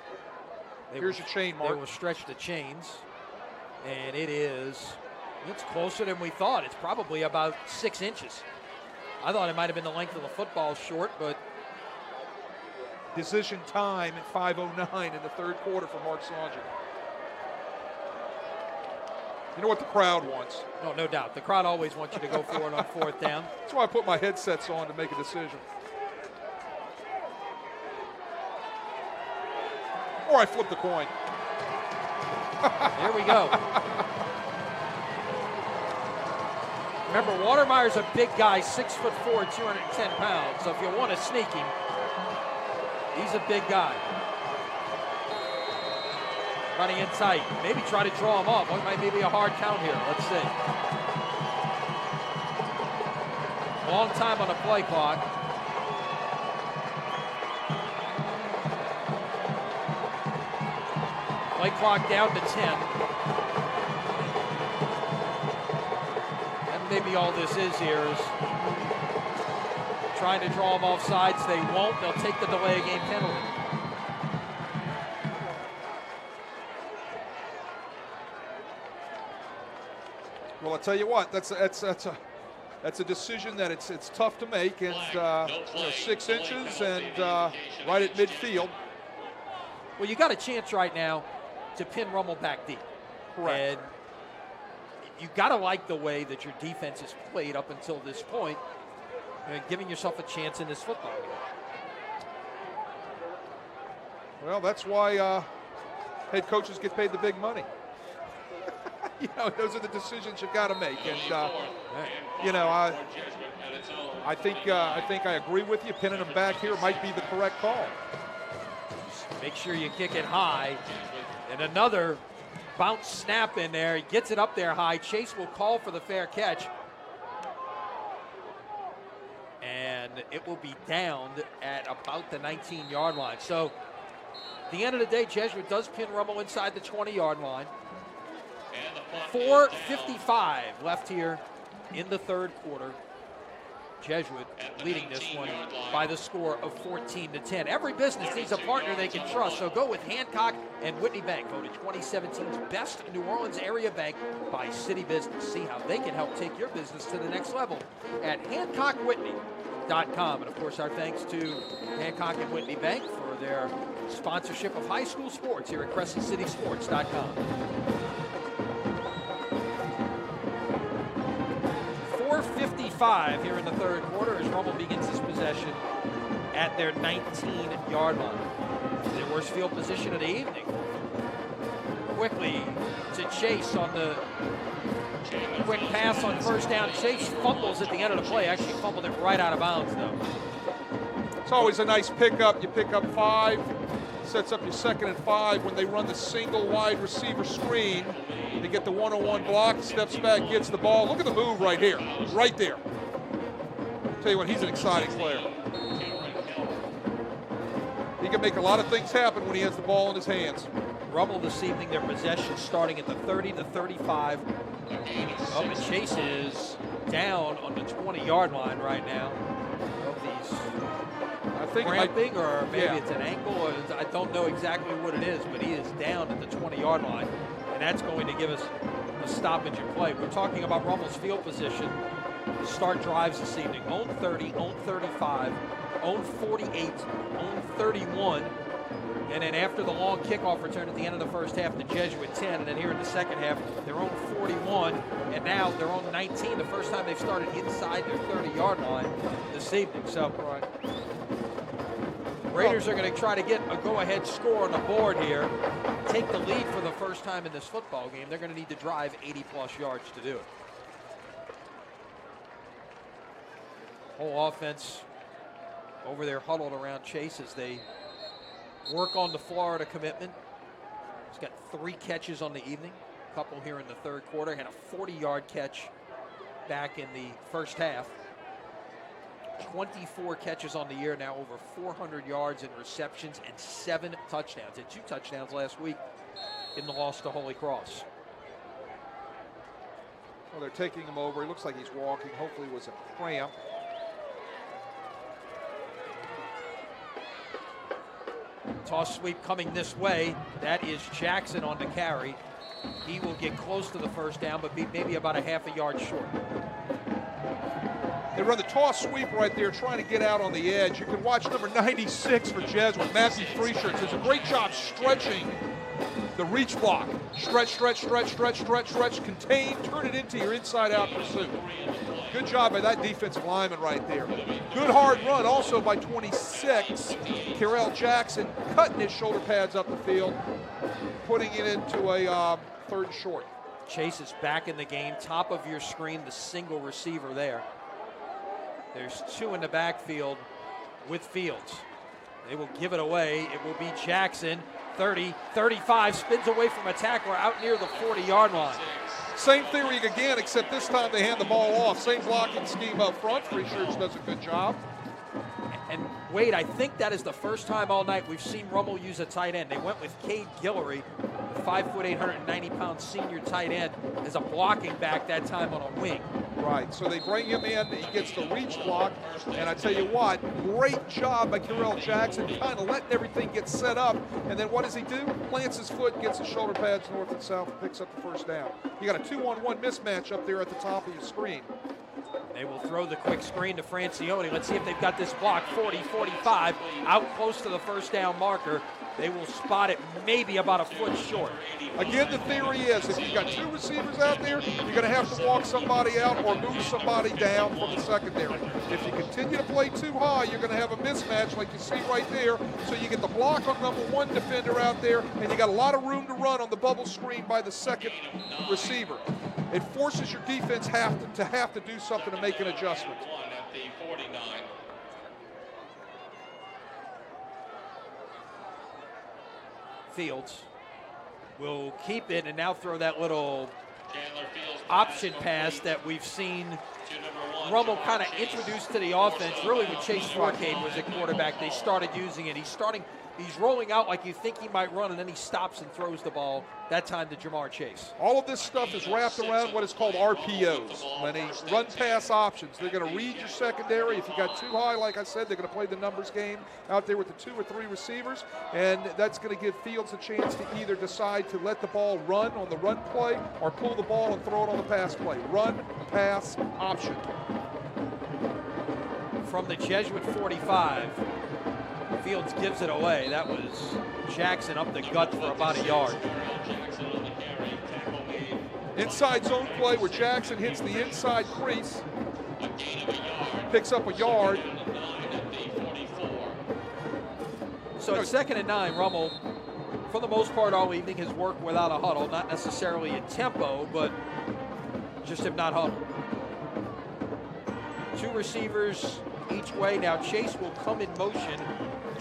B: Here's your chain, Mark.
A: They will stretch the chains, and it's closer than we thought. It's probably about 6 inches. I thought it might have been the length of the football short, but
B: decision time at 5:09 in the 3rd quarter for Mark Sonja. You know what the crowd wants.
A: No, no doubt. The crowd always wants you to go for it on fourth down.
B: That's why I put my headsets on to make a decision. Or I flip the coin.
A: Here we go. Remember, Watermeyer's a big guy, 6'4", 210 pounds. So if you want to sneak him, he's a big guy. Running in tight. Maybe try to draw him off. It might be a hard count here. Let's see. Long time on the play clock. Play clock down to 10. And maybe all this is here is trying to draw them off sides. They won't. They'll take the delay of game penalty.
B: Well, I'll tell you what, that's a decision that it's tough to make, and 6 inches and right at midfield.
A: Well, you got a chance right now to pin Rummel back deep.
B: Correct.
A: And you got to like the way that your defense has played up until this point, giving yourself a chance in this football game.
B: Well, that's why head coaches get paid the big money. Those are the decisions you've got to make, and I think I agree with you. Pinning them back here might be the correct call.
A: Make sure you kick it high, and another bounce snap in there. He gets it up there high. Chase will call for the fair catch, and it will be downed at about the 19-yard line. So, at the end of the day, Jesuit does pin Rummel inside the 20-yard line. 4:55 left here in the third quarter. Jesuit leading this one by the score of 14-10. Every business needs a partner they can trust, so go with Hancock and Whitney Bank, voted 2017's best New Orleans area bank by City Business. See how they can help take your business to the next level at HancockWhitney.com. And of course, our thanks to Hancock and Whitney Bank for their sponsorship of high school sports here at CrescentCitySports.com. 4:55 here in the third quarter as Rummel begins his possession at their 19-yard line. Their worst field position of the evening. Quickly to Chase on the quick pass on first down. Chase fumbles at the end of the play. Actually fumbled it right out of bounds, though.
B: It's always a nice pickup. You pick up 5, sets up your 2nd and 5 when they run the single wide receiver screen. They get the one-on-one block, steps back, gets the ball. Look at the move right here, right there. Tell you what, he's an exciting player. He can make a lot of things happen when he has the ball in his hands.
A: Rummel this evening, their possession starting at the 30 to 35. Up and Chase is down on the 20-yard line right now.
B: I think
A: cramping, or maybe it's an ankle. Or I don't know exactly what it is, but he is down at the 20-yard line, and that's going to give us a stoppage in play. We're talking about Rummel's field position. Start drives this evening. Own 30, own 35, own 48, own 31. And then after the long kickoff return at the end of the first half, the Jesuit 10. And then here in the second half, their own 41. And now their own 19, the first time they've started inside their 30-yard line this evening. So Raiders are going to try to get a go-ahead score on the board here. Take the lead for the first time in this football game. They're going to need to drive 80-plus yards to do it. Whole offense over there huddled around Chase as they work on the Florida commitment. He's got 3 catches on the evening, a couple here in the third quarter. Had a 40-yard catch back in the first half. 24 catches on the year now, over 400 yards in receptions and 7 touchdowns. Had 2 touchdowns last week in the loss to Holy Cross.
B: Well, they're taking him over. He looks like he's walking. Hopefully it was a cramp.
A: Toss sweep coming this way. That is Jackson on the carry. He will get close to the first down, but be maybe about a half a yard short.
B: They run the toss sweep right there, trying to get out on the edge. You can watch number 96 for Jesuit, Matthew Frischert, does a great job stretching The reach block. Stretch, contain, turn it into your inside-out pursuit. Good job by that defensive lineman right there. Good hard run also by 26. Kerrell Jackson cutting his shoulder pads up the field, putting it into a third and short.
A: Chase is back in the game. Top of your screen, the single receiver there. There's two in the backfield with Fields. They will give it away. It will be Jackson. 30, 35, spins away from a tackler out near the 40-yard line.
B: Same theory again, except this time they hand the ball off. Same blocking scheme up front. Freechurch does a good job.
A: And Wade, I think that is the first time all night we've seen Rummel use a tight end. They went with Cade Guillory, the 5'8", 190-pound senior tight end, as a blocking back that time on a wing.
B: Right, so they bring him in, he gets the reach block, and I tell you what, great job by Kerrell Jackson, kind of letting everything get set up, and then what does he do? Plants his foot, gets his shoulder pads north and south, and picks up the first down. You got a 2-on-1 mismatch up there at the top of your screen.
A: They will throw the quick screen to Francione. Let's see if they've got this block. 40, 45, out close to the first down marker. They will spot it maybe about a foot short.
B: Again, the theory is if you've got two receivers out there, you're going to have to walk somebody out or move somebody down from the secondary. If you continue to play too high, you're going to have a mismatch like you see right there. So you get the block on number one defender out there, and you got a lot of room to run on the bubble screen by the second receiver. It forces your defense to have to do something to make an adjustment.
C: At the 49.
A: Fields will keep it and now throw that little option pass that we've seen Rummel kind of introduced to the offense. Really, when Chase Forcade was at quarterback, they started using it. He's rolling out like you think he might run, and then he stops and throws the ball, that time to Jamar Chase.
B: All of this stuff is wrapped around what is called RPOs, Lenny, run-pass options. They're going to read your secondary. If you got too high, like I said, they're going to play the numbers game out there with the 2 or 3 receivers, and that's going to give Fields a chance to either decide to let the ball run on the run play or pull the ball and throw it on the pass play. Run, pass, option.
A: From the Jesuit 45, Fields gives it away. That was Jackson up the gut for about a yard.
B: Inside zone play where Jackson hits the inside crease, picks up a yard.
A: So at 2nd and 9, Rummel, for the most part all evening, has worked without a huddle. Not necessarily in tempo, but just have not huddled. 2 receivers each way. Now Chase will come in motion,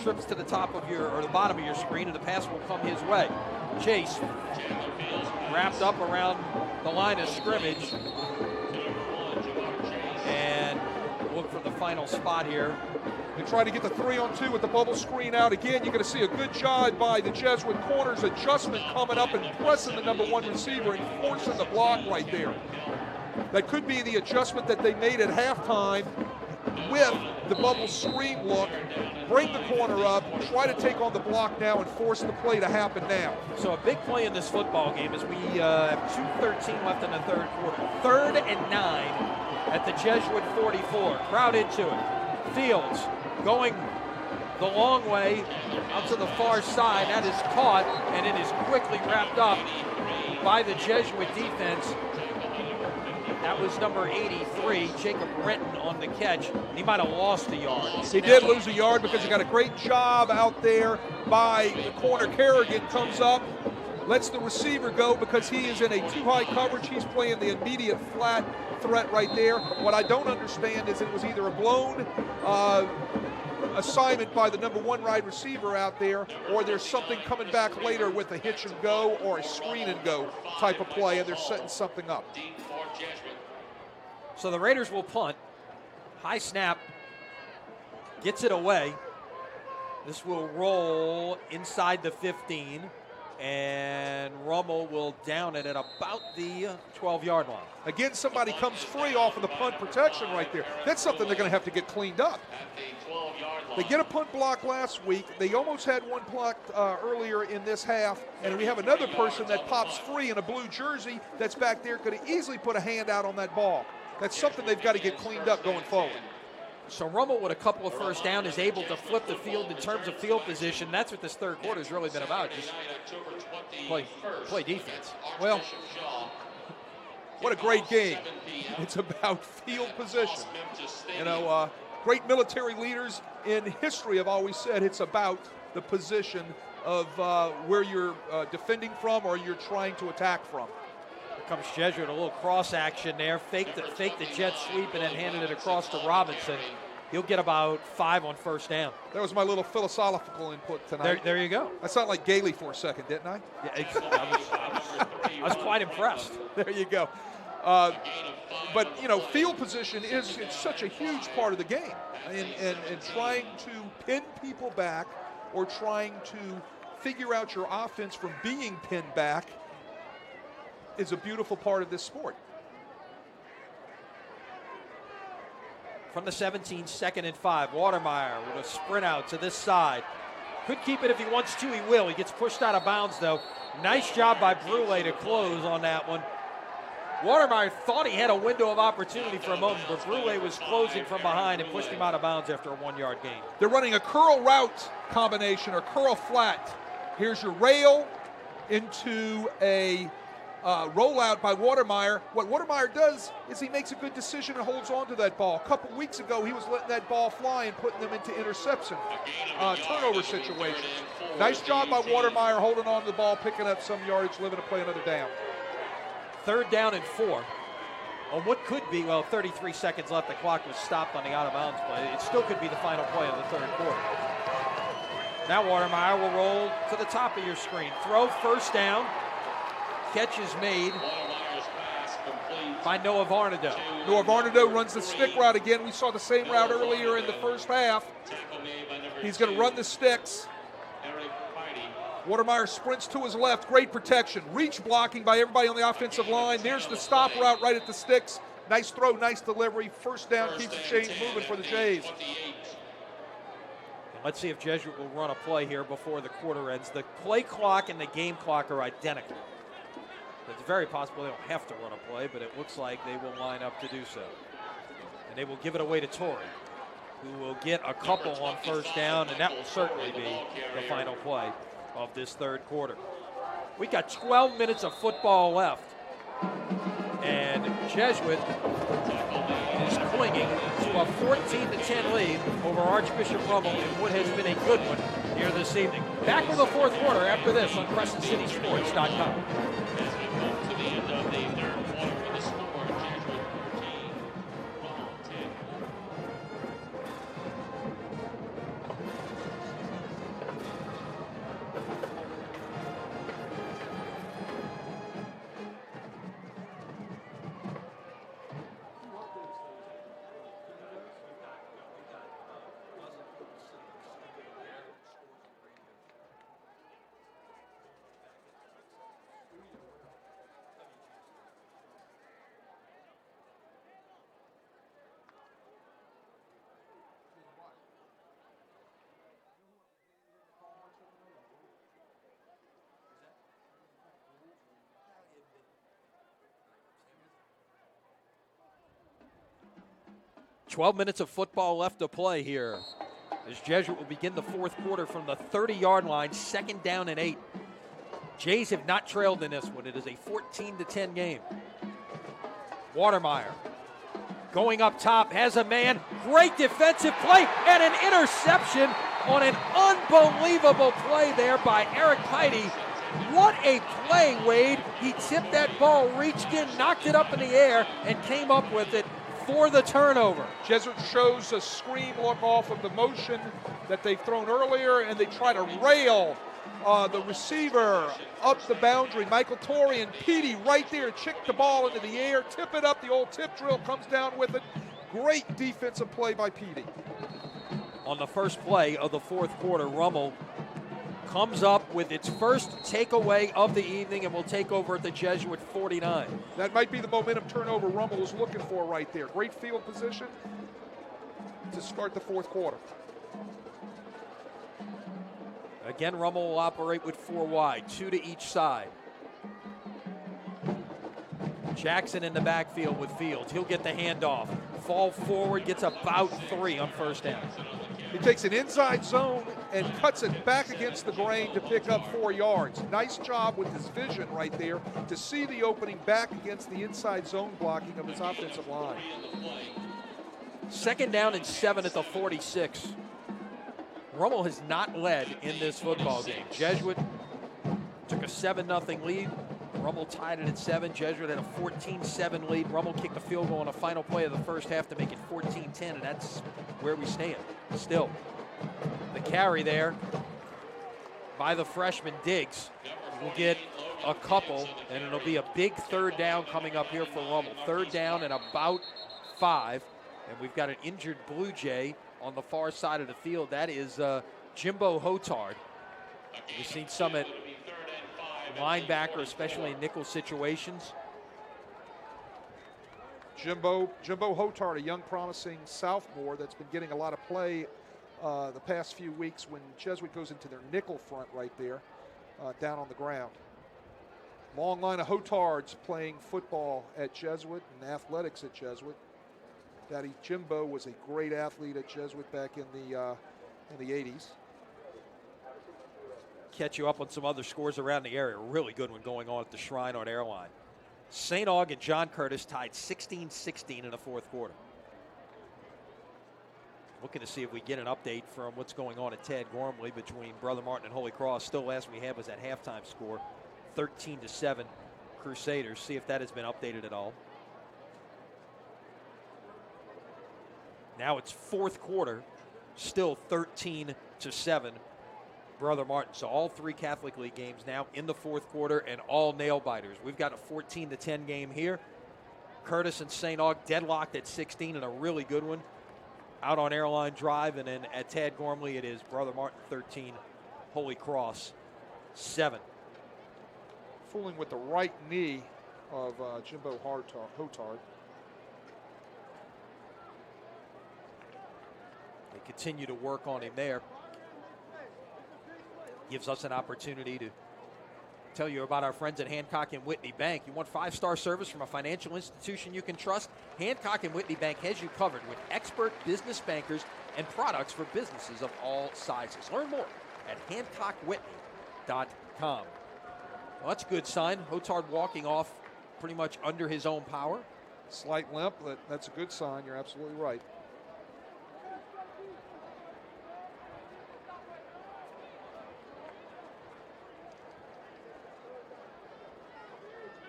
A: trips to the top of your, or the bottom of your screen, and the pass will come his way. Chase wrapped up around the line of scrimmage and look for the final spot here.
B: They try to get the 3-on-2 with the bubble screen out. Again, you're going to see a good job by the Jesuit corners, adjustment coming up and pressing the number 1 receiver and forcing the block right there. That could be the adjustment that they made at halftime with the bubble screen look. Bring the corner up, try to take on the block now and force the play to happen now.
A: So a big play in this football game as we have 2:13 left in the third quarter. 3rd and 9 at the Jesuit 44. Crowd into it. Fields going the long way out to the far side. That is caught, and it is quickly wrapped up by the Jesuit defense. That was number 83, Jacob Renton, on the catch. He might have lost a yard.
B: He did lose a yard because he got a great job out there by the corner. Kerrigan comes up, lets the receiver go because he is in a too high coverage. He's playing the immediate flat threat right there. What I don't understand is it was either a blown assignment by the number 1 wide receiver out there, or there's something coming back later with a hitch and go or a screen and go type of play, and they're setting something up.
A: So the Raiders will punt. High snap. Gets it away. This will roll inside the 15. And Rummel will down it at about the 12-yard line.
B: Again, somebody comes free off of the punt protection right there. That's something they're going to have to get cleaned up. They get a punt block last week. They almost had one blocked earlier in this half. And we have another person that pops free in a blue jersey that's back there, could have easily put a hand out on that ball. That's something they've got to get cleaned up going forward.
A: So Rummel, with a couple of first down, is able to flip the field in terms of field position. That's what this third quarter has really been about, just play defense.
B: Well, what a great game. It's about field position. You know, great military leaders in history have always said it's about the position of where you're defending from or you're trying to attack from.
A: Here comes Jesuit, a little cross action there. Fake the jet sweep and then handed it across to Robinson. He'll get about 5 on first down.
B: That was my little philosophical input tonight.
A: There you go.
B: I sounded like Gailey for a second, didn't I?
A: Yeah, I was quite impressed.
B: There you go. But, you know, field position it's such a huge part of the game. And trying to pin people back or trying to figure out your offense from being pinned back is a beautiful part of this sport.
A: From the 17, 2nd and 5. Watermeyer with a sprint out to this side. Could keep it if he wants to, he will. He gets pushed out of bounds, though. Nice job by Brule to close on that one. Watermeyer thought he had a window of opportunity for a moment, but Brule was closing from behind and pushed him out of bounds after a 1-yard gain.
B: They're running a curl route combination or curl flat. Here's your rail into a rollout by Watermeyer. What Watermeyer does is he makes a good decision and holds on to that ball. A couple weeks ago, he was letting that ball fly and putting them into interception turnover situations. Nice job by Watermeyer holding on to the ball, picking up some yardage, living to play another down.
A: 3rd down and 4. On what could be, 33 seconds left. The clock was stopped on the out-of-bounds play. It still could be the final play of the third quarter. Now Watermeyer will roll to the top of your screen. Throw, first down. Catch is made by Noah Varnado.
B: Noah Varnado runs the stick route again. We saw the same route earlier in the first half. He's going to run the sticks. Watermeyer sprints to his left. Great protection. Reach blocking by everybody on the offensive line. There's the stop route right at the sticks. Nice throw, nice delivery. First down, keep the chains moving for the Jays.
A: Let's see if Jesuit will run a play here before the quarter ends. The play clock and the game clock are identical. It's very possible they don't have to run a play, but it looks like they will line up to do so. And they will give it away to Torrey, who will get a couple on first down, and that will certainly be the final play of this third quarter. We got 12 minutes of football left, and Jesuit is clinging to a 14-10 lead over Archbishop Rummel in what has been a good one here this evening. Back with the fourth quarter after this on CrescentCitySports.com.
C: To the end of the third quarter with the score, Jesuit 14, Rummel 10.
A: .12 minutes of football left to play here as Jesuit will begin the fourth quarter from the 30-yard line, 2nd down and 8. Jays have not trailed in this one. It is a 14-10 game. Watermeyer going up top, has a man, great defensive play, and an interception on an unbelievable play there by Eric Heide. What a play, Wade. He tipped that ball, reached in, knocked it up in the air, and came up with it for the turnover.
B: Jesuit shows a screen look off of the motion that they've thrown earlier, and they try to rail the receiver up the boundary. Michael Torrey and Petey right there to chick the ball into the air, tip it up. The old tip drill comes down with it. Great defensive play by Petey.
A: On the first play of the fourth quarter, Rummel comes up with its first takeaway of the evening and will take over at the Jesuit 49.
B: That might be the momentum turnover Rummel was looking for right there. Great field position to start the fourth quarter.
A: Again, Rummel will operate with 4 wide, 2 to each side. Jackson in the backfield with Fields. He'll get the handoff. fall forward, gets about 3 on first down.
B: He takes an inside zone and cuts it back against the grain to pick up 4 yards. Nice job with his vision right there to see the opening back against the inside zone blocking of his offensive line.
A: 2nd down and 7 at the 46. Rummel has not led in this football game. Jesuit took a 7-0 lead. Rummel tied it at 7. Jesuit had a 14-7 lead. Rummel kicked a field goal on the final play of the first half to make it 14-10, and that's where we stand still. The carry there by the freshman Diggs will get a couple, and it'll be a big 3rd down coming up here for Rummel. 3rd down and about 5, and we've got an injured Blue Jay on the far side of the field. That is Jimbo Hotard. We've seen some at linebacker, especially in nickel situations.
B: Jimbo Hotard, a young promising sophomore that's been getting a lot of play the past few weeks when Jesuit goes into their nickel front right there, down on the ground. Long line of Hotards playing football at Jesuit and athletics at Jesuit. Daddy Jimbo was a great athlete at Jesuit back in the 80s.
A: Catch you up on some other scores around the area. Really good one going on at the Shrine on Airline. St. Aug and John Curtis tied 16-16 in the 4th quarter. Looking to see if we get an update from what's going on at Tad Gormley between Brother Martin and Holy Cross. Still last we had was that halftime score, 13-7 Crusaders. See if that has been updated at all. Now it's 4th quarter, still 13-7 Brother Martin. So all 3 Catholic League games now in the 4th quarter and all nail biters. We've got a 14-10 game here. Curtis and St. Aug deadlocked at 16 and a really good one out on Airline Drive. And then at Tad Gormley it is Brother Martin 13, Holy Cross 7.
B: Fooling with the right knee of Jimbo Hotard.
A: They continue to work on him there. Gives us an opportunity to tell you about our friends at Hancock and Whitney Bank. You want 5-star service from a financial institution you can trust? Hancock and Whitney Bank has you covered with expert business bankers and products for businesses of all sizes. Learn more at HancockWhitney.com. Well, that's a good sign. Hotard walking off pretty much under his own power.
B: Slight limp, that's a good sign. You're absolutely right.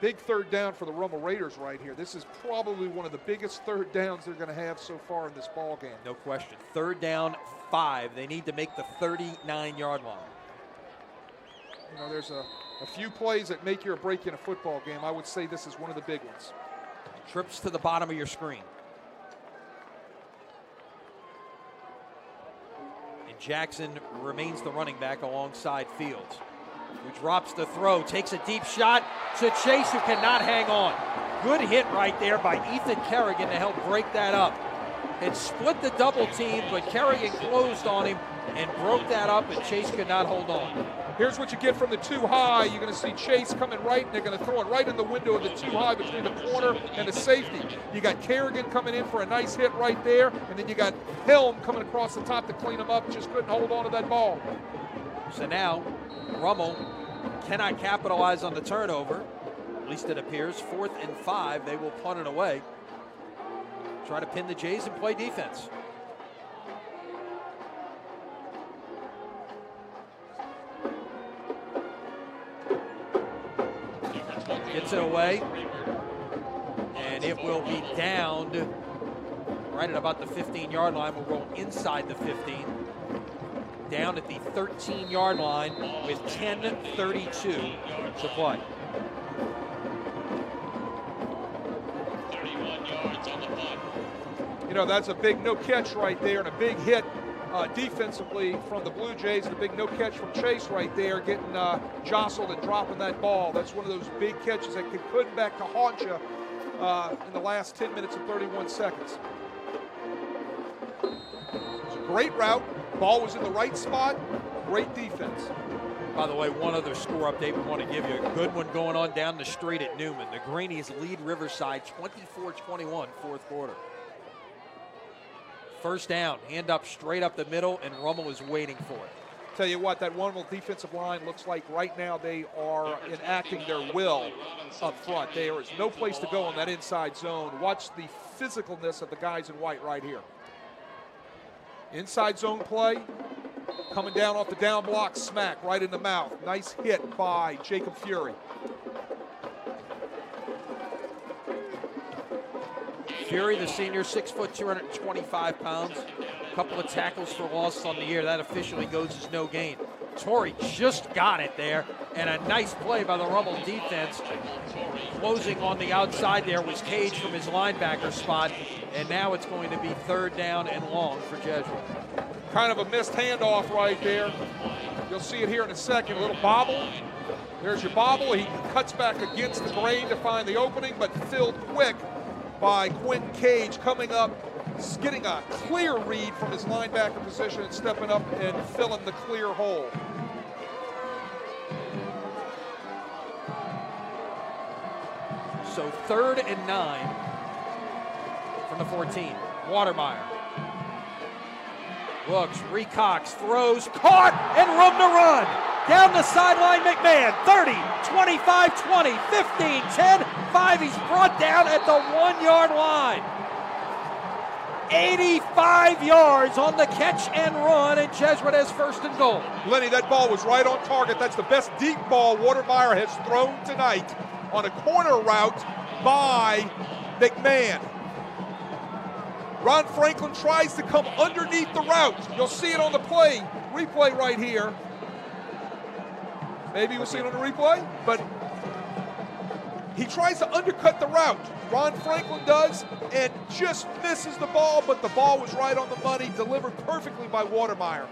B: Big 3rd down for the Rummel Raiders right here. This is probably one of the biggest 3rd downs they're going to have so far in this ball game.
A: No question. 3rd down, 5. They need to make the 39-yard line.
B: You know, there's a few plays that make you or break you in a football game. I would say this is one of the big ones.
A: Trips to the bottom of your screen. And Jackson remains the running back alongside Fields, who drops the throw, takes a deep shot to Chase, who cannot hang on. Good hit right there by Ethan Kerrigan to help break that up. It split the double team, but Kerrigan closed on him and broke that up, and Chase could not hold on.
B: Here's what you get from the 2 high. You're going to see Chase coming right, and they're going to throw it right in the window of the 2 high between the corner and the safety. You got Kerrigan coming in for a nice hit right there, and then you got Helm coming across the top to clean him up. Just couldn't hold on to that ball.
A: So now Rummel cannot capitalize on the turnover. At least it appears. 4th and 5. They will punt it away. Try to pin the Jays and play defense. Gets it away. And it will be downed right at about the 15-yard line. We'll roll inside the 15. Down at the 13-yard line with 10:32 to play.
C: 31 yards on the punt.
B: You know, that's a big no catch right there and a big hit defensively from the Blue Jays, and a big no catch from Chase right there, getting jostled and dropping that ball. That's one of those big catches that could put back to haunt you in the last 10 minutes and 31 seconds. It's a great route. Ball was in the right spot. Great defense.
A: By the way, one other score update we want to give you. A good one going on down the street at Newman. The Greenies lead Riverside 24-21, 4th quarter. First down, hand up straight up the middle, and Rummel is waiting for it.
B: Tell you what, that Rummel defensive line looks like right now they are enacting their will up front. There is no place to go in that inside zone. Watch the physicalness of the guys in white right here. Inside zone play, coming down off the down block, smack right in the mouth. Nice hit by Jacob Fury.
A: Fury, the senior, 6 foot, 225 pounds. A couple of tackles for loss on the year. That officially goes as no gain. Torrey just got it there, and a nice play by the Rummel defense. Closing on the outside there was Cage from his linebacker spot, and now it's going to be third down and long for Jesuit.
B: Kind of a missed handoff right there. You'll see it here in a second. A little bobble. There's your bobble. He cuts back against the grain to find the opening, but filled quick by Quentin Cage, coming up, getting a clear read from his linebacker position and stepping up and filling the clear hole.
A: So 3rd and 9 from the 14. Watermeyer looks, recocks, throws, caught, and room to run. Down the sideline, McMahon, 30, 25, 20, 15, 10, 5. He's brought down at the 1 yard line. 85 yards on the catch and run, and Jesuit has first and goal.
B: Lenny, that ball was right on target. That's the best deep ball Watermeyer has thrown tonight on a corner route by McMahon. Ron Franklin tries to come underneath the route. You'll see it on the replay right here. Maybe we'll see it on the replay, but he tries to undercut the route. Ron Franklin does, and just misses the ball, but the ball was right on the money, delivered perfectly by Watermeyer.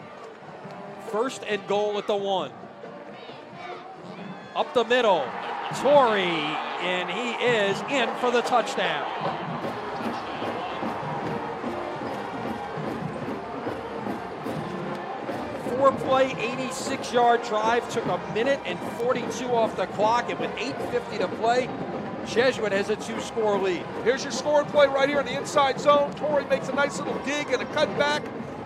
A: First and goal at the 1. Up the middle, Torrey, and he is in for the touchdown. Four-play, 86-yard drive, took a minute and 42 off the clock, and with 8:50 to play, Jesuit has a 2-score lead.
B: Here's your score play right here in the inside zone. Torrey makes a nice little dig and a cutback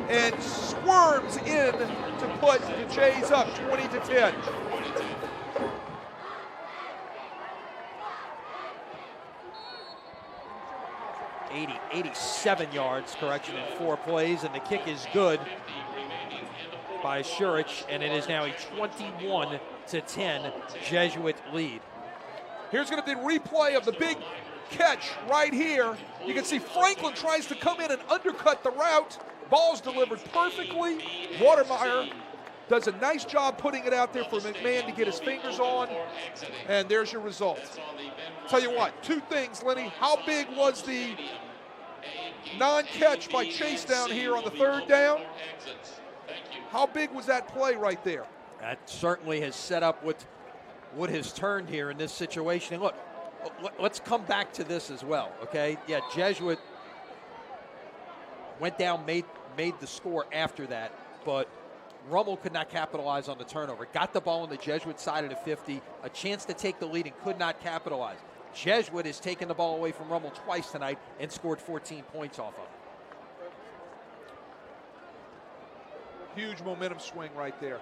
B: and squirms in to put the Jays up 20-10.
A: 87 yards, correction, in 4 plays, and the kick is good by Shurich, and it is now a 21-10 Jesuit lead.
B: Here's going to be a replay of the big catch right here. You can see Franklin tries to come in and undercut the route. Ball's delivered perfectly. Watermeyer does a nice job putting it out there for McMahon to get his fingers on, and there's your result. Tell you what, 2 things, Lenny. How big was the non-catch by Chase down here on the 3rd down? How big was that play right there?
A: That certainly has set up what has turned here in this situation. And look, let's come back to this as well, okay? Yeah, Jesuit went down, made the score after that, but Rummel could not capitalize on the turnover. Got the ball on the Jesuit side of the 50, a chance to take the lead and could not capitalize. Jesuit has taken the ball away from Rummel twice tonight and scored 14 points off of it.
B: Huge momentum swing right there.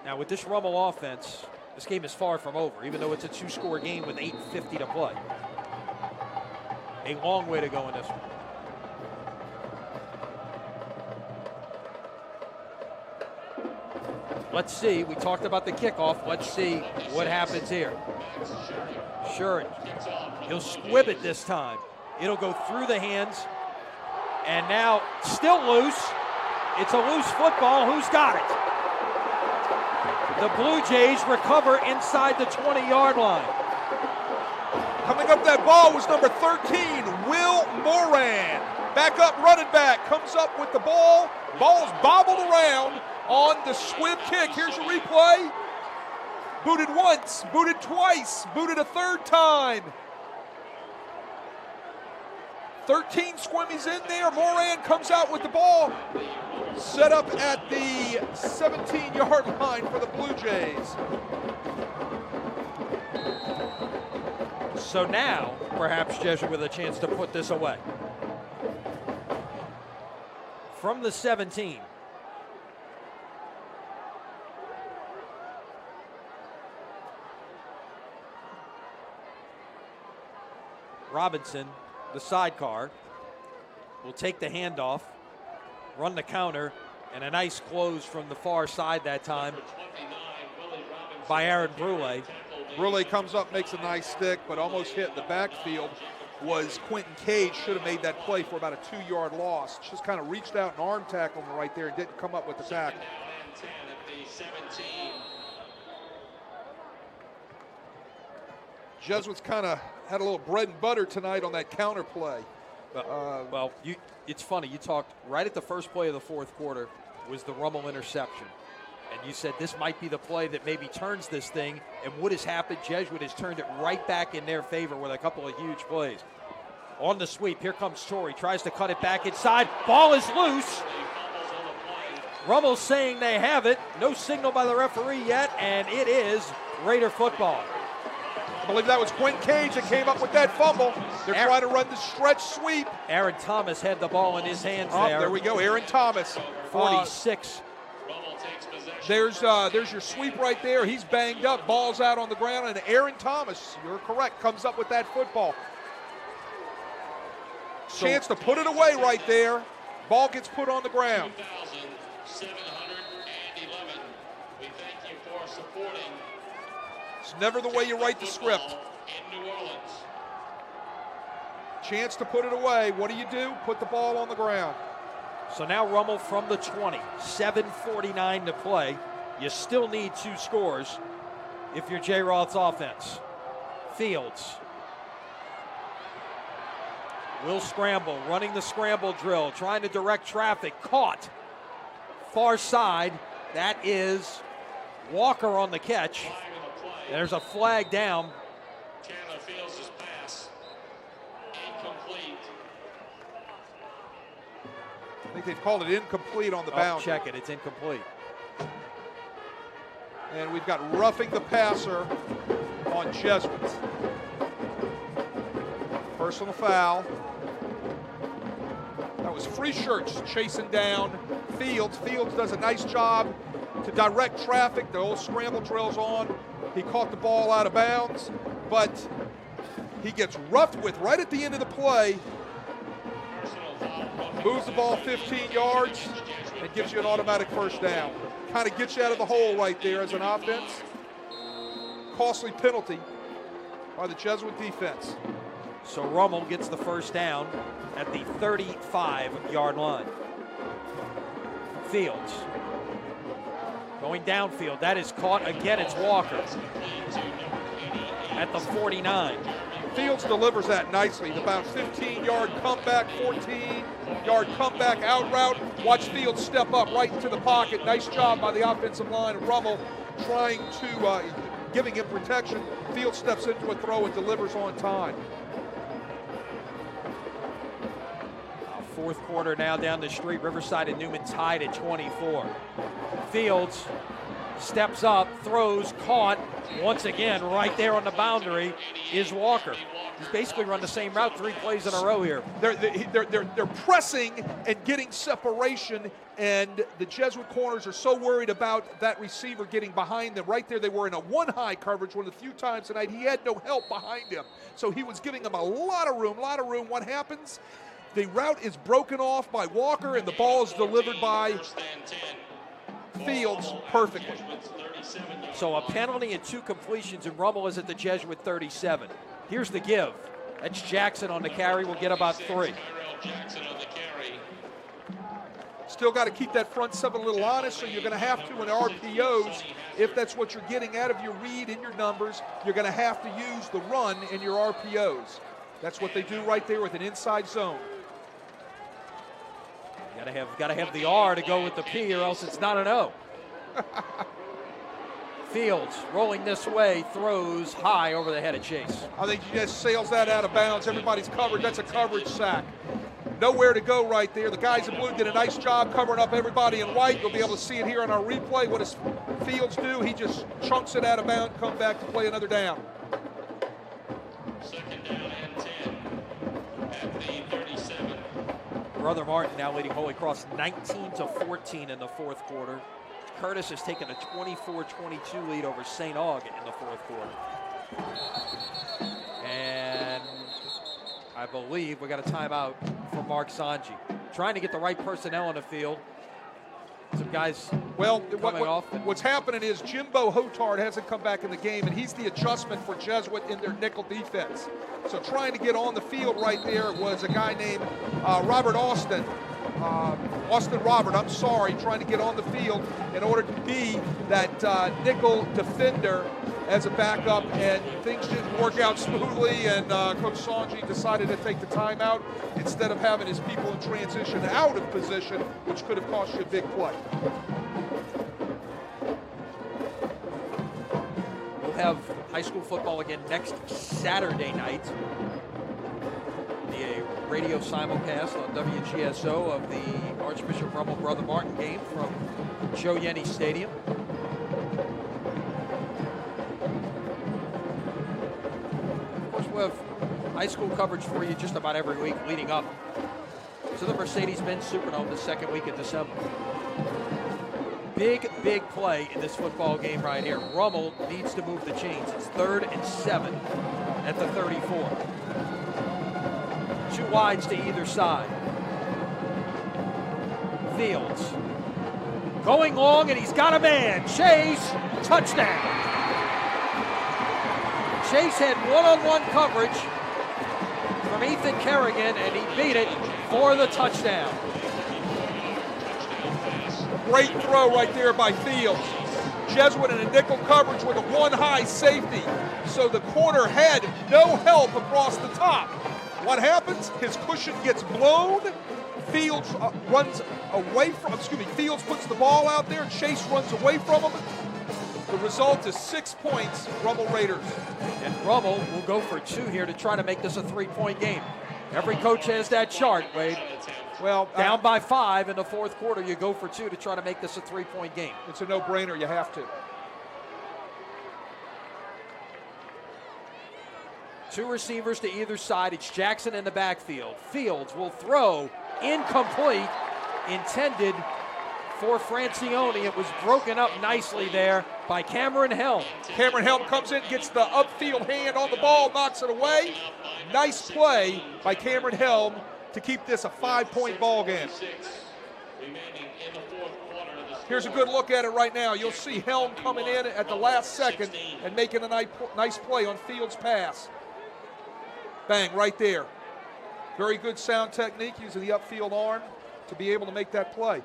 A: Now with this Rummel offense, this game is far from over, even though it's a 2-score game with 8:50 to play. A long way to go in this one. Let's see, we talked about the kickoff. Let's see what happens here. Sure, he'll squib it this time. It'll go through the hands, and now still loose. It's a loose football. Who's got it? The Blue Jays recover inside the 20-yard line.
B: Coming up that ball was number 13, Will Moran. Back up running back, comes up with the ball. Ball's bobbled around on the squib kick. Here's your replay. Booted once, booted twice, booted a 3rd time. 13 squimmies in there. Moran comes out with the ball. Set up at the 17-yard line for the Blue Jays.
A: So now perhaps Jesuit with a chance to put this away. From the 17. Robinson, the sidecar, will take the handoff, run the counter, and a nice close from the far side that time by Aaron Brule.
B: Brule comes up, makes a nice stick, but almost hit the backfield. Was Quentin Cage, should have made that play for about a 2-yard loss. Just kind of reached out and arm tackled him right there and didn't come up with the tackle. Jesuits kind of had a little bread and butter tonight on that counter play.
A: It's funny. You talked right at the first play of the fourth quarter was the Rummel interception. And you said this might be the play that maybe turns this thing. And what has happened? Jesuit has turned it right back in their favor with a couple of huge plays. On the sweep, here comes Torrey. Tries to cut it back inside. Ball is loose. Rummel saying they have it. No signal by the referee yet, and it is Raider football.
B: I believe that was Quentin Cage that came up with that fumble. They're trying to run the stretch sweep.
A: Aaron Thomas had the ball in his hands there.
B: There we go, Aaron Thomas.
A: 46.
B: There's your sweep right there. He's banged up, ball's out on the ground, and Aaron Thomas, you're correct, comes up with that football. Chance to put it away right there. Ball gets put on the ground.
C: 2,711. We thank you for supporting.
B: It's never the way you write the script.
C: In New Orleans.
B: Chance to put it away. What do? Put the ball on the ground.
A: So now Rummel from the 20. 7:49 to play. You still need 2 scores if you're J. Roth's offense. Fields will scramble, running the scramble drill, trying to direct traffic. Caught. Far side. That is Walker on the catch. There's a flag down.
C: Chandler Fields' pass. Incomplete.
B: I think they've called it incomplete on the boundary.
A: Check it. It's incomplete.
B: And we've got roughing the passer on Jesuit. Personal foul. That was Free Shirts chasing down Fields. Fields does a nice job to direct traffic. The old scramble drill's on. He caught the ball out of bounds, but he gets roughed with right at the end of the play. Moves the ball 15 yards and gives you an automatic first down. Kind of gets you out of the hole right there as an offense. Costly penalty by the Jesuit defense.
A: So Rummel gets the first down at the 35-yard line. Fields going downfield. That is caught. Again, it's Walker at the 49.
B: Fields delivers that nicely. About 15-yard comeback, 14-yard comeback out route. Watch Fields step up right into the pocket. Nice job by the offensive line. Rummel trying to, giving him protection. Fields steps into a throw and delivers on time.
A: Fourth quarter now down the street. Riverside and Newman tied at 24. Fields steps up, throws, caught. Once again, right there on the boundary is Walker. He's basically run the same route 3 plays in a row here.
B: They're pressing and getting separation, and the Jesuit corners are so worried about that receiver getting behind them. Right there, they were in a 1-high coverage one of the few times tonight. He had no help behind him, so he was giving them a lot of room. What happens? The route is broken off by Walker, and the ball is delivered by Fields perfectly.
A: So a penalty and 2 completions, and Rummel is at the Jesuit 37. Here's the give. That's Jackson on the carry. We'll get about 3.
B: Still got to keep that front 7 a little honest, so you're going to have to in RPOs. If that's what you're getting out of your read in your numbers, you're going to have to use the run in your RPOs. That's what they do right there with an inside zone.
A: Got to have the R to go with the P, or else it's not an O. Fields rolling this way, throws high over the head of Chase.
B: I think he just sails that out of bounds. Everybody's covered. That's a coverage sack. Nowhere to go right there. The guys in blue did a nice job covering up everybody in white. You'll be able to see it here on our replay. What does Fields do? He just chunks it out of bounds, come back to play another down.
C: Second down and 10. at the 37.
A: Brother Martin now leading Holy Cross 19-14 in the fourth quarter. Curtis has taken a 24-22 lead over St. Aug in the fourth quarter. And I believe we got a timeout for Mark Sanji. Trying to get the right personnel on the field. Some guys coming off.
B: What's happening is Jimbo Hotard hasn't come back in the game, and he's the adjustment for Jesuit in their nickel defense. So trying to get on the field right there was a guy named Robert Austin. Austin Robert, I'm sorry, trying to get on the field in order to be that nickel defender as a backup, and things didn't work out smoothly, and Coach Sanji decided to take the timeout instead of having his people in transition out of position, which could have cost you a big play.
A: We'll have high school football again next Saturday night. The radio simulcast on WGSO of the Archbishop Rummel Brother Martin game from Joe Yenny Stadium. Of course, we'll have high school coverage for you just about every week leading up to the Mercedes-Benz Superdome the second week of December. Big play in this football game right here. Rummel needs to move the chains. It's 3rd and 7 at the 34. 2 wides to either side. Fields going long, and he's got a man. Chase, touchdown. Chase had one-on-one coverage from Ethan Kerrigan, and he beat it for the touchdown.
B: Great throw right there by Fields. Jesuit in a nickel coverage with a 1-high safety, so the corner had no help across the top. What happens? His cushion gets blown. Fields runs away from, Fields puts the ball out there. Chase runs away from him. The result is 6 points, Rummel Raiders.
A: And Rummel will go for 2 here to try to make this a 3-point game. Every coach has that chart, Wade.
B: Well,
A: down by 5 in the fourth quarter, you go for 2 to try to make this a 3-point game.
B: It's a no-brainer. You have to.
A: 2 receivers to either side. It's Jackson in the backfield. Fields will throw, incomplete, intended for Francione. It was broken up nicely there by Cameron Helm.
B: Cameron Helm comes in, gets the upfield hand on the ball, knocks it away. Nice play by Cameron Helm to keep this a 5-point ball game. Here's a good look at it right now. You'll see Helm coming in at the last second and making a nice play on Fields' pass. Bang, right there. Very good sound technique using the upfield arm to be able to make that play.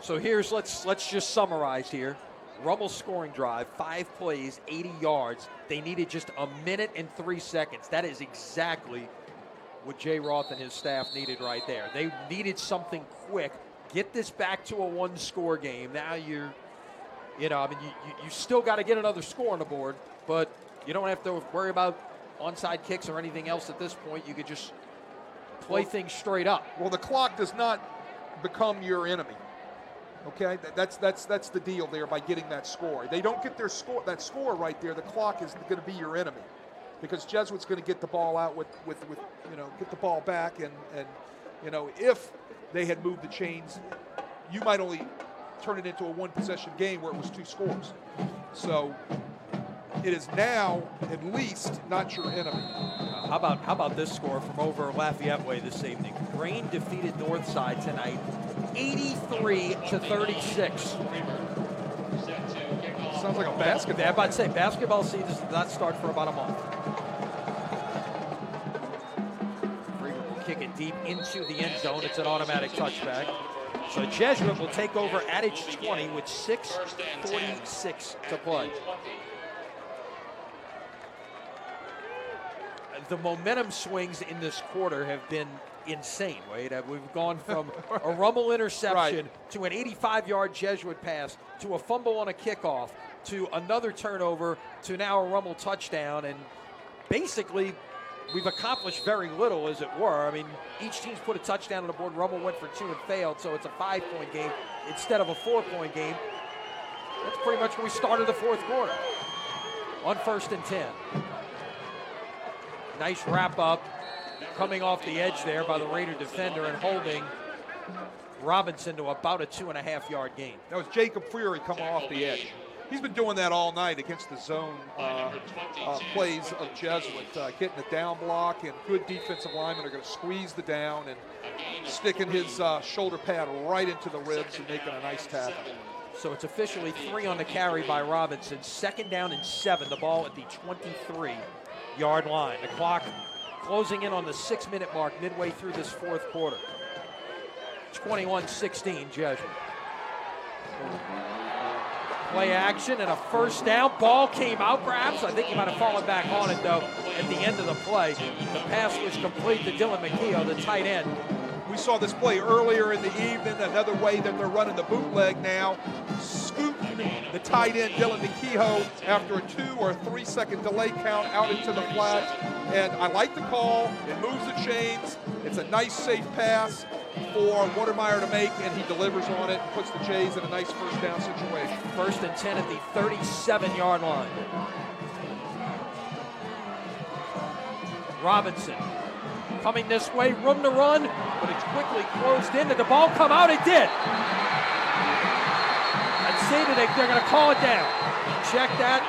A: So here's, let's just summarize here. Rummel's scoring drive, 5 plays, 80 yards. They needed just 1 minute and 3 seconds. That is exactly what Jay Roth and his staff needed right there. They needed something quick. Get this back to a 1-score game. Now you still got to get another score on the board, but you don't have to worry about onside kicks or anything else at this point. You could just play things straight up.
B: Well, the clock does not become your enemy. Okay, that's the deal there by getting that score. They don't get that score right there. The clock is going to be your enemy, because Jesuit's going to get the ball out with get the ball back, and if they had moved the chains, you might only turn it into a 1-possession game where it was 2 scores. So it is now at least not your enemy.
A: How about this score from over Lafayette Way this evening? Grain defeated Northside tonight, 83-36.
B: Sounds like a basketball.
A: I'm about to say, basketball season does not start for about a month. Freeman will kick it deep into the end zone. It's an automatic touchback. So Jesuit will take over at its 20 with 6:46 to play. The momentum swings in this quarter have been insane, Wade. We've gone from a Rummel interception to an 85-yard Jesuit pass to a fumble on a kickoff to another turnover to now a Rummel touchdown. And basically, we've accomplished very little, as it were. I mean, each team's put a touchdown on the board. Rummel went for 2 and failed, so it's a 5-point game instead of a 4-point game. That's pretty much where we started the fourth quarter on 1st and 10. Nice wrap up coming off the edge there by the Raider defender and holding Robinson to about a 2.5-yard gain.
B: That was Jacob Fury coming off the edge. He's been doing that all night against the zone plays of Jesuit, getting the down block, and good defensive linemen are going to squeeze the down and sticking his shoulder pad right into the ribs and making a nice tackle.
A: So it's officially 3 on the carry by Robinson. 2nd down and 7, the ball at the 23-yard line. The clock closing in on the 6-minute mark midway through this 4th quarter. 21-16 Jesuit. Play action and a 1st down. Ball came out perhaps. I think he might have fallen back on it though at the end of the play. The pass was complete to Dylan McKeough, the tight end.
B: We saw this play earlier in the evening, another way that they're running the bootleg now. Scooting the tight end, Dylan McKeough, after a 2 or 3 second delay count out into the flat. And I like the call. It moves the chains. It's a nice, safe pass for Watermeyer to make, and he delivers on it and puts the Jays in a nice 1st down situation.
A: 1st and 10 at the 37-yard line. Robinson coming this way, room to run, but it's quickly closed in. Did the ball come out? It did. I'd say that they're going to call it down. Check that.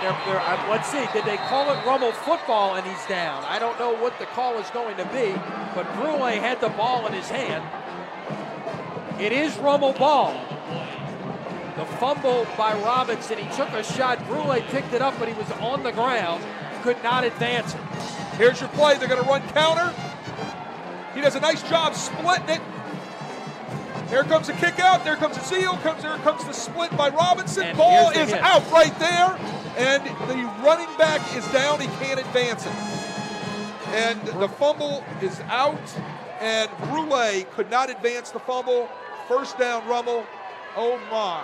A: Let's see. Did they call it Rummel football and he's down? I don't know what the call is going to be, but Brule had the ball in his hand. It is Rummel ball. The fumble by Robinson. He took a shot. Brule picked it up, but he was on the ground. Could not advance it.
B: Here's your play. They're going to run counter. He does a nice job splitting it. Here comes a kick out. There comes a seal. Here comes the split by Robinson.
A: And
B: ball is
A: hit.
B: out right there. And the running back is down. He can't advance it. And the fumble is out. And Brule could not advance the fumble. 1st down, Rummel. Oh, my.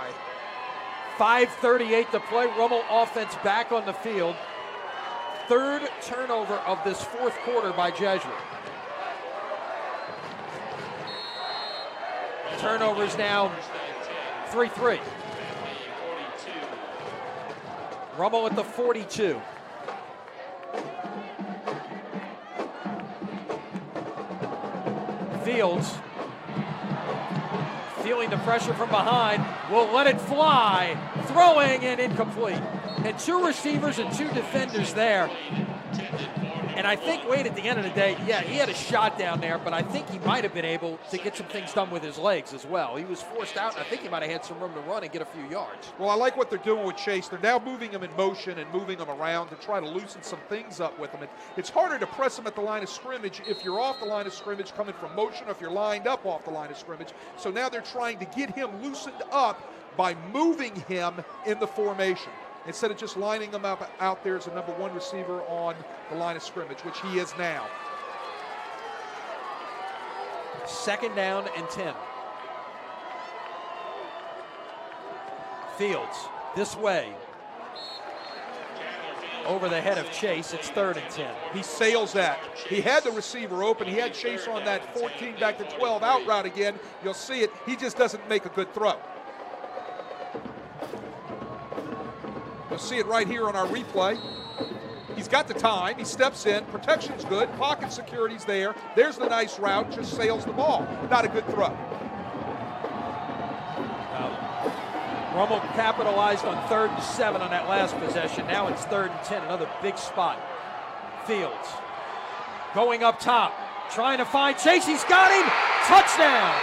A: 5:38 to play. Rummel offense back on the field. 3rd turnover of this 4th quarter by Jesuit. Turnovers now 3-3. Rummel at the 42. Fields feeling the pressure from behind, will let it fly, throwing and incomplete. And 2 receivers and 2 defenders there. And I think Wade, at the end of the day, yeah, he had a shot down there, but I think he might have been able to get some things done with his legs as well. He was forced out, and I think he might have had some room to run and get a few yards.
B: Well, I like what they're doing with Chase. They're now moving him in motion and moving him around to try to loosen some things up with him. It's harder to press him at the line of scrimmage if you're off the line of scrimmage coming from motion, or if you're lined up off the line of scrimmage. So now they're trying to get him loosened up by moving him in the formation, instead of just lining him up out there as a number 1 receiver on the line of scrimmage, which he is now.
A: 2nd down and 10. Fields this way. Over the head of Chase, it's 3rd and 10.
B: He sails that. He had the receiver open. He had Chase on that 14 back to 12 out route again. You'll see it. He just doesn't make a good throw. You'll see it right here on our replay. He's got the time. He steps in. Protection's good. Pocket security's there. There's the nice route. Just sails the ball. Not a good throw.
A: Rummel capitalized on 3rd and 7 on that last possession. Now it's 3rd and 10. Another big spot. Fields going up top. Trying to find Chase. He's got him. Touchdown.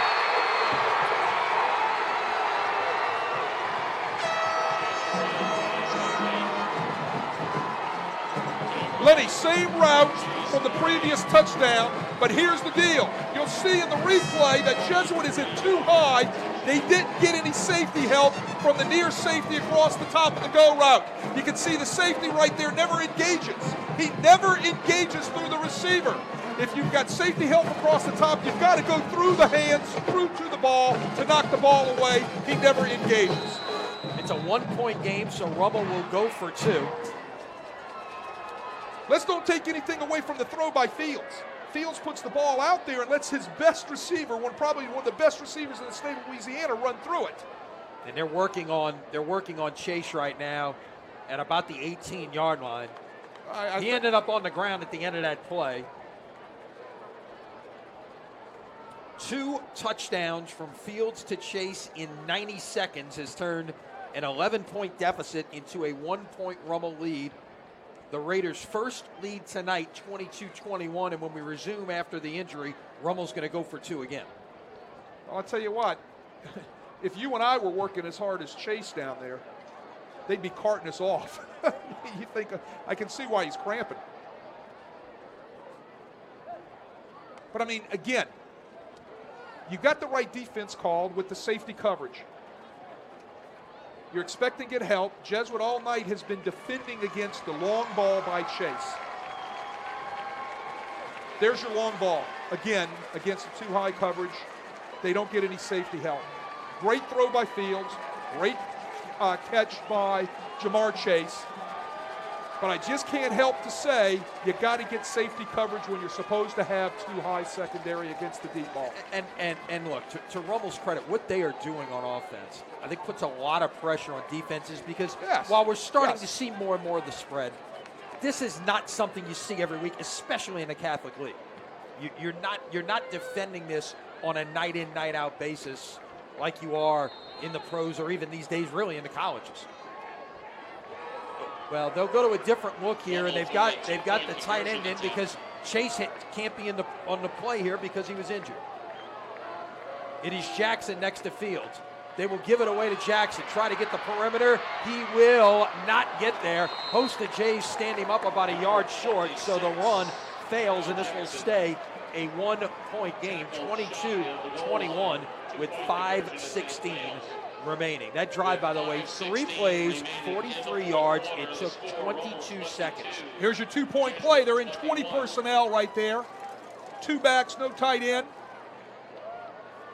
B: Lenny, same route from the previous touchdown, but here's the deal. You'll see in the replay that Jesuit is in too high. They didn't get any safety help from the near safety across the top of the go route. You can see the safety right there never engages. He never engages through the receiver. If you've got safety help across the top, you've got to go through the hands, through to the ball to knock the ball away. He never engages.
A: It's a 1-point game, so Rummel will go for 2.
B: Let's don't take anything away from the throw by Fields. Fields puts the ball out there and lets his best receiver, probably one of the best receivers in the state of Louisiana, run through it.
A: And they're working on Chase right now at about the 18-yard line. He ended up on the ground at the end of that play. 2 touchdowns from Fields to Chase in 90 seconds has turned an 11-point deficit into a 1-point Rummel lead. The Raiders' first lead tonight, 22-21, and when we resume after the injury, Rummel's going to go for 2 again.
B: Well, I'll tell you what, if you and I were working as hard as Chase down there, they'd be carting us off. You think, I can see why he's cramping. But I mean, again, you got the right defense called with the safety coverage. You're expecting to get help. Jesuit all night has been defending against the long ball by Chase. There's your long ball. Again, against the too high coverage. They don't get any safety help. Great throw by Fields. Great catch by Jamar Chase. But I just can't help to say you got to get safety coverage when you're supposed to have too high secondary against the deep ball.
A: And look, to Rummel's credit, what they are doing on offense, I think puts a lot of pressure on defenses because while we're starting to see more and more of the spread, this is not something you see every week, especially in the Catholic League. You're not defending this on a night in, night out basis like you are in the pros or even these days really in the colleges. Well, they'll go to a different look here, and they've got the tight end in because Chase can't be on the play here because he was injured. It is Jackson next to Fields. They will give it away to Jackson. Try to get the perimeter. He will not get there. Host of Jays stand him up about a yard short, so the run fails, and this will stay a 1-point game, 22-21 with 5:16 remaining. That drive, by the way, 3 plays, 43 yards. It took 22 seconds.
B: Here's your 2-point play. They're in 20 personnel right there. 2 backs, no tight end.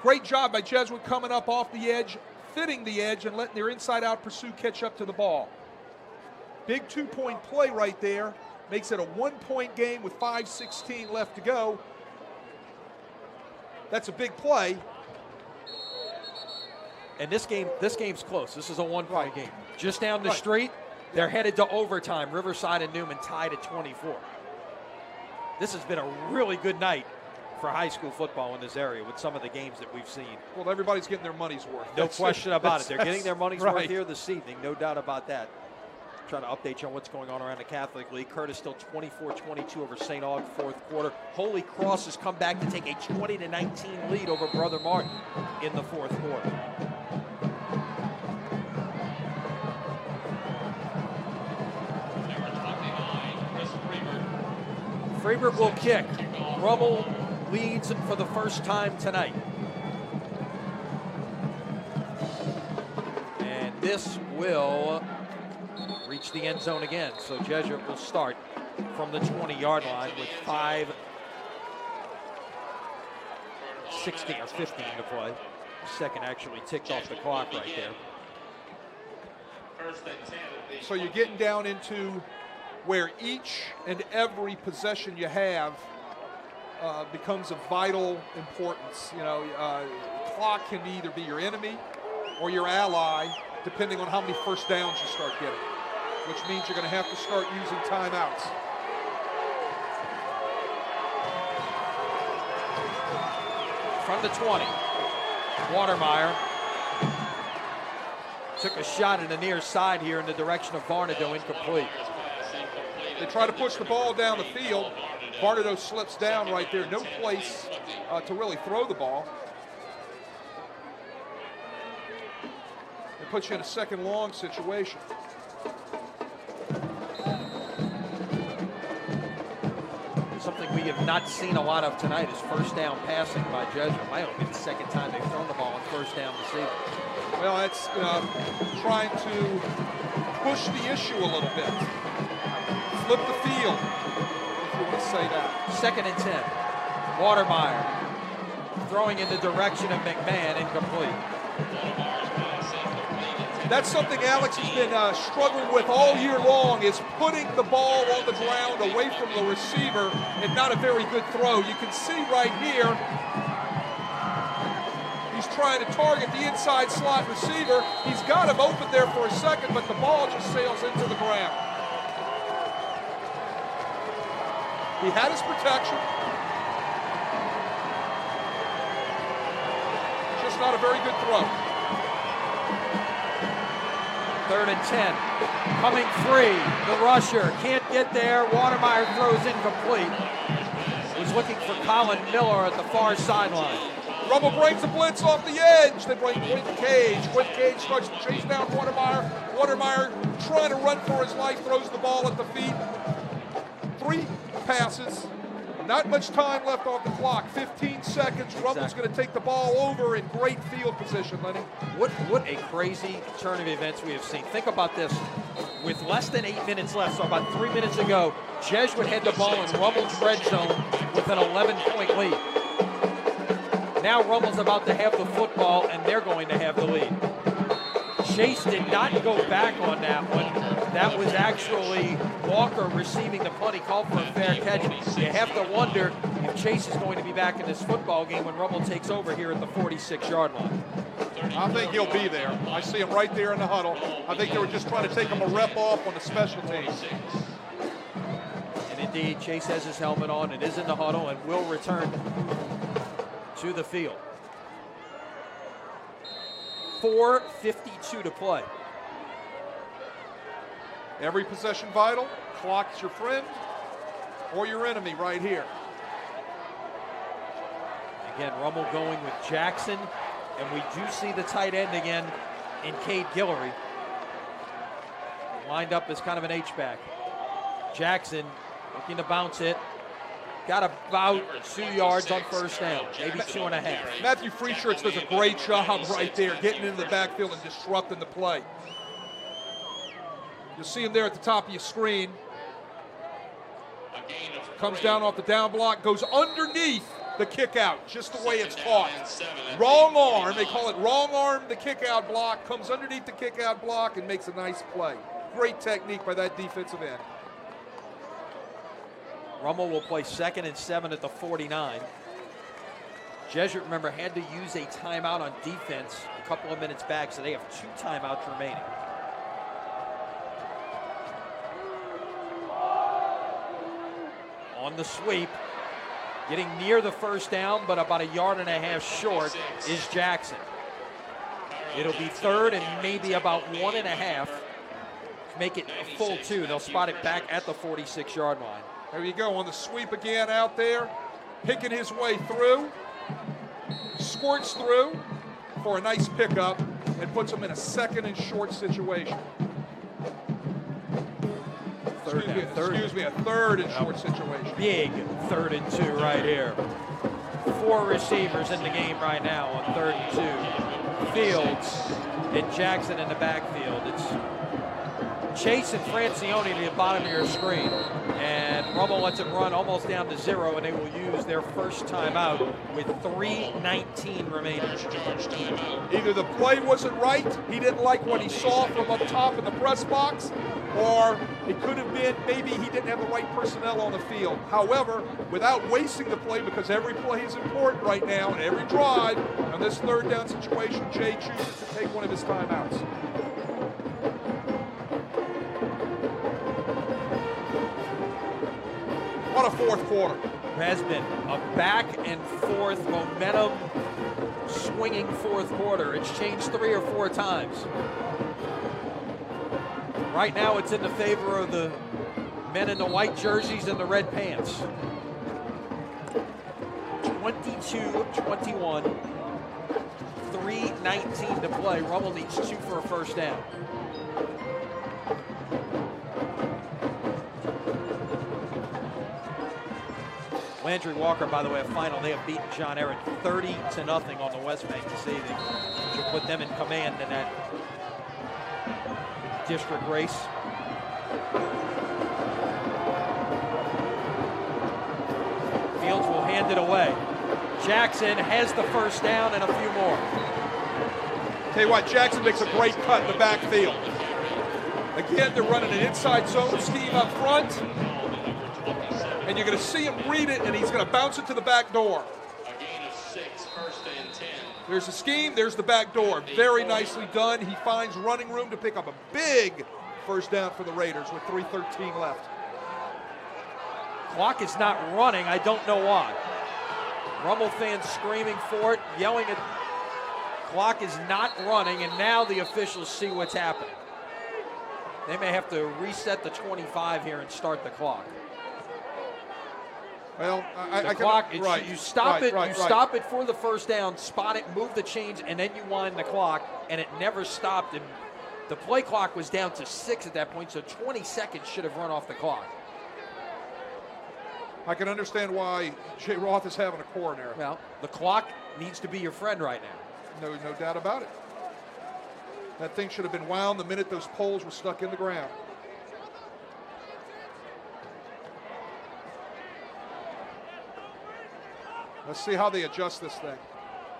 B: Great job by Jesuit coming up off the edge, fitting the edge, and letting their inside-out pursuit catch up to the ball. Big 2-point play right there. Makes it a 1-point game with 5:16 left to go. That's a big play.
A: And this game's close. This is a 1-point game. Just down the street, they're headed to overtime. Riverside and Newman tied at 24. This has been a really good night for high school football in this area with some of the games that we've seen.
B: Well, everybody's getting their money's worth.
A: No question about it. They're getting their money's worth here this evening. No doubt about that. Trying to update you on what's going on around the Catholic League. Curtis still 24-22 over St. Aug, 4th quarter. Holy Cross has come back to take a 20-19 lead over Brother Martin in the 4th quarter. Freebert will kick. Rummel leads for the first time tonight. And this will reach the end zone again. So Jesuit will start from the 20-yard line with 5:16 or 15 to play. Second actually ticked off the clock right there.
B: So you're getting down into where each and every possession you have becomes of vital importance. You know, clock can either be your enemy or your ally, depending on how many first downs you start getting, which means you're going to have to start using timeouts.
A: From the 20, Watermeyer took a shot in the near side here in the direction of Varnado, incomplete.
B: They try to push the ball down the field. Varnado slips down right there. No place to really throw the ball. It puts you in a second long situation.
A: Something we have not seen a lot of tonight is first down passing by Jesuit. Might only be the second time they've thrown the ball on first down this season.
B: Well, that's trying to push the issue a little bit. Flip the field, if you want to say that.
A: Second and 10. Watermeyer throwing in the direction of McMahon, incomplete.
B: That's something Alex has been struggling with all year long, is putting the ball on the ground away from the receiver, and not a very good throw. You can see right here, he's trying to target the inside slot receiver. He's got him open there for a second, but the ball just sails into the ground. He had his protection. It's not a very good throw.
A: 3rd and 10. Coming free. The rusher can't get there. Watermeyer throws incomplete. Was looking for Colin Miller at the far sideline.
B: Rummel brings the blitz off the edge. They bring Quentin Cage. Quentin Cage starts to chase down Watermeyer. Watermeyer trying to run for his life, throws the ball at the feet. 3 passes. Not much time left off the clock. 15 seconds. Rummel's going to take the ball over in great field position, Lenny.
A: What a crazy turn of events we have seen. Think about this. With less than 8 minutes left, so about 3 minutes ago, Jesuit had the ball in Rummel's red zone with an 11-point lead. Now Rummel's about to have the football, and they're going to have the lead. Chase did not go back on that one. That was actually Walker receiving the punt. He called for a fair catch. You have to wonder if Chase is going to be back in this football game when Rummel takes over here at the 46-yard line.
B: I think he'll be there. I see him right there in the huddle. I think they were just trying to take him a rep off on the special teams.
A: And indeed, Chase has his helmet on and is in the huddle and will return to the field. 4:52 to play.
B: Every possession vital. Clock's your friend or your enemy right here.
A: Again, Rummel going with Jackson, and we do see the tight end again in Cade Guillory. Lined up as kind of an H-back. Jackson looking to bounce it. Got about 2 yards on first down, maybe 2.5.
B: Matthew Freeshirts does a great job right there, getting into the backfield and disrupting the play. You'll see him there at the top of your screen. Comes down off the down block, goes underneath the kick out, just the way it's caught. Wrong arm, they call it wrong arm, the kick out block, comes underneath the kick out block and makes a nice play. Great technique by that defensive end.
A: Rummel will play 2nd and 7 at the 49. Jesuit, remember, had to use a timeout on defense a couple of minutes back, so they have 2 timeouts remaining. On the sweep, getting near the first down, but about 1.5 yards short is Jackson. It'll be 3rd and maybe about 1.5 to make it a full 2. They'll spot it back at the 46-yard line.
B: There you go, on the sweep again out there, picking his way through, squirts through for a nice pickup and puts him in a 2nd and short situation. Excuse me, a 3rd and short situation.
A: Big 3rd and 2 right here. 4 receivers in the game right now on 3rd and 2. Fields and Jackson in the backfield. It's Chase and Francione at the bottom of your screen. And Rummel lets it run almost down to 0, and they will use their first timeout with 3:19 remaining.
B: Either the play wasn't right, he didn't like what he saw from up top in the press box, or it could have been maybe he didn't have the right personnel on the field. However, without wasting the play, because every play is important right now, and every drive, on this 3rd down situation, Jay chooses to take one of his timeouts. What a 4th quarter.
A: Has been a back and forth momentum swinging 4th quarter. It's changed 3 or 4 times. Right now it's in the favor of the men in the white jerseys and the red pants. 22-21, 3:19 to play. Rummel needs 2 for a first down. Landry Walker, by the way, a final. They have beaten John Ehret 30-0 on the West Bank this evening, which will put them in command in that district race. Fields will hand it away. Jackson has the first down and a few more.
B: Tell you what, Jackson makes a great cut in the backfield. Again, they're running an inside zone scheme up front. And you're going to see him read it, and he's going to bounce it to the back door.
C: A gain of 6, 1st and 10.
B: There's the scheme, there's the back door. Very nicely done. He finds running room to pick up a big first down for the Raiders with 3:13 left.
A: Clock is not running. I don't know why. Rummel fans screaming for it, yelling at Clock is not running, and now the officials see what's happening. They may have to reset the 25 here and start the clock.
B: Well,
A: The clock, you stop it. Stop it for the first down, spot it, move the chains, and then you wind the clock. And it never stopped. And the play clock was down to 6 at that point, so 20 seconds should have run off the clock.
B: I can understand why Jay Roth is having a coronary.
A: Well, the clock needs to be your friend right now.
B: No doubt about it. That thing should have been wound the minute those poles were stuck in the ground. Let's see how they adjust this thing.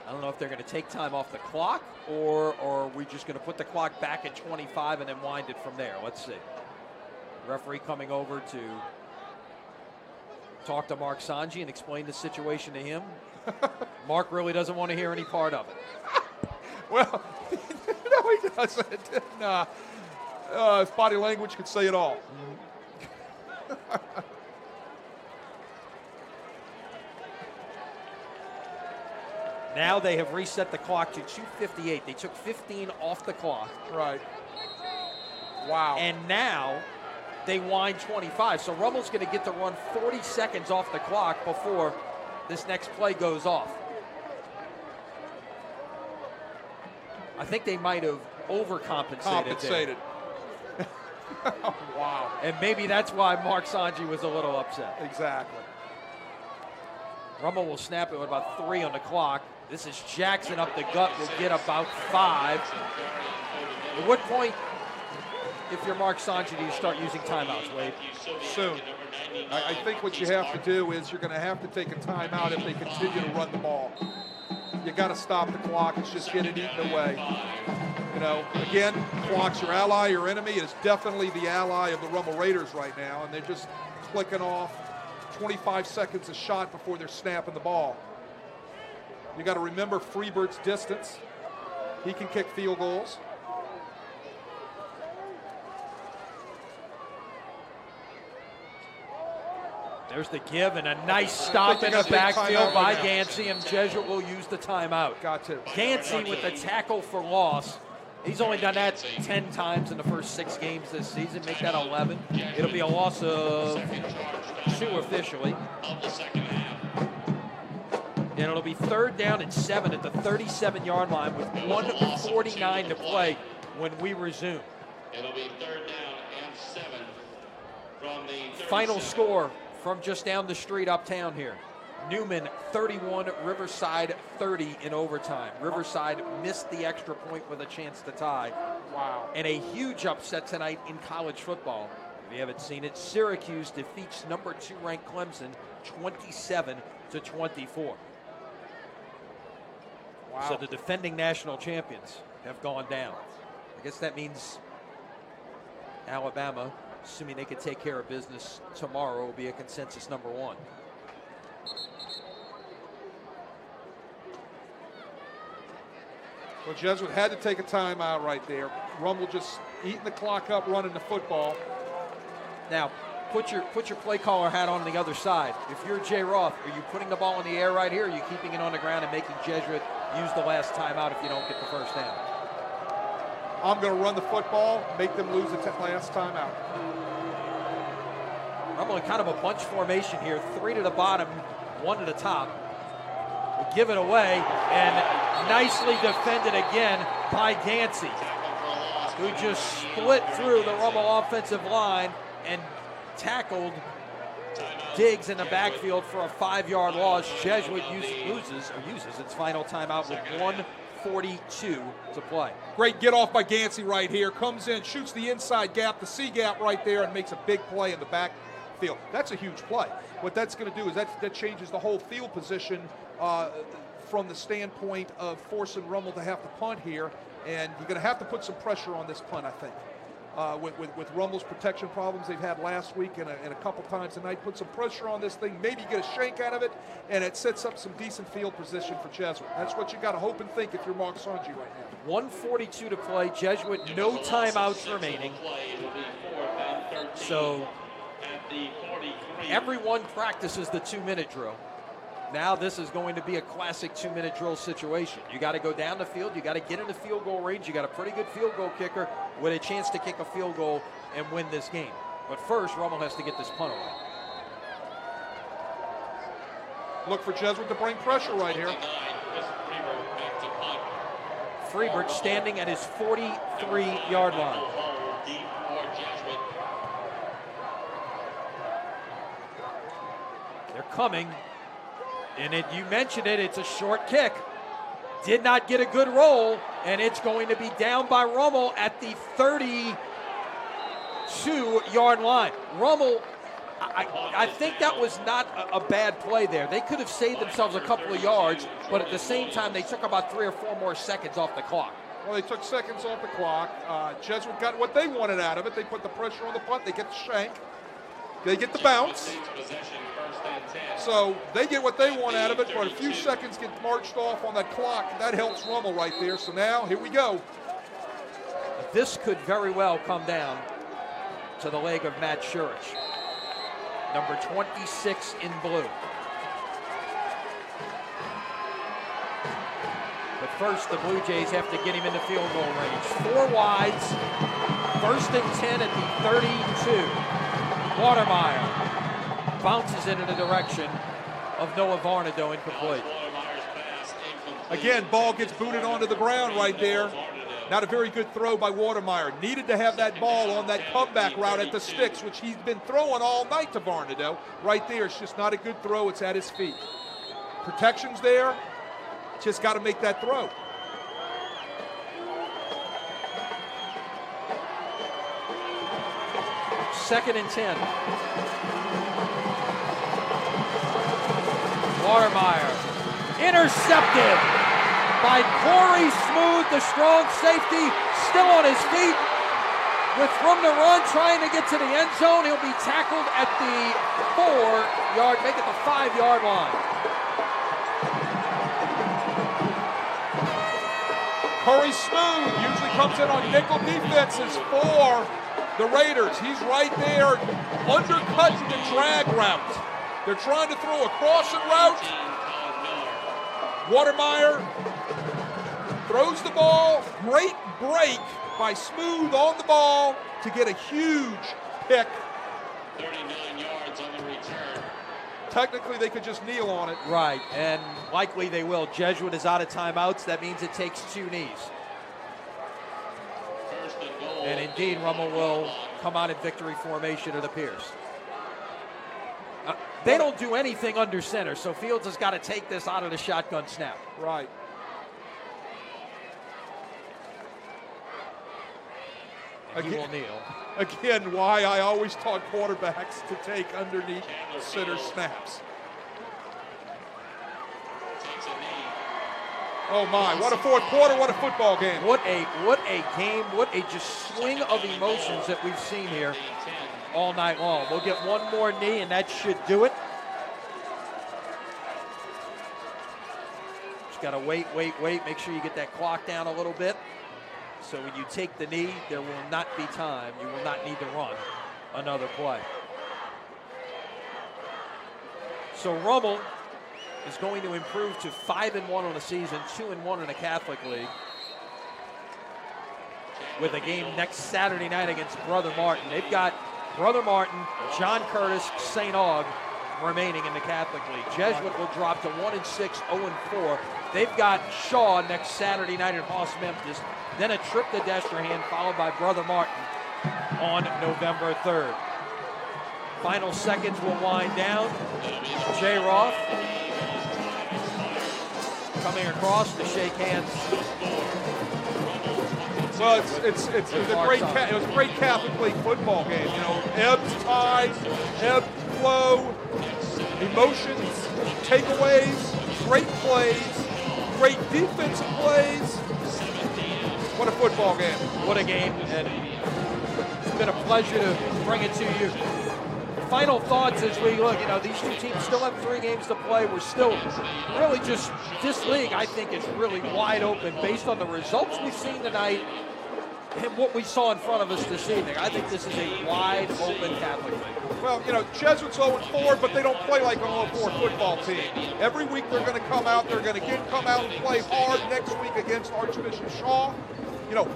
A: I don't know if they're going to take time off the clock or are we just going to put the clock back at 25 and then wind it from there. Let's see. Referee coming over to talk to Mark Sanji and explain the situation to him. Mark really doesn't want to hear any part of it.
B: Well, no, he doesn't. Nah. His body language could say it all.
A: Now they have reset the clock to 2:58. They took 15 off the clock.
B: Right. Wow.
A: And now they wind 25. So Rummel's going to get to run 40 seconds off the clock before this next play goes off. I think they might have overcompensated.
B: Wow.
A: And maybe that's why Mark Sanji was a little upset.
B: Exactly.
A: Rummel will snap it with about 3 on the clock. This is Jackson up the gut, will get about 5. At what point, if you're Mark Sanji, do you start using timeouts, Wade?
B: Soon. I think what you have to do is you're going to have to take a timeout if they continue to run the ball. You got to stop the clock. It's just getting eaten away. You know, again, clock's your ally, your enemy. It is definitely the ally of the Rummel Raiders right now, and they're just clicking off 25 seconds a shot before they're snapping the ball. You got to remember Freebert's distance. He can kick field goals.
A: There's the give and a nice stop in the backfield by Gansey, and Jesuit will use the timeout.
B: Got to.
A: Gansey with the tackle for loss. He's only done that 10 times in the first 6 games this season. Make that 11. It'll be a loss of 2 officially. And it'll be 3rd down and 7 at the 37-yard line with 1:49 to play when we resume.
C: It'll be 3rd down and 7 from the
A: Final score from just down the street uptown here. Newman 31, Riverside 30 in overtime. Riverside missed the extra point with a chance to tie.
B: Wow.
A: And a huge upset tonight in college football. If you haven't seen it, Syracuse defeats number 2 ranked Clemson 27-24.
B: Wow.
A: So the defending national champions have gone down. I guess that means Alabama, assuming they could take care of business tomorrow, will be a consensus number 1.
B: Well, Jesuit had to take a timeout right there. Rummel just eating the clock up, running the football.
A: Now, put your play caller hat on the other side. If you're Jay Roth, are you putting the ball in the air right here, or are you keeping it on the ground and making Jesuit use the last timeout if you don't get the first down?
B: I'm going to run the football, make them lose the last timeout.
A: Rummel in kind of a bunch formation here. 3 to the bottom, 1 to the top. We'll give it away, and nicely defended again by Gansey, who just split through the Rummel offensive line and tackled Diggs in the backfield for a 5-yard loss. Jesuit uses its final timeout with 1:42 to play.
B: Great get off by Gansey right here. Comes in, shoots the inside gap, the C gap right there, and makes a big play in the backfield. That's a huge play. What that's going to do is that changes the whole field position from the standpoint of forcing Rummel to have to punt here. And you're going to have to put some pressure on this punt, I think. With Rummel's protection problems they've had last week and a couple times tonight, put some pressure on this thing, maybe get a shank out of it, and it sets up some decent field position for Jesuit. That's what you got to hope and think if you're Mark Sanji right now.
A: 1:42 to play. Jesuit, no timeouts remaining. So everyone practices the 2-minute drill. Now this is going to be a classic 2-minute drill situation. You got to go down the field. You got to get into field goal range. You got a pretty good field goal kicker with a chance to kick a field goal and win this game. But first, Rummel has to get this punt away.
B: Look for Jesuit to bring pressure right here.
A: Freebert standing at his 43-yard line. They're coming, and you mentioned it, it's a short kick. Did not get a good roll, and it's going to be down by Rummel at the 32-yard line. Rummel, I think that was not a bad play there. They could have saved themselves a couple of yards, but at the same time, they took about 3 or 4 more seconds off the clock.
B: Well, they took seconds off the clock. Jesuit got what they wanted out of it. They put the pressure on the punt. They get the shank. They get the bounce. So they get what they want out of it, but a few seconds get marched off on that clock. That helps Rummel right there. So now, here we go.
A: This could very well come down to the leg of Matt Shurich, number 26 in blue. But first, the Blue Jays have to get him into field goal range. 4 wides, 1st and 10 at the 32. Watermeyer bounces it in the direction of Noah Varnado, incomplete.
B: Again, ball gets booted onto the ground right there. Not a very good throw by Watermeyer. Needed to have that ball on that comeback route at the sticks, which he's been throwing all night to Varnado. Right there, it's just not a good throw. It's at his feet. Protection's there. Just got to make that throw.
A: Second and 10. Watermeyer intercepted by Corey Smoot, the strong safety, still on his feet with room to run, trying to get to the end zone. He'll be tackled at the 4-yard, make it the 5-yard line.
B: Corey Smoot usually comes in on nickel defenses for the Raiders. He's right there undercutting the drag route. They're trying to throw a crossing route. Watermeyer throws the ball. Great break by Smooth on the ball to get a huge pick.
C: 39 yards on the return.
B: Technically, they could just kneel on it.
A: Right, and likely they will. Jesuit is out of timeouts. That means it takes 2 knees.
C: First and goal.
A: And indeed, Rummel will come out in victory formation, it appears. They don't do anything under center, so Fields has got to take this out of the shotgun snap.
B: Right.
A: And he will kneel.
B: Again, why I always taught quarterbacks to take underneath center snaps.
C: Takes a knee.
B: Oh my, what a 4th quarter, what a football game.
A: What a game, what a just swing of emotions that we've seen here all night long. We'll get one more knee, and that should do it. Just got to wait. Make sure you get that clock down a little bit. So when you take the knee, there will not be time. You will not need to run another play. So Rummel is going to improve to 5-1 on the season, 2-1 in the Catholic League, with a game next Saturday night against Brother Martin. They've got Brother Martin, John Curtis, St. Aug remaining in the Catholic League. Jesuit will drop to 1-6, 0-4. They've got Shaw next Saturday night at Hoss Memphis, then a trip to Destrehan, followed by Brother Martin on November 3rd. Final seconds will wind down. Jay Roth coming across to shake hands.
B: Well, it was a great Catholic League football game. You know, ebbs, tides, ebb, flow, emotions, takeaways, great plays, great defensive plays. What a football game.
A: What a game, and it's been a pleasure to bring it to you. Final thoughts as we look, these two teams still have 3 games to play. We're still really just, this league I think is really wide open based on the results we've seen tonight what we saw in front of us this evening. I think this is a wide open Catholic League.
B: Well, Jesuit's 0-4, but they don't play like an 0-4 football team. Every week they're going to come out. They're going to come out and play hard next week against Archbishop Shaw.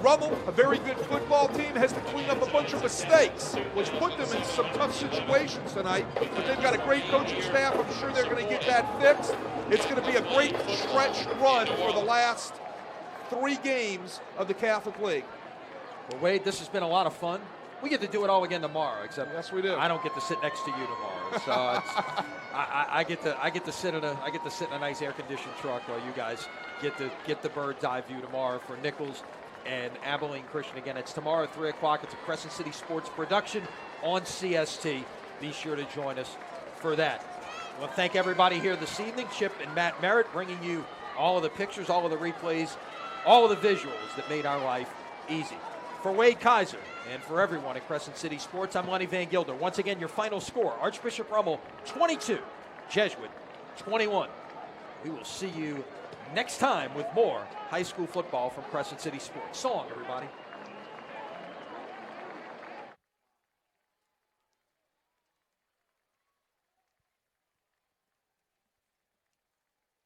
B: Rummel, a very good football team, has to clean up a bunch of mistakes, which put them in some tough situations tonight. But they've got a great coaching staff. I'm sure they're going to get that fixed. It's going to be a great stretch run for the last 3 games of the Catholic League.
A: Well, Wade, this has been a lot of fun. We get to do it all again tomorrow, except
B: yes, we do.
A: I don't get to sit next to you tomorrow, so I get to sit in a nice air-conditioned truck while you guys get the bird's eye view tomorrow for Nichols and Abilene Christian. Again, it's tomorrow at 3 o'clock. It's a Crescent City Sports production on CST. Be sure to join us for that. I want to thank everybody here this evening. Chip and Matt Merritt bringing you all of the pictures, all of the replays, all of the visuals that made our life easy. For Wade Kaiser and for everyone at Crescent City Sports, I'm Lenny Van Gilder. Once again, your final score, Archbishop Rummel 22, Jesuit 21. We will see you next time with more high school football from Crescent City Sports. So long, everybody.